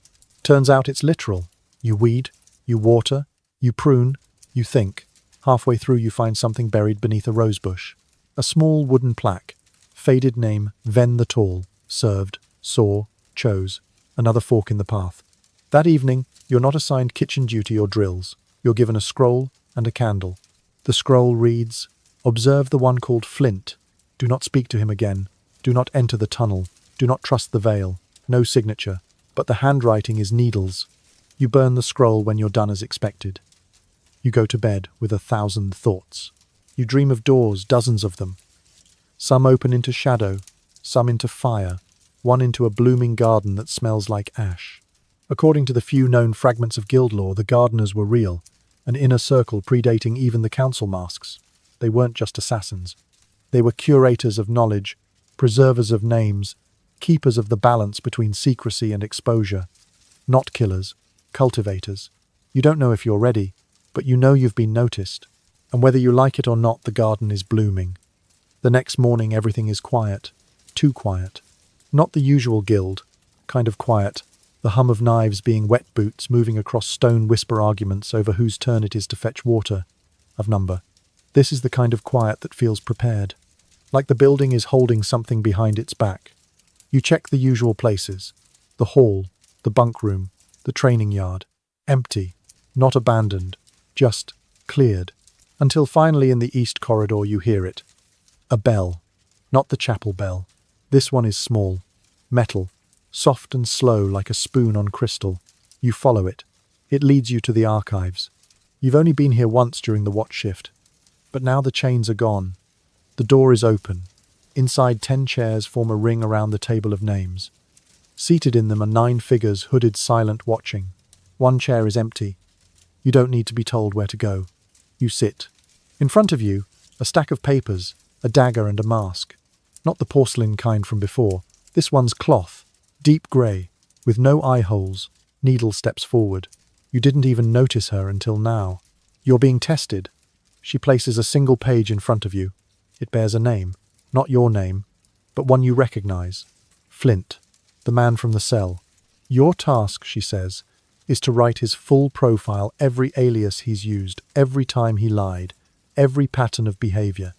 Turns out it's literal. You weed, you water, you prune, you think. Halfway through you find something buried beneath a rosebush. A small wooden plaque, Faded name, Ven the Tall. Served, saw, chose. Another fork in the path. That evening, you're not assigned kitchen duty or drills. You're given a scroll and a candle. The scroll reads, "Observe the one called Flint. Do not speak to him again. Do not enter the tunnel. Do not trust the veil. No signature. But the handwriting is Needle's." You burn the scroll when you're done as expected. You go to bed with 1,000 thoughts. You dream of doors, dozens of them. Some open into shadow, some into fire, one into a blooming garden that smells like ash. According to the few known fragments of guild lore, the gardeners were real, an inner circle predating even the council masks. They weren't just assassins. They were curators of knowledge, preservers of names, keepers of the balance between secrecy and exposure. Not killers, cultivators. You don't know if you're ready, but you know you've been noticed. And whether you like it or not, the garden is blooming. The next morning, everything is quiet. Too quiet. Not the usual guild. Kind of quiet. The hum of knives being wet boots moving across stone whisper arguments over whose turn it is to fetch water. Of number. This is the kind of quiet that feels prepared. Like the building is holding something behind its back. You check the usual places. The hall, the bunk room, the training yard. Empty. Not abandoned. Just cleared. Until finally in the east corridor you hear it. A bell. Not the chapel bell. This one is small. Metal. Soft and slow like a spoon on crystal. You follow it. It leads you to the archives. You've only been here once during the watch shift. But now the chains are gone. The door is open. Inside 10 chairs form a ring around the table of names. Seated in them are 9 figures, hooded, silent, watching. One chair is empty. You don't need to be told where to go. You sit. In front of you, a stack of papers, a dagger and a mask. Not the porcelain kind from before. This one's cloth, deep grey, with no eye holes. Needle steps forward. You didn't even notice her until now. You're being tested. She places a single page in front of you. It bears a name. Not your name, but one you recognize. Flint, the man from the cell. Your task, she says, is to write his full profile, every alias he's used, every time he lied, every pattern of behavior.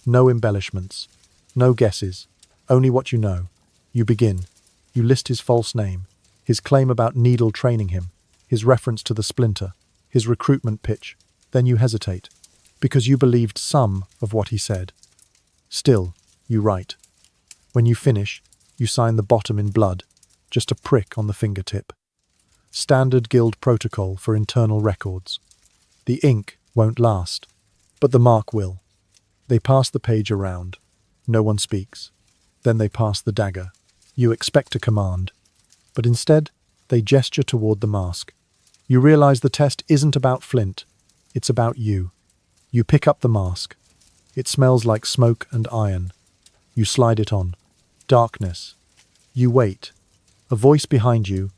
No embellishments, no guesses, only what you know. You begin. You list his false name, his claim about Needle training him, his reference to the splinter, his recruitment pitch. Then you hesitate, because you believed some of what he said. Still, you write. When you finish, you sign the bottom in blood, just a prick on the fingertip. Standard guild protocol for internal records. The ink won't last, but the mark will. They pass the page around. No one speaks. Then they pass the dagger. You expect a command, but instead, they gesture toward the mask. You realize the test isn't about Flint. It's about you. You pick up the mask. It smells like smoke and iron. You slide it on. Darkness. You wait. A voice behind you,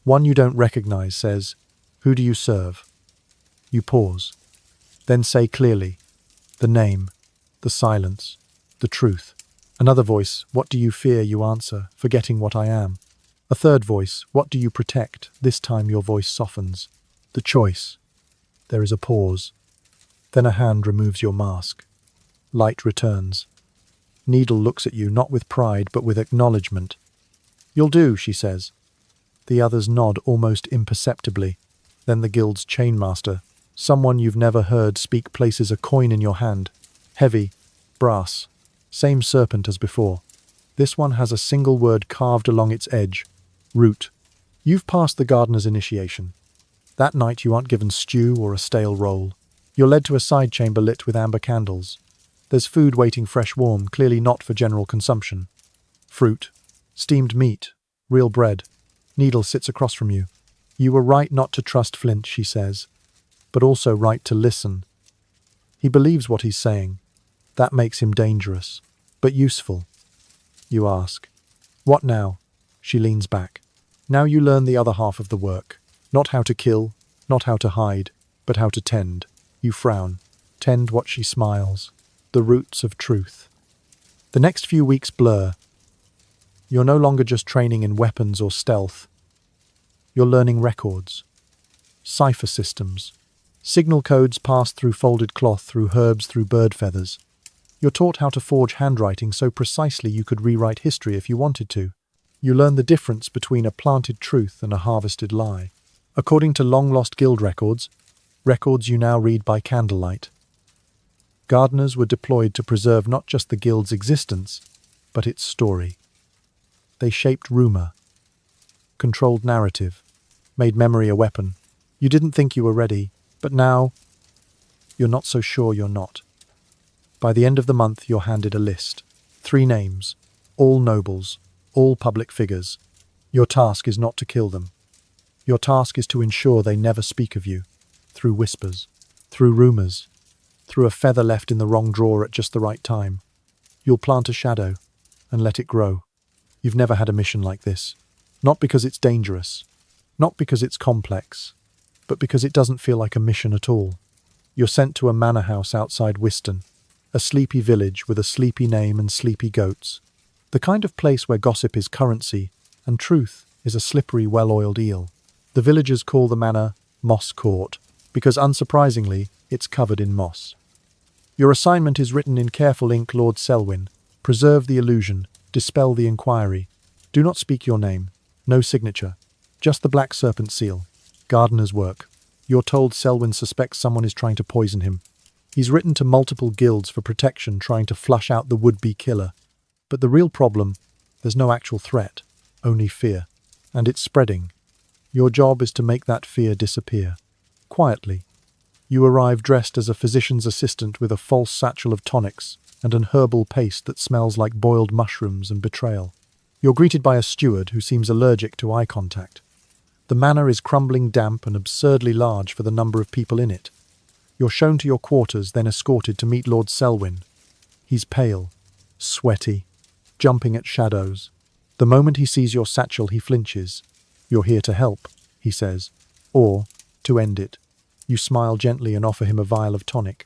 one you don't recognize, says, "Who do you serve?" You pause. Then say clearly, the name, the silence, the truth. Another voice, "What do you fear?" You answer, "Forgetting what I am." A third voice, "What do you protect?" This time your voice softens. The choice. There is a pause. Then a hand removes your mask. Light returns. Needle looks at you, not with pride, but with acknowledgement. "You'll do," she says. The others nod almost imperceptibly. Then the guild's chainmaster, someone you've never heard speak, places a coin in your hand. Heavy, brass, same serpent as before. This one has a single word carved along its edge. Root. You've passed the gardener's initiation. That night you aren't given stew or a stale roll. You're led to a side chamber lit with amber candles. There's food waiting fresh warm, clearly not for general consumption. Fruit, steamed meat, real bread. Needle sits across from you. You were right not to trust Flint, she says, but also right to listen. He believes what he's saying. That makes him dangerous, but useful. You ask, "What now?" She leans back. "Now you learn the other half of the work. Not how to kill, not how to hide, but how to tend." You frown. Tend what? She smiles. The roots of truth. The next few weeks blur. You're no longer just training in weapons or stealth. You're learning records, cipher systems, signal codes passed through folded cloth, through herbs, through bird feathers. You're taught how to forge handwriting so precisely you could rewrite history if you wanted to. You learn the difference between a planted truth and a harvested lie. According to long-lost guild records you now read by candlelight. Gardeners were deployed to preserve not just the guild's existence, but its story. They shaped rumor, controlled narrative, made memory a weapon. You didn't think you were ready, but now you're not so sure you're not. By the end of the month, you're handed a list. 3 names, all nobles, all public figures. Your task is not to kill them. Your task is to ensure they never speak of you, through whispers, through rumors, through a feather left in the wrong drawer at just the right time. You'll plant a shadow and let it grow. You've never had a mission like this. Not because it's dangerous, not because it's complex, but because it doesn't feel like a mission at all. You're sent to a manor house outside Whiston, a sleepy village with a sleepy name and sleepy goats. The kind of place where gossip is currency and truth is a slippery, well-oiled eel. The villagers call the manor Moss Court, because unsurprisingly, it's covered in moss. Your assignment is written in careful ink, Lord Selwyn. Preserve the illusion, dispel the inquiry. Do not speak your name, no signature, just the black serpent seal. Gardener's work. You're told Selwyn suspects someone is trying to poison him. He's written to multiple guilds for protection, trying to flush out the would-be killer. But the real problem, there's no actual threat, only fear. And it's spreading. Your job is to make that fear disappear. Quietly. You arrive dressed as a physician's assistant with a false satchel of tonics and an herbal paste that smells like boiled mushrooms and betrayal. You're greeted by a steward who seems allergic to eye contact. The manor is crumbling damp and absurdly large for the number of people in it. You're shown to your quarters, then escorted to meet Lord Selwyn. He's pale, sweaty, jumping at shadows. The moment he sees your satchel, he flinches. You're here to help, he says, or to end it. You smile gently and offer him a vial of tonic.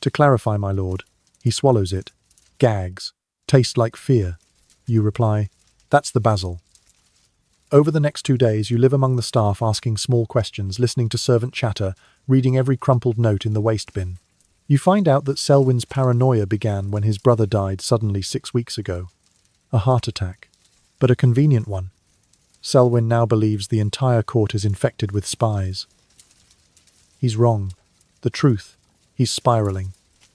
To clarify, my lord. He swallows it. Gags. Tastes like fear. You reply, that's the basil. Over the next 2 days, you live among the staff, asking small questions, listening to servant chatter, reading every crumpled note in the waste bin. You find out that Selwyn's paranoia began when his brother died suddenly 6 weeks ago. A heart attack. But a convenient one. Selwyn now believes the entire court is infected with spies. He's wrong. The truth. He's spiraling.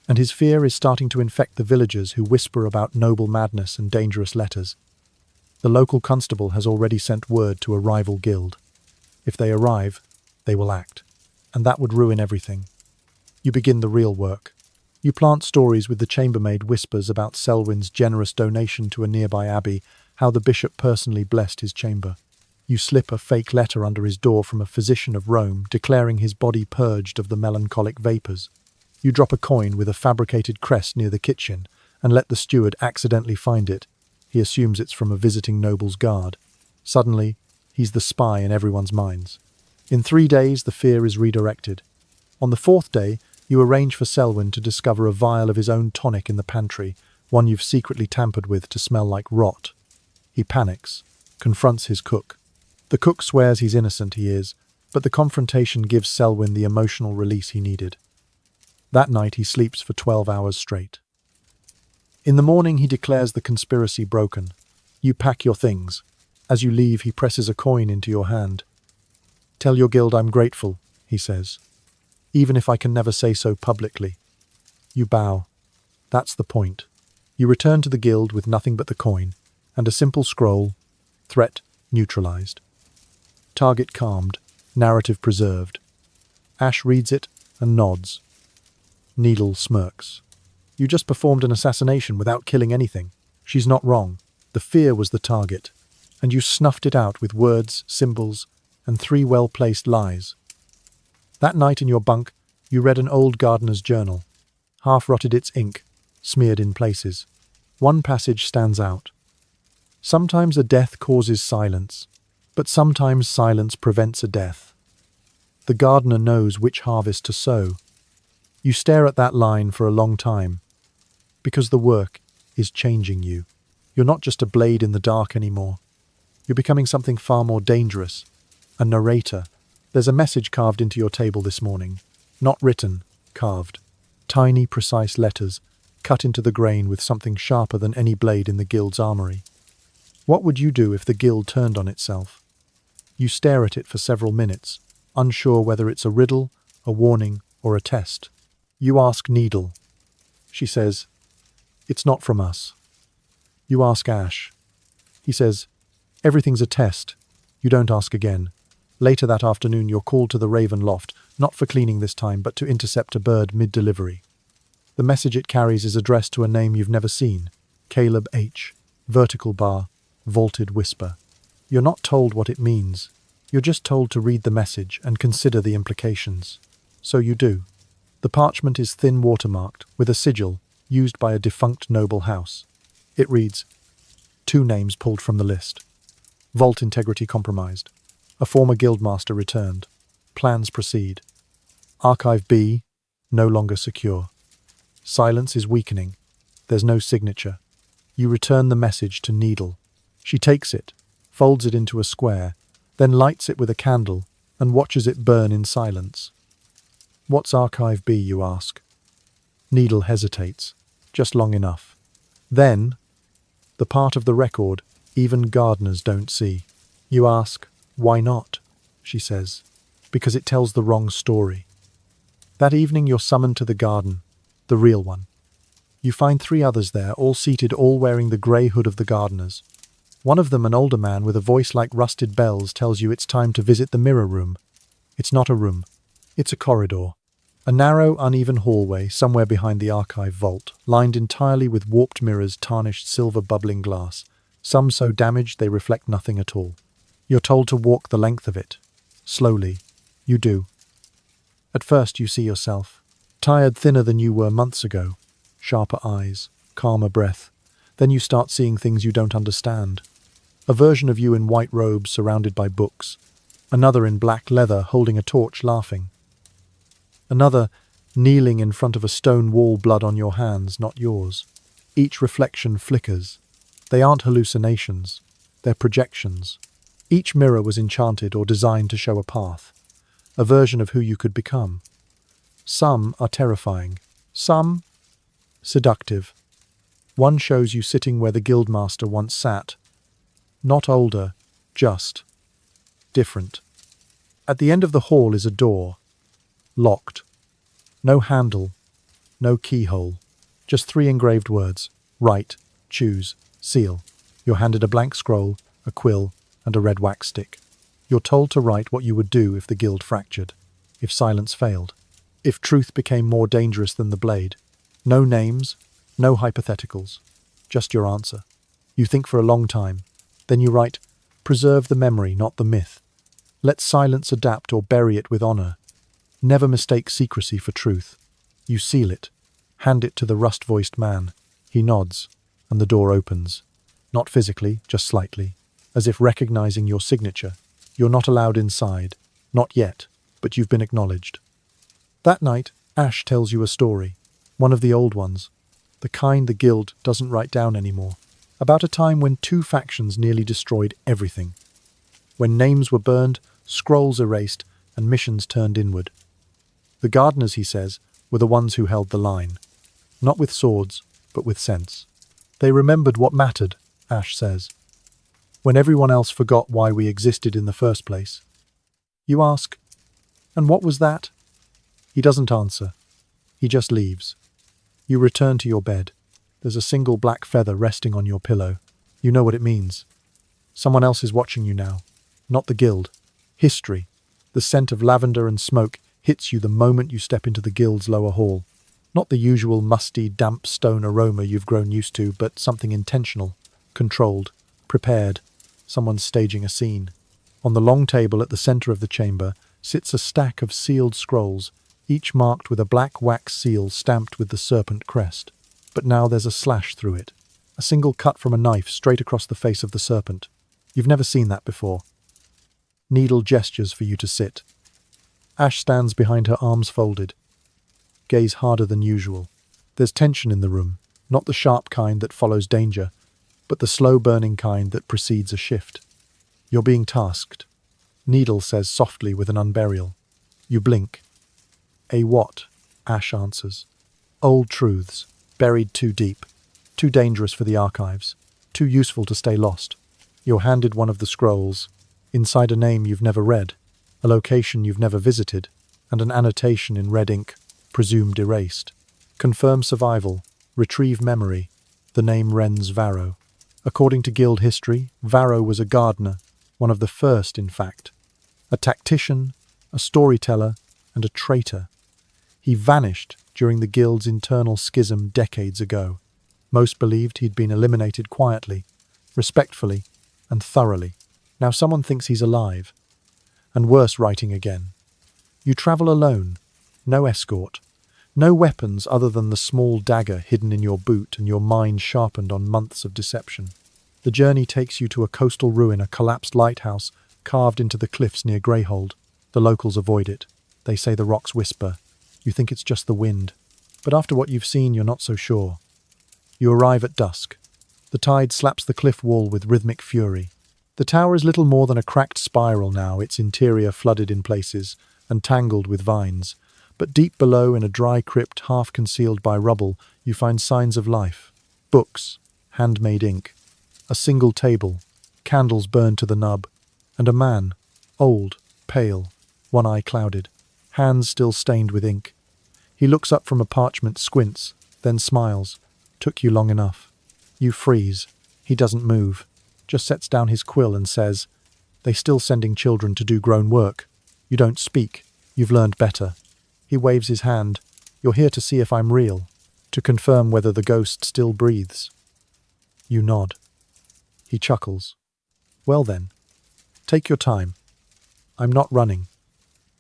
And his fear is starting to infect the villagers who whisper about noble madness and dangerous letters. The local constable has already sent word to a rival guild. If they arrive, they will act. And that would ruin everything. You begin the real work. You plant stories with the chambermaid whispers about Selwyn's generous donation to a nearby abbey, how the bishop personally blessed his chamber. You slip a fake letter under his door from a physician of Rome, declaring his body purged of the melancholic vapours. You drop a coin with a fabricated crest near the kitchen and let the steward accidentally find it. He assumes it's from a visiting noble's guard. Suddenly, he's the spy in everyone's minds. In 3 days, the fear is redirected. On the 4th day, you arrange for Selwyn to discover a vial of his own tonic in the pantry, one you've secretly tampered with to smell like rot. He panics, confronts his cook. The cook swears he's innocent, he is, but the confrontation gives Selwyn the emotional release he needed. That night he sleeps for 12 hours straight. In the morning he declares the conspiracy broken. You pack your things. As you leave, he presses a coin into your hand. Tell your guild I'm grateful, he says, even if I can never say so publicly. You bow. That's the point. You return to the guild with nothing but the coin and a simple scroll, threat neutralized. Target calmed, narrative preserved. Ash reads it and nods. Needle smirks. You just performed an assassination without killing anything. She's not wrong. The fear was the target. And you snuffed it out with words, symbols, and 3 well-placed lies. That night in your bunk, you read an old gardener's journal. Half-rotted its ink, smeared in places. One passage stands out. Sometimes a death causes silence, but sometimes silence prevents a death. The gardener knows which harvest to sow. You stare at that line for a long time, because the work is changing you. You're not just a blade in the dark anymore. You're becoming something far more dangerous, a narrator. There's a message carved into your table this morning. Not written, carved. Tiny, precise letters, cut into the grain with something sharper than any blade in the guild's armory. What would you do if the guild turned on itself? You stare at it for several minutes, unsure whether it's a riddle, a warning, or a test. You ask Needle. She says, "It's not from us." You ask Ash. He says, "Everything's a test." You don't ask again. Later that afternoon, you're called to the Raven Loft, not for cleaning this time, but to intercept a bird mid-delivery. The message it carries is addressed to a name you've never seen, Caleb H., vertical bar, vaulted whisper. You're not told what it means. You're just told to read the message and consider the implications. So you do. The parchment is thin watermarked, with a sigil, used by a defunct noble house. It reads, 2 names pulled from the list. Vault integrity compromised. A former guildmaster returned. Plans proceed. Archive B, no longer secure. Silence is weakening. There's no signature. You return the message to Needle. She takes it, folds it into a square, then lights it with a candle and watches it burn in silence. What's Archive B, you ask? Needle hesitates, just long enough. Then, the part of the record even gardeners don't see. You ask, why not? She says, because it tells the wrong story. That evening you're summoned to the garden, the real one. You find 3 others there, all seated, all wearing the grey hood of the gardeners. One of them, an older man with a voice like rusted bells, tells you it's time to visit the mirror room. It's not a room. It's a corridor. A narrow, uneven hallway somewhere behind the archive vault, lined entirely with warped mirrors, tarnished silver bubbling glass, some so damaged they reflect nothing at all. You're told to walk the length of it. Slowly. You do. At first you see yourself, tired, thinner than you were months ago, sharper eyes, calmer breath. Then you start seeing things you don't understand. A version of you in white robes surrounded by books. Another in black leather holding a torch laughing. Another kneeling in front of a stone wall, blood on your hands, not yours. Each reflection flickers. They aren't hallucinations. They're projections. Each mirror was enchanted or designed to show a path. A version of who you could become. Some are terrifying. Some seductive. One shows you sitting where the guildmaster once sat. Not older, just different. At the end of the hall is a door. Locked. No handle. No keyhole. Just 3 engraved words. Write, choose, seal. You're handed a blank scroll, a quill, and a red wax stick. You're told to write what you would do if the guild fractured. If silence failed. If truth became more dangerous than the blade. No names, no hypotheticals. Just your answer. You think for a long time. Then you write, preserve the memory, not the myth. Let silence adapt or bury it with honor. Never mistake secrecy for truth. You seal it. Hand it to the rust-voiced man. He nods, and the door opens. Not physically, just slightly, as if recognizing your signature. You're not allowed inside. Not yet, but you've been acknowledged. That night, Ash tells you a story. One of the old ones. The kind the guild doesn't write down anymore. About a time when 2 factions nearly destroyed everything. When names were burned, scrolls erased, and missions turned inward. The gardeners, he says, were the ones who held the line. Not with swords, but with sense. They remembered what mattered, Ash says. When everyone else forgot why we existed in the first place. You ask, and what was that? He doesn't answer. He just leaves. You return to your bed. There's a single black feather resting on your pillow. You know what it means. Someone else is watching you now. Not the guild. History. The scent of lavender and smoke hits you the moment you step into the guild's lower hall. Not the usual musty, damp stone aroma you've grown used to, but something intentional, controlled, prepared. Someone's staging a scene. On the long table at the center of the chamber sits a stack of sealed scrolls, each marked with a black wax seal stamped with the serpent crest. But now there's a slash through it. A single cut from a knife straight across the face of the serpent. You've never seen that before. Needle gestures for you to sit. Ash stands behind her arms folded. Gaze harder than usual. There's tension in the room, not the sharp kind that follows danger, but the slow-burning kind that precedes a shift. You're being tasked. Needle says softly with an unburial. You blink. A what? Ash answers. Old truths. buried too deep, too dangerous for the archives, too useful to stay lost. You're handed one of the scrolls, inside a name you've never read, a location you've never visited, and an annotation in red ink, presumed erased. Confirm survival, retrieve memory, the name Renz Varro. According to guild history, Varro was a gardener, one of the first, in fact. A tactician, a storyteller, and a traitor. He vanished during the guild's internal schism decades ago. Most believed he'd been eliminated quietly, respectfully, and thoroughly. Now someone thinks he's alive. And worse, writing again. You travel alone, no escort, no weapons other than the small dagger hidden in your boot and your mind sharpened on months of deception. The journey takes you to a coastal ruin, a collapsed lighthouse carved into the cliffs near Greyhold. The locals avoid it. They say the rocks whisper. You think it's just the wind. But after what you've seen, you're not so sure. You arrive at dusk. The tide slaps the cliff wall with rhythmic fury. The tower is little more than a cracked spiral now, its interior flooded in places and tangled with vines. But deep below, in a dry crypt half concealed by rubble, you find signs of life. Books, handmade ink, a single table, candles burned to the nub, and a man, old, pale, one eye clouded, hands still stained with ink. He looks up from a parchment, squints, then smiles. Took you long enough. You freeze. He doesn't move, just sets down his quill and says, "They still sending children to do grown work. You don't speak. You've learned better." He waves his hand. "You're here to see if I'm real, to confirm whether the ghost still breathes." You nod. He chuckles. "Well then, take your time. I'm not running."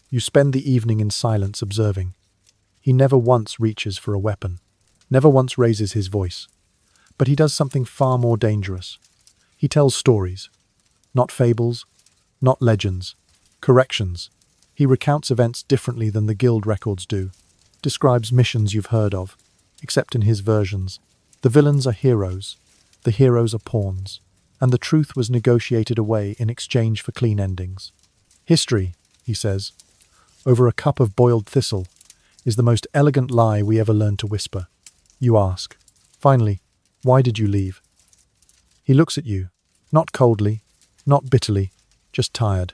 You spend the evening in silence observing. He never once reaches for a weapon, never once raises his voice. But he does something far more dangerous. He tells stories. Not fables, not legends. Corrections. He recounts events differently than the guild records do. Describes missions you've heard of, except in his versions. The villains are heroes. The heroes are pawns. And the truth was negotiated away in exchange for clean endings. History, he says, over a cup of boiled thistle, is the most elegant lie we ever learned to whisper. You ask, finally, why did you leave? He looks at you, not coldly, not bitterly, just tired,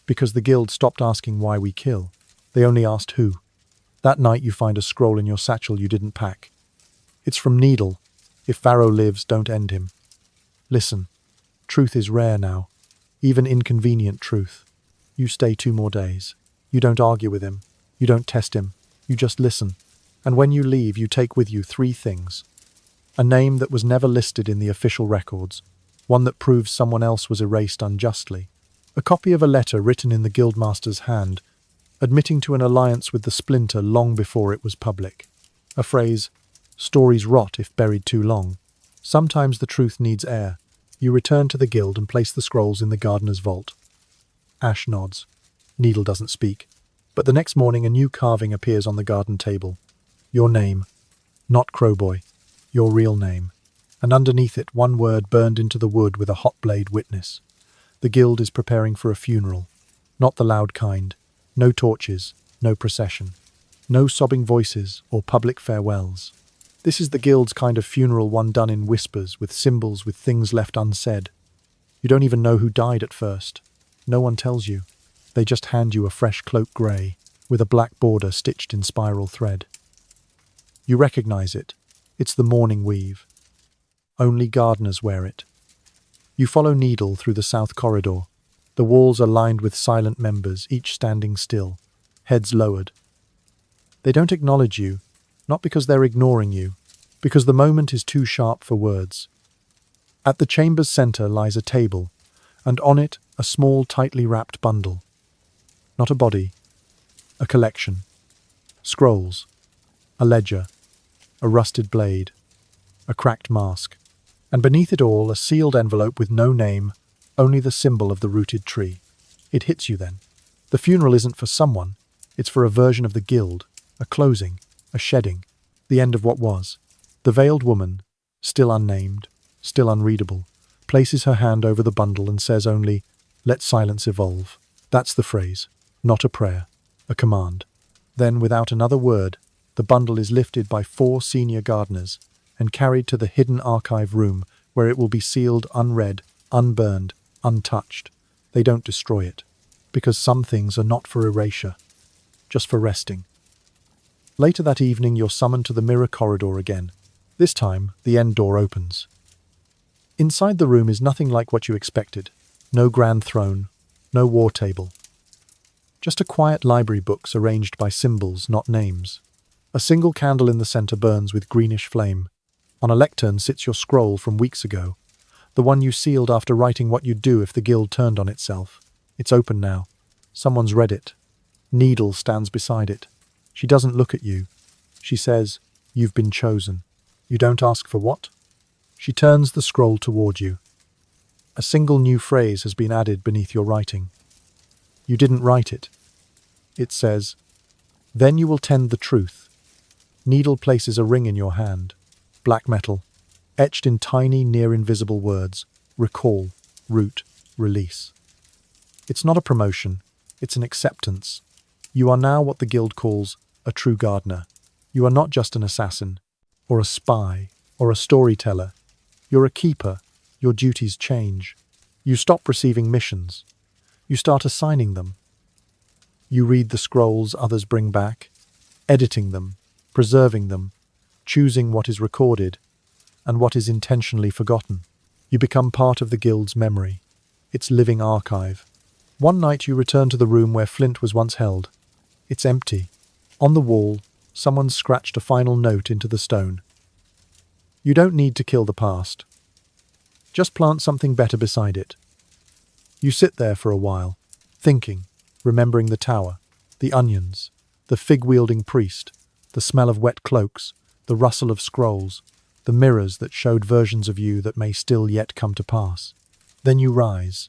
because the guild stopped asking why we kill. They only asked who. That night you find a scroll in your satchel you didn't pack. It's from Needle. If Varro lives, don't end him. Listen, truth is rare now, even inconvenient truth. You stay 2 more days. You don't argue with him. You don't test him. You just listen. And when you leave, you take with you 3 things. A name that was never listed in the official records, one that proves someone else was erased unjustly, a copy of a letter written in the guildmaster's hand, admitting to an alliance with the Splinter long before it was public, a phrase, "Stories rot if buried too long." Sometimes the truth needs air. You return to the guild and place the scrolls in the gardener's vault. Ash nods. Needle doesn't speak. But the next morning a new carving appears on the garden table. Your name. Not Crowboy. Your real name. And underneath it, one word burned into the wood with a hot blade witness. The guild is preparing for a funeral. Not the loud kind. No torches. No procession. No sobbing voices or public farewells. This is the guild's kind of funeral, one done in whispers, with symbols, with things left unsaid. You don't even know who died at first. No one tells you. They just hand you a fresh cloak grey, with a black border stitched in spiral thread. You recognize it. It's the mourning weave. Only gardeners wear it. You follow Needle through the south corridor. The walls are lined with silent members, each standing still, heads lowered. They don't acknowledge you, not because they're ignoring you, because the moment is too sharp for words. At the chamber's center lies a table, and on it a small, tightly wrapped bundle. Not a body, a collection. Scrolls, a ledger, a rusted blade, a cracked mask, and beneath it all a sealed envelope with no name, only the symbol of the rooted tree. It hits you then. The funeral isn't for someone, it's for a version of the guild, a closing, a shedding, the end of what was. The veiled woman, still unnamed, still unreadable, places her hand over the bundle and says only, "Let silence evolve." That's the phrase, not a prayer, a command. Then, without another word, The bundle is lifted by 4 senior gardeners and carried to the hidden archive room where it will be sealed unread, unburned, untouched. They don't destroy it, because some things are not for erasure, just for resting. Later that evening, you're summoned to the mirror corridor again. This time, the end door opens. Inside the room is nothing like what you expected. No grand throne, no war table. Just a quiet library, books arranged by symbols, not names. A single candle in the center burns with greenish flame. On a lectern sits your scroll from weeks ago, the one you sealed after writing what you'd do if the guild turned on itself. It's open now. Someone's read it. Needle stands beside it. She doesn't look at you. She says, "You've been chosen." You don't ask for what? She turns the scroll toward you. A single new phrase has been added beneath your writing. You didn't write it. It says, "Then you will tend the truth." Needle places a ring in your hand. Black metal, etched in tiny, near-invisible words. Recall, root, release. It's not a promotion. It's an acceptance. You are now what the guild calls a true gardener. You are not just an assassin, or a spy, or a storyteller. You're a keeper. Your duties change. You stop receiving missions. You start assigning them. You read the scrolls others bring back, editing them, preserving them, choosing what is recorded and what is intentionally forgotten. You become part of the guild's memory, its living archive. One night you return to the room where Flint was once held. It's empty. On the wall, someone scratched a final note into the stone. You don't need to kill the past. Just plant something better beside it. You sit there for a while, thinking, remembering the tower, the onions, the fig-wielding priest, the smell of wet cloaks, the rustle of scrolls, the mirrors that showed versions of you that may still yet come to pass. Then you rise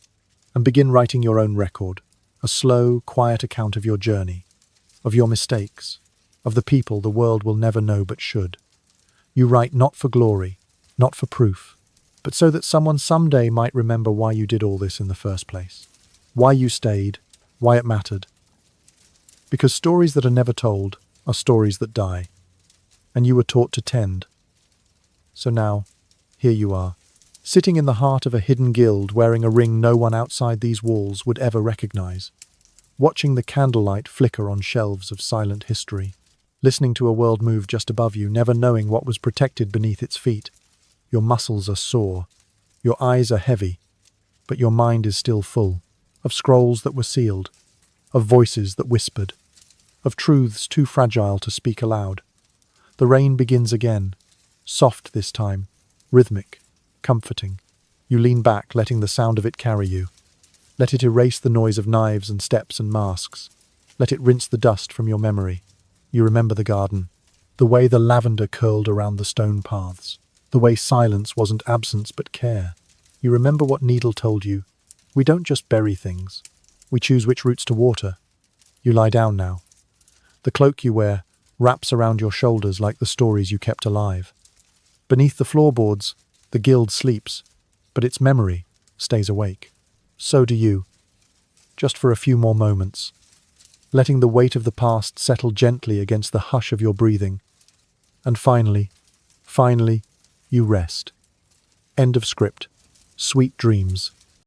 and begin writing your own record, a slow, quiet account of your journey, of your mistakes, of the people the world will never know but should. You write not for glory, not for proof, but so that someone someday might remember why you did all this in the first place, why you stayed, why it mattered. Because stories that are never told are stories that die, and you were taught to tend. So now, here you are, sitting in the heart of a hidden guild, wearing a ring no one outside these walls would ever recognize, watching the candlelight flicker on shelves of silent history, listening to a world move just above you, never knowing what was protected beneath its feet. Your muscles are sore, your eyes are heavy, but your mind is still full of scrolls that were sealed, of voices that whispered, of truths too fragile to speak aloud. The rain begins again, soft this time, rhythmic, comforting. You lean back, letting the sound of it carry you. Let it erase the noise of knives and steps and masks. Let it rinse the dust from your memory. You remember the garden, the way the lavender curled around the stone paths, the way silence wasn't absence but care. You remember what Needle told you. We don't just bury things. We choose which roots to water. You lie down now. The cloak you wear wraps around your shoulders like the stories you kept alive. Beneath the floorboards, the guild sleeps, but its memory stays awake. So do you, just for a few more moments, letting the weight of the past settle gently against the hush of your breathing. And finally, you rest. End of script. Sweet dreams.